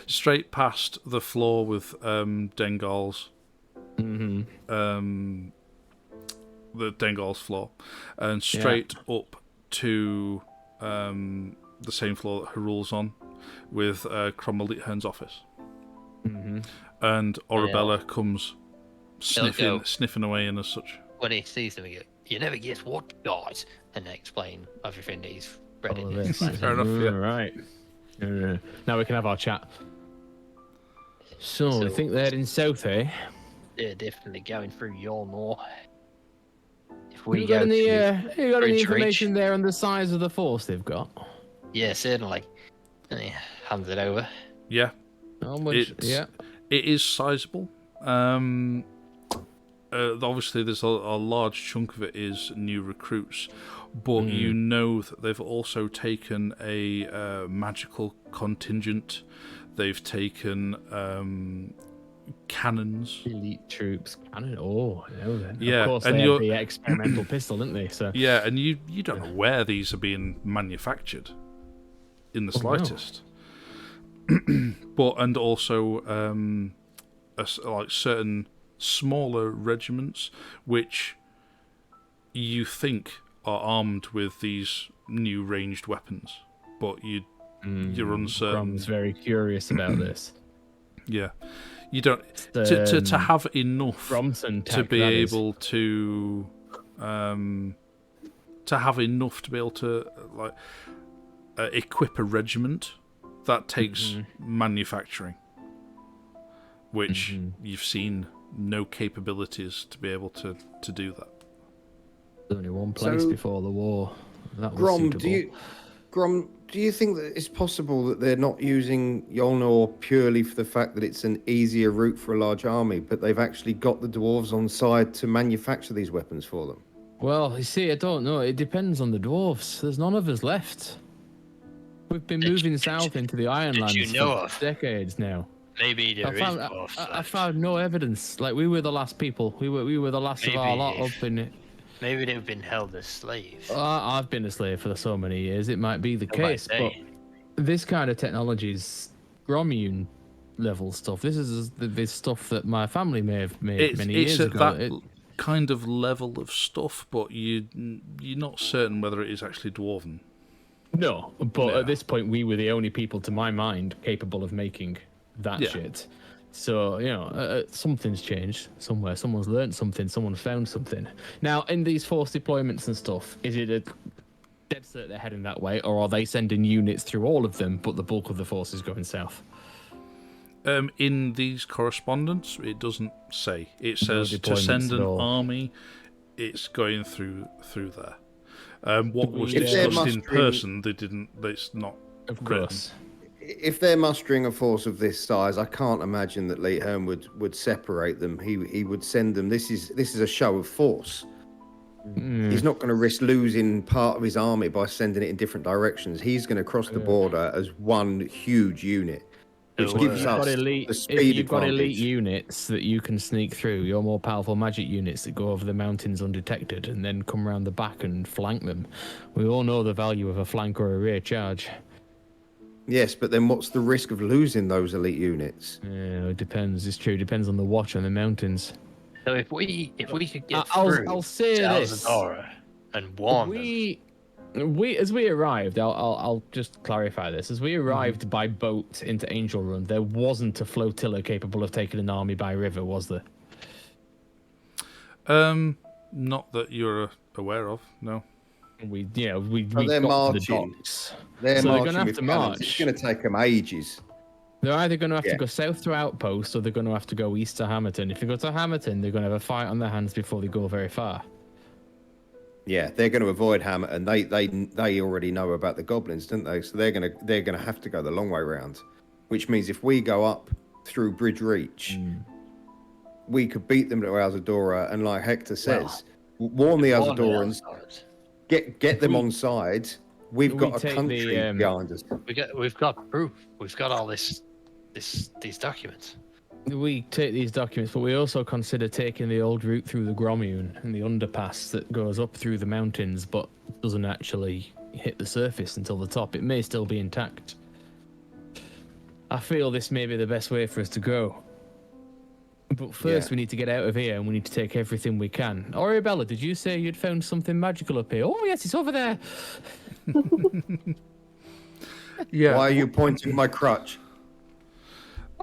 straight past the floor with Dengal's. Mm-hmm. The Dengal's floor, and straight up to the same floor that Harul's on, with Cromwell Leithern's office. Mm-hmm. And Orabella comes He'll go. sniffing away and as such. When he sees them, he goes, "You never guess what, guys?" And they explain everything that he's read in his plan. Fair enough, yeah. Right. Now we can have our chat. So, I think they're in south, eh? They're definitely going through Yolnor. If You we got go any, to you got any Bridge information Reach- there on the size of the force they've got? Yeah, certainly. And he hands it over. Yeah, How much? It's- it is sizable. Obviously, there's a large chunk of it is new recruits, but you know that they've also taken a magical contingent. They've taken cannons. Elite troops. Cannon. Oh, no then. Yeah, Of course, and they had you're- the experimental pistol, didn't they? So. Yeah, and you don't know where these are being manufactured in the Oh, no. slightest. And also like certain smaller regiments which you think are armed with these new ranged weapons, but you're uncertain. Grom's very curious about this. Yeah, you don't to have enough Bromson to tech, be that is. able to have enough to be able to like equip a regiment. That takes manufacturing, which you've seen no capabilities to be able to do that. There's only one place So- before the war. That was Grom, suitable. do you think that it's possible that they're not using Yolnor purely for the fact that it's an easier route for a large army, but they've actually got the dwarves on side to manufacture these weapons for them? Well, you see, I don't know. It depends on the dwarves. There's none of us left. We've been moving south into the Ironlands you know for of? decades now. Maybe there is I dwarfs. found no evidence. Like, we were the last people. We were the last of our Maybe lot if- up in it. Maybe they've been held as slaves. I've been a slave for so many years. It might be the I might case, but say. this kind of technology is Grommune level stuff. This is the stuff that my family may have made many It's years at ago. that kind of level of stuff, but you're not certain whether it is actually dwarven. No, but Yeah. at this point, we were the only people, to my mind, capable of making that Yeah. shit. So, something's changed somewhere. Someone's learned something. Someone's found something. Now, in these force deployments and stuff, is it a dead cert they're heading that way, or are they sending units through all of them, but the bulk of the force is going south? In these correspondence, it doesn't say. It says to deployments send at an all. army, it's going through there. What was If they're discussed in mustering- person, they didn't. It's not. Of written. course. If they're mustering a force of this size, I can't imagine that Leithern would separate them. He would send them. This is a show of force. He's not going to risk losing part of his army by sending it in different directions. He's going to cross the border as one huge unit, which So, gives You've us got the elite, if speed you've got elite advantage. units that you can sneak through, your more powerful magic units that go over the mountains undetected and then come around the back and flank them. We all know the value of a flank or a rear charge. Yes, but then what's the risk of losing those elite units? Yeah, it depends. It's true. It depends on the watch on the mountains. So if we could get I'll through say to this. Alzadora and warn them, We as we arrived, I'll just clarify this. As we arrived by boat into Angel Run, there wasn't a flotilla capable of taking an army by river, was there? Not that you're aware of. No. We So got they're to the marching. docks. They're So they're marching gonna have with to cannons. It's march. going to take them ages. They're either going to have Yeah. to go south to Outpost, or they're going to have to go east to Hammerton. If they go to Hammerton, they're going to have a fight on their hands before they go very far. Yeah, they're going to avoid Hammer, and they already know about the goblins, don't they? So they're gonna have to go the long way round, which means if we go up through Bridge Reach, we could beat them to Alzadora, and like Hector says, warn the Alzadorans, get them on side. We've got a country behind us. We've got proof. We've got all these documents. We take these documents, but we also consider taking the old route through the Grommune and the underpass that goes up through the mountains, but doesn't actually hit the surface until the top. It may still be intact. I feel this may be the best way for us to go. But first, we need to get out of here, and we need to take everything we can. Arabella, did you say you'd found something magical up here? Oh, yes, it's over there. Yeah. Why are you pointing my crutch?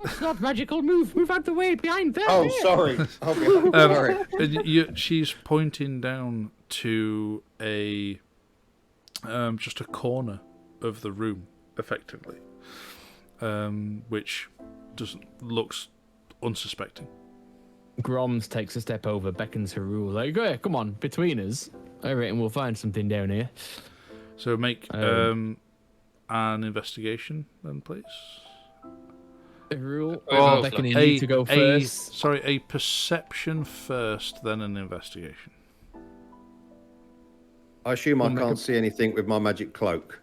It's not magical. Move out the way behind there. Oh, sorry. Okay. Sorry. She's pointing down to a just a corner of the room, effectively, which looks unsuspecting. Groms takes a step over, beckons Harul, like, "Go, come on, between us. I reckon we'll find something down here." So make an investigation, then, please. Harul, Oh, beckoning you to go first. A perception first, then an investigation. I assume I can't see anything with my magic cloak.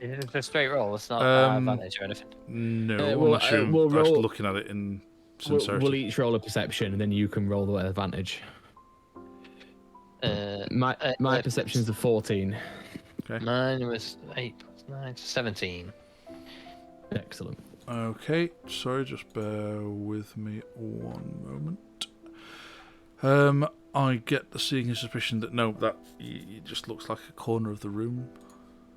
It's a straight roll. It's not advantage or anything. No, we'll- unless you're we'll actually roll- looking at it in sincerity. We'll each roll a perception, and then you can roll the advantage. My perception's a 14. Okay. Mine was 8 plus 9, 17. Excellent. Okay, sorry, just bear with me one moment. I get the seeing a suspicion that it just looks like a corner of the room.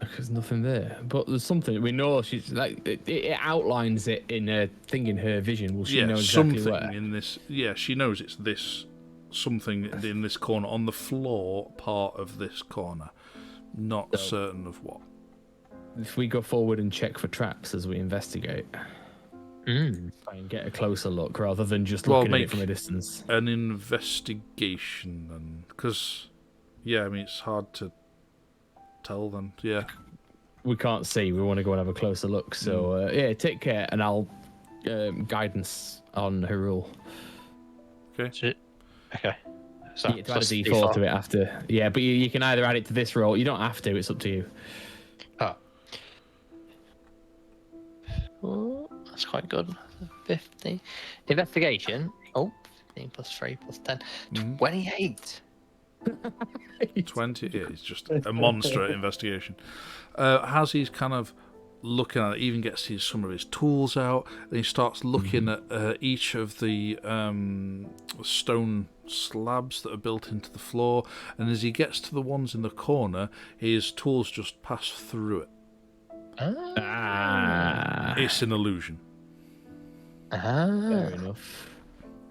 There's nothing there, but there's something we know. She's like it outlines it in a thing in her vision. Will she know exactly something where? in this. Yeah, she knows it's this something in this corner on the floor part of this corner. Not certain of what. If we go forward and check for traps as we investigate, try and get a closer look rather than just looking at it from a distance. An investigation, then, because it's hard to tell. Then, We can't see. We want to go and have a closer look. So take care, and I'll guidance on Harul. Okay. Okay. So You get to add a D4 to it after. Yeah, but you can either add it to this roll. You don't have to. It's up to you. Oh, that's quite good. 50. Investigation. Oh, 15 plus 3 plus 10. 28. 20. Yeah, it's just a monster at investigation. As he's kind of looking at it, even gets some of his tools out, and he starts looking at each of the stone slabs that are built into the floor, and as he gets to the ones in the corner, his tools just pass through it. It's an illusion. Fair enough.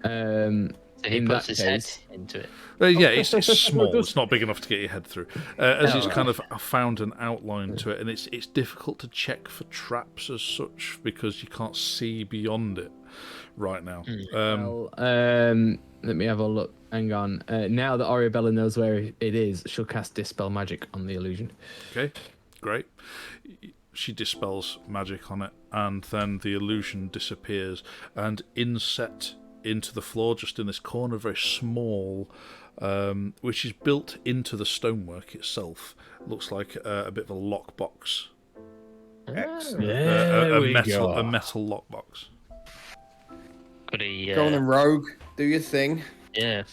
So he in puts that his head case- into it. It's small. It's not big enough to get your head through. As he's kind of found an outline to it, and it's difficult to check for traps as such because you can't see beyond it right now. Let me have a look. Hang on. Now that Arabella knows where it is, she'll cast Dispel Magic on the illusion. Okay, great. She dispels magic on it, and then the illusion disappears, and inset into the floor, just in this corner, very small, which is built into the stonework itself. Looks like a bit of a lockbox. Excellent. A metal lockbox. Could he? Go on then, Rogue. Do your thing. Yeah.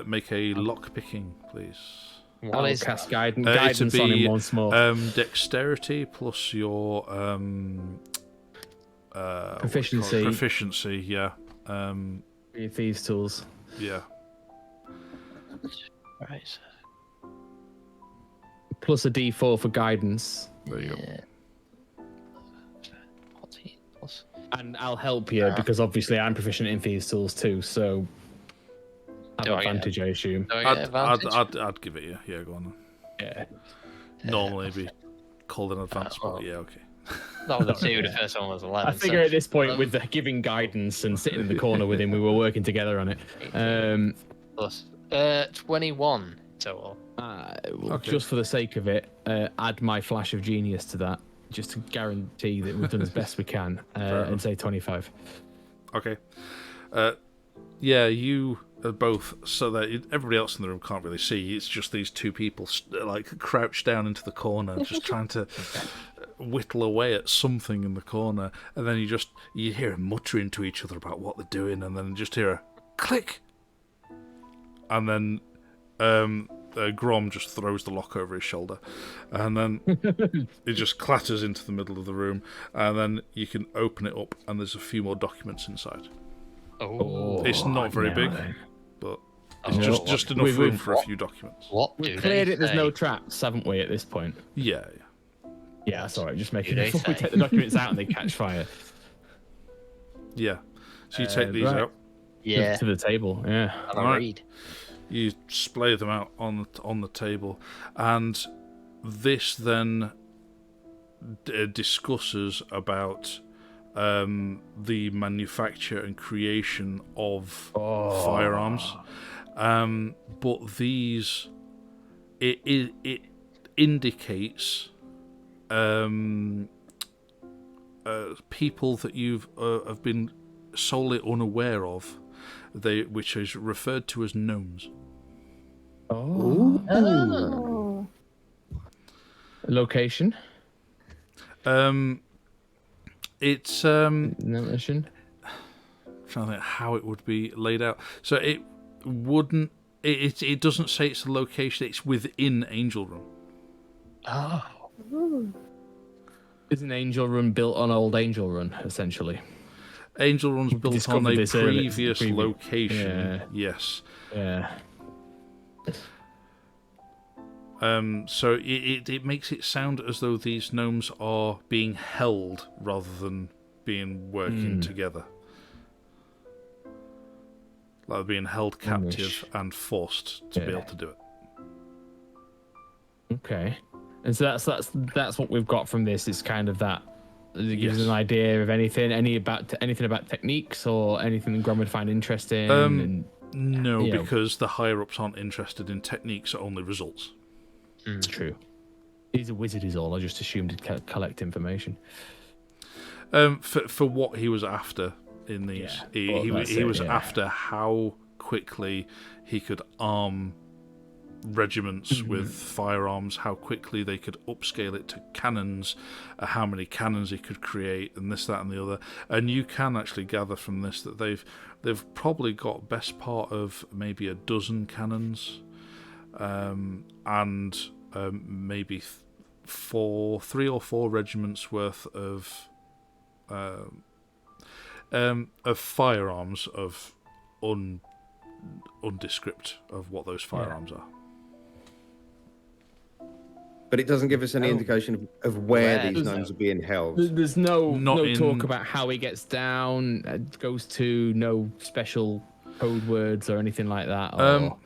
Make a lock picking, please. What is cast that? guidance on him once more. Dexterity plus your Proficiency. Proficiency, yeah. Your thieves' tools. Yeah. Right. Plus a D4 for guidance. There you go. Yeah. 14 plus. And I'll help you because obviously I'm proficient in thieves' tools too. So have Do I get advantage, I assume. Do I get advantage? I'd give it you. Yeah, go on. Yeah. Normally it'd be called an advance, well. but yeah, okay. That was a 2, the first one was 11. I figure at this point, um, with the giving guidance and sitting in the corner with him, we were working together on it. Plus 21 total. Okay. Just for the sake of it, add my flash of genius to that, just to guarantee that we've done as best we can, and say 25. Okay. Yeah, you are both, so that everybody else in the room can't really see. It's just these two people like crouched down into the corner, just trying to whittle away at something in the corner, and then you hear them muttering to each other about what they're doing, and then just hear a click, and then Grom just throws the lock over his shoulder, and then it just clatters into the middle of the room, and then you can open it up, and there's a few more documents inside. Oh, It's not very big, but it's just enough room for a few documents. What do We've cleared they it. There's say? no traps, haven't we? At this point. Yeah. Yeah, that's all right. Just making Do it they before we say? take the documents out and they catch fire. Yeah. So you take these right. out. Yeah, To the table. Yeah. and I Right. read. You splay them out on the table, and this then discusses about the manufacture and creation of firearms. But these, it indicates people that you've have been solely unaware of, which is referred to as gnomes. Oh. Location. It's Notion. trying to think how it would be laid out. So it wouldn't. It doesn't say it's a location. It's within Angel Room. Oh, Is an angel run built on old angel run, essentially? Angel Run's built on discovered a this earlier- previous location. Yeah. Yes. Yeah. So it makes it sound as though these gnomes are being held rather than being working together. Like they're being held captive and forced to be able to do it. Okay. And so that's what we've got from this. Is kind of that. It gives us Yes. an idea of anything about techniques or anything Grom would find interesting. No, Yeah. because the higher ups aren't interested in techniques, only results. It's true. He's a wizard, is all. I just assumed he'd collect information. For what he was after in these, Yeah, well, he was yeah. after how quickly he could arm regiments with firearms, how quickly they could upscale it to cannons, how many cannons he could create, and this, that, and the other. And you can actually gather from this that they've probably got best part of maybe a dozen cannons, and maybe 3 or 4 regiments worth of firearms of undescript of what those firearms are. But it doesn't give us any indication of where Where? these gnomes are being held. There's no Not talk in- about how he gets down, goes to, no special code words or anything like that. Or...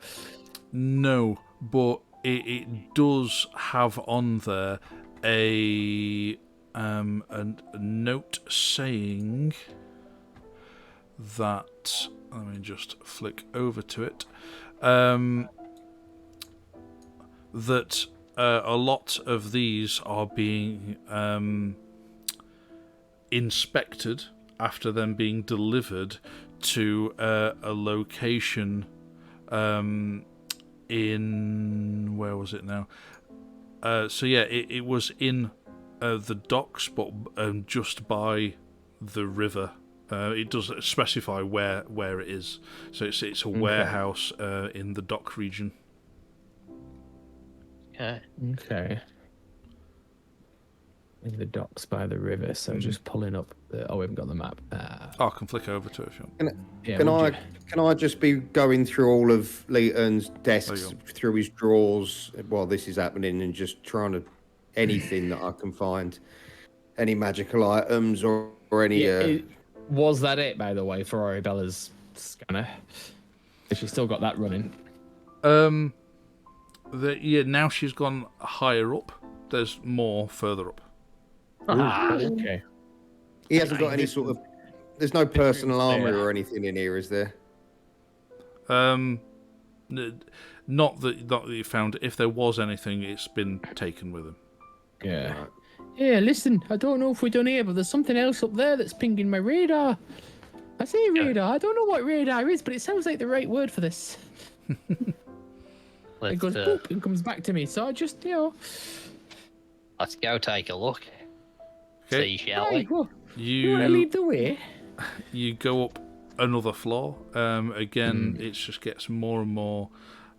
No, but it does have on there a note saying that. Let me just flick over to it. That a lot of these are being inspected after them being delivered to a location in, where was it now? So yeah, it was in the docks, but just by the river. It doesn't specify where it is. So it's a warehouse in the dock region. Okay. In the docks by the river, so just pulling up. We haven't got the map. I can flick over to it if you want. Can I just be going through all of Leighton's desks, through his drawers while this is happening, and just trying to anything that I can find, any magical items or any. Was that it, by the way, for Aribella's scanner? She's still got that running. Now she's gone higher up. There's more further up. Okay. He hasn't got any sort of. There's no personal armor or anything in here, is there? Not that you found. If there was anything, it's been taken with him. Yeah. Yeah, listen, I don't know if we're done here, but there's something else up there that's pinging my radar. I say radar. I don't know what radar is, but it sounds like the right word for this. It goes boop and comes back to me. So I just, Let's go take a look. Okay. See, shall we? You want to lead the way? You go up another floor. Again, it just gets more and more,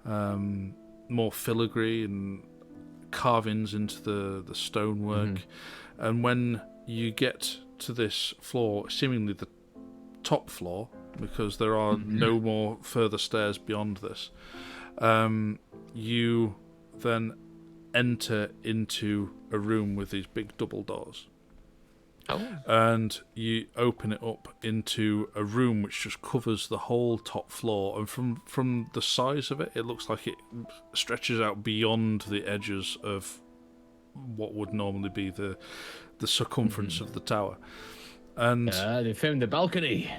more filigree and carvings into the stonework. And when you get to this floor, seemingly the top floor, because there are no more further stairs beyond this, you then enter into a room with these big double doors. And you open it up into a room which just covers the whole top floor, and from the size of it, it looks like it stretches out beyond the edges of what would normally be the circumference of the tower. And they found the balcony.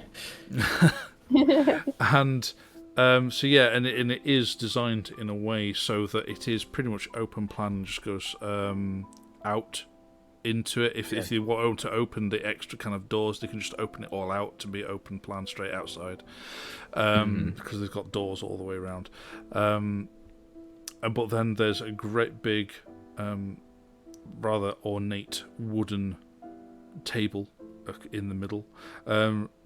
and so yeah, and it is designed in a way so that it is pretty much open plan and just goes out into it. If they want to open the extra kind of doors, they can just open it all out to be open plan straight outside, because they've got doors all the way around. But then there's a great big, rather ornate wooden table in the middle,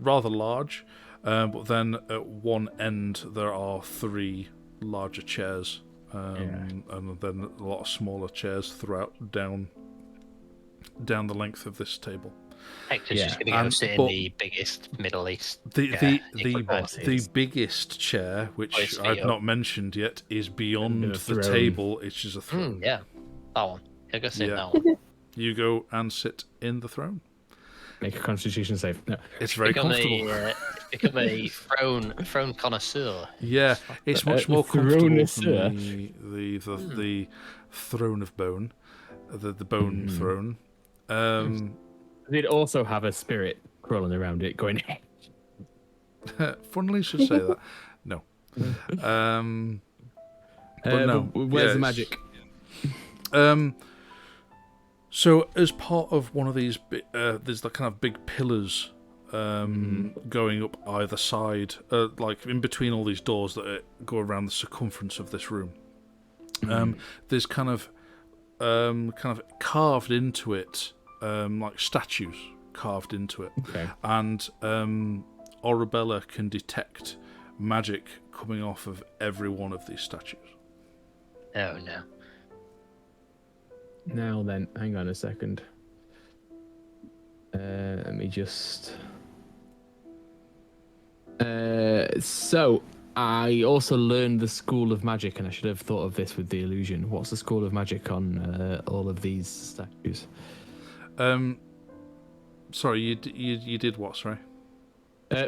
rather large. But then at one end there are 3 larger chairs, and then a lot of smaller chairs throughout down the length of this table. Hector's just going to go sit in the biggest Middle East. The biggest chair, which I've not mentioned yet, is beyond the table. It's just a throne. Yeah, that one. He'll go sit in that one. You go and sit in the throne. Make a constitution save. No. It's very comfortable. Become a throne connoisseur. Yeah, it's much more comfortable than the throne of bone, the bone throne. They'd also have a spirit crawling around it, going. Funnily, should say that. No. But no. Where's the magic? So as part of one of these, there's the kind of big pillars going up either side, like in between all these doors that go around the circumference of this room. There's kind of carved into it, like statues carved into it. Okay. And Arabella can detect magic coming off of every one of these statues. Oh no. Now then, hang on a second. Let me just. So I also learned the School of Magic, and I should have thought of this with the illusion. What's the School of Magic on all of these statues? Sorry, you did what? Sorry.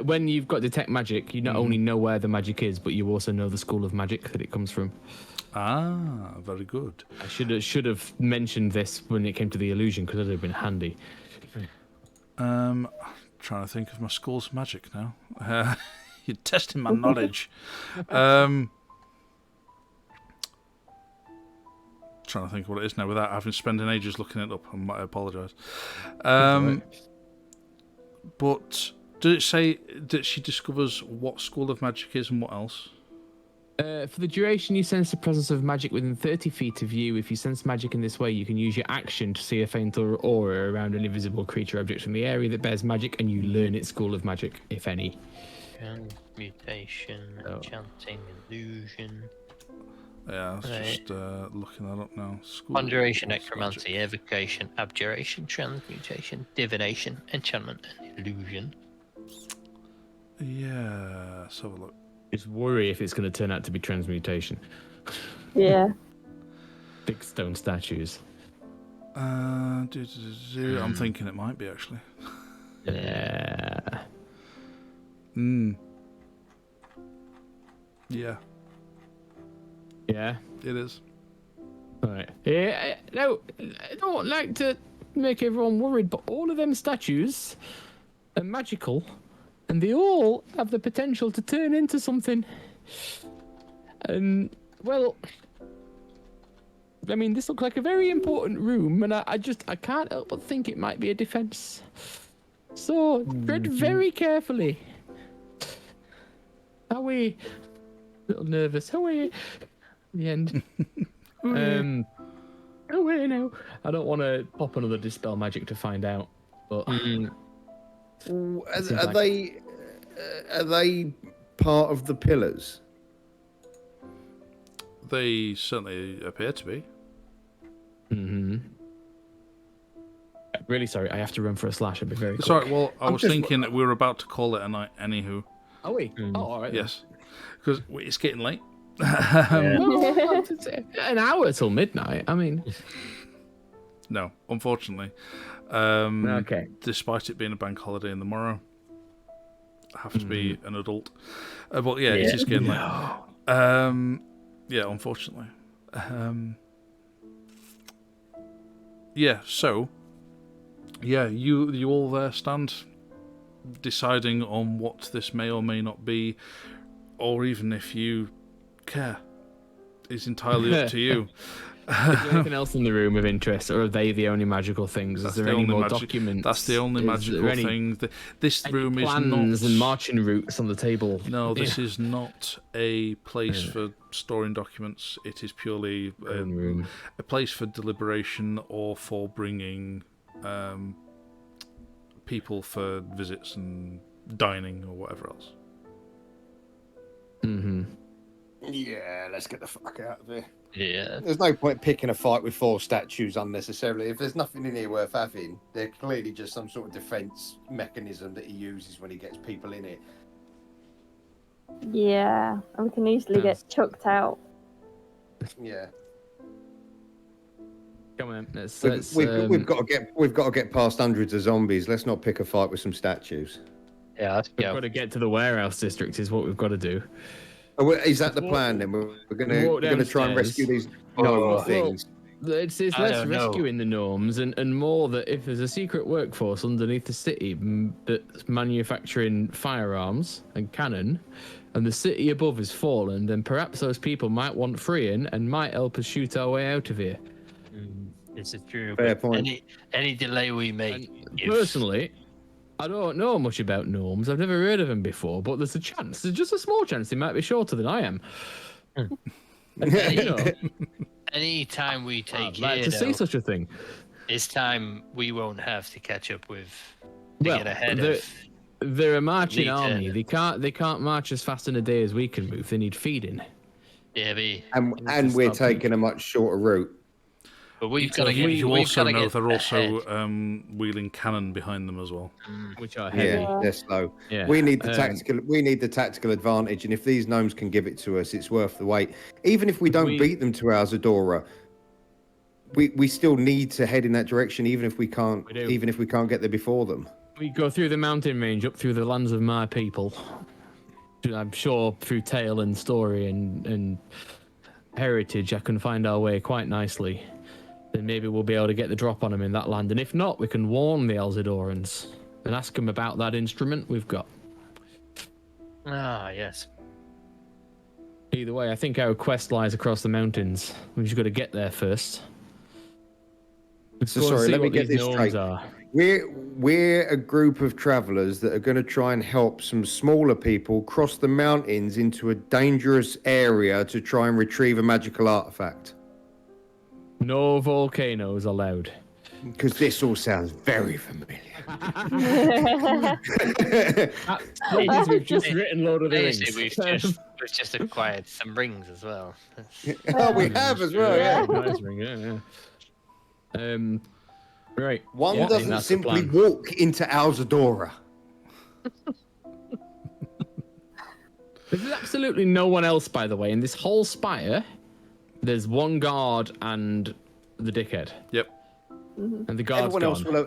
When you've got detect magic, you not only know where the magic is, but you also know the School of Magic that it comes from. Ah, very good. I should have mentioned this when it came to the illusion, because it would have been handy. Trying to think of my school's magic now. You're testing my knowledge. Trying to think what it is now without having spending ages looking it up. I apologise. But did it say that she discovers what school of magic is and what else? For the duration, you sense the presence of magic within 30 feet of you. If you sense magic in this way, you can use your action to see a faint aura around an invisible creature object in the area that bears magic, and you learn its school of magic, if any. Transmutation, enchanting, illusion. Yeah, I was just looking that up now. Conjuration, necromancy, evocation, abjuration, transmutation, divination, enchantment, and illusion. Yeah, let's have a look. Just worry if it's going to turn out to be transmutation. Yeah. Big stone statues. I'm thinking it might be, actually. Yeah. Yeah, Yeah. it is. All right. Yeah. No, I don't like to make everyone worried, but all of them statues are magical, and they all have the potential to turn into something. And well, I mean, this looks like a very important room, and I can't help but think it might be a defense. So tread very carefully. Are we a little nervous? Are we? In the end. Oh wait, no. I don't want to pop another dispel magic to find out, but Are they part of the pillars? They certainly appear to be. Really sorry, I have to run for a slash. I'll be very quick. Sorry, well, I was just- thinking that we were about to call it a night. Anywho, Oh wait. Oh, all right. yes, because it's getting late. Well, it's an hour till midnight. I mean, No, unfortunately. okay. Despite it being a bank holiday in the morrow, I have to be an adult. But yeah, it is getting late. Yeah, unfortunately. Yeah, so yeah, you all there stand deciding on what this may or may not be, or even if you care. It's entirely up to you. Is there anything else in the room of interest, or are they the only magical things? Is there any more documents? That's the only Is magical there any thing. This room is plans not. and marching routes on the table? No, this is not a place for storing documents. It is purely room. a place for deliberation or for bringing people for visits and dining or whatever else. Yeah, let's get the fuck out of here. Yeah. There's no point picking a fight with 4 statues unnecessarily. If there's nothing in here worth having, they're clearly just some sort of defense mechanism that he uses when he gets people in it. Yeah, and we can easily get chucked out. Yeah, Come on, let's. we've got to get past hundreds of zombies. Let's not pick a fight with some statues. Yeah, let's We've go. got to get to the warehouse district. Is what we've got to do. Oh, is that the plan then? We're gonna try and rescue these gnome things. It's I less don't know. rescuing the gnomes and more that if there's a secret workforce underneath the city that's manufacturing firearms and cannon, and the city above has fallen, then perhaps those people might want freeing and might help us shoot our way out of here. This is true. Fair but point. Any delay we make. Personally, I don't know much about gnomes. I've never heard of them before, but there's a chance. There's just a small chance they might be shorter than I am. You know, Any time we take I'd like here, to see though, such a thing. it's time we won't have to catch up with to Well, get ahead the- of. They're a marching Need to- army. They can't march as fast in a day as we can move. They need feeding. Yeah, And we're taking a much shorter route. but we've got to get. You we've also gotta know get they're also ahead. wheeling cannon behind them as well. Which are heavy. Yeah, they're slow. Yeah, We need the tactical. We need the tactical advantage, and if these gnomes can give it to us, it's worth the wait. Even if we don't beat them to our Zadora, we still need to head in that direction. Even if we can't. We do. Even if we can't get there before them. We go through the mountain range up through the lands of my people. I'm sure through tale and story and heritage, I can find our way quite nicely. Then maybe we'll be able to get the drop on them in that land. And if not, we can warn the Elzadorans and ask them about that instrument we've got. Ah, yes. Either way, I think our quest lies across the mountains. We've just got to get there first. Let's So go and sorry, see let me what get these this gnomes straight. are. We're a group of travelers that are going to try and help some smaller people cross the mountains into a dangerous area to try and retrieve a magical artifact. No volcanoes allowed. Because this all sounds very familiar. We've just written Lord of the Rings. Basically, we've just acquired some rings as well. Oh, we have as well, yeah. Nice ring, yeah. Right. One Yeah, I think doesn't that's the simply plan. walk into Alzadora. There's absolutely no one else, by the way, in this whole spire. There's one guard and the dickhead, Yep. and the guard's Everyone else gone. will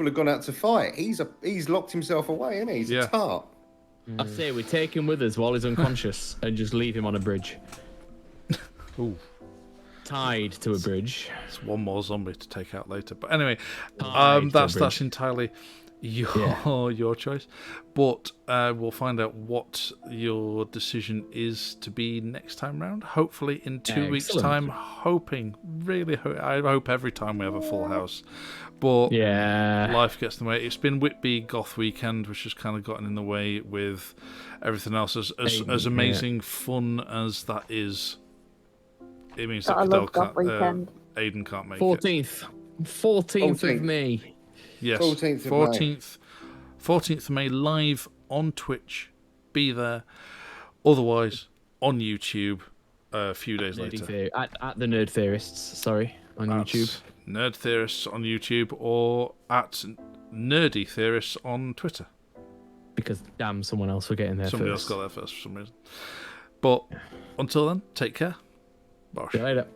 have gone out to fight. He's locked himself away, isn't he? He's Yeah. a tart. I say we take him with us while he's unconscious and just leave him on a bridge. Ooh. Tied to a bridge. It's one more zombie to take out later. But anyway, Tied to a that's bridge. entirely your choice. But we'll find out what your decision is to be next time round. Hopefully in 2 weeks' Excellent. time. I hope every time we have a full house. But life gets in the way. It's been Whitby Goth Weekend, which has kind of gotten in the way with everything else. As amazing fun as that is, it means that Aidan can't make 14th. 14th of May. Yes, 14th of May. 14th of May, live on Twitch. Be there. Otherwise, on YouTube a few days later. At the Nerd Theorists, sorry, on YouTube. Nerd Theorists on YouTube or at Nerdy Theorists on Twitter. Because damn, someone else will get in there Somebody else got there first for some reason. But until then, take care. Bye. See you later.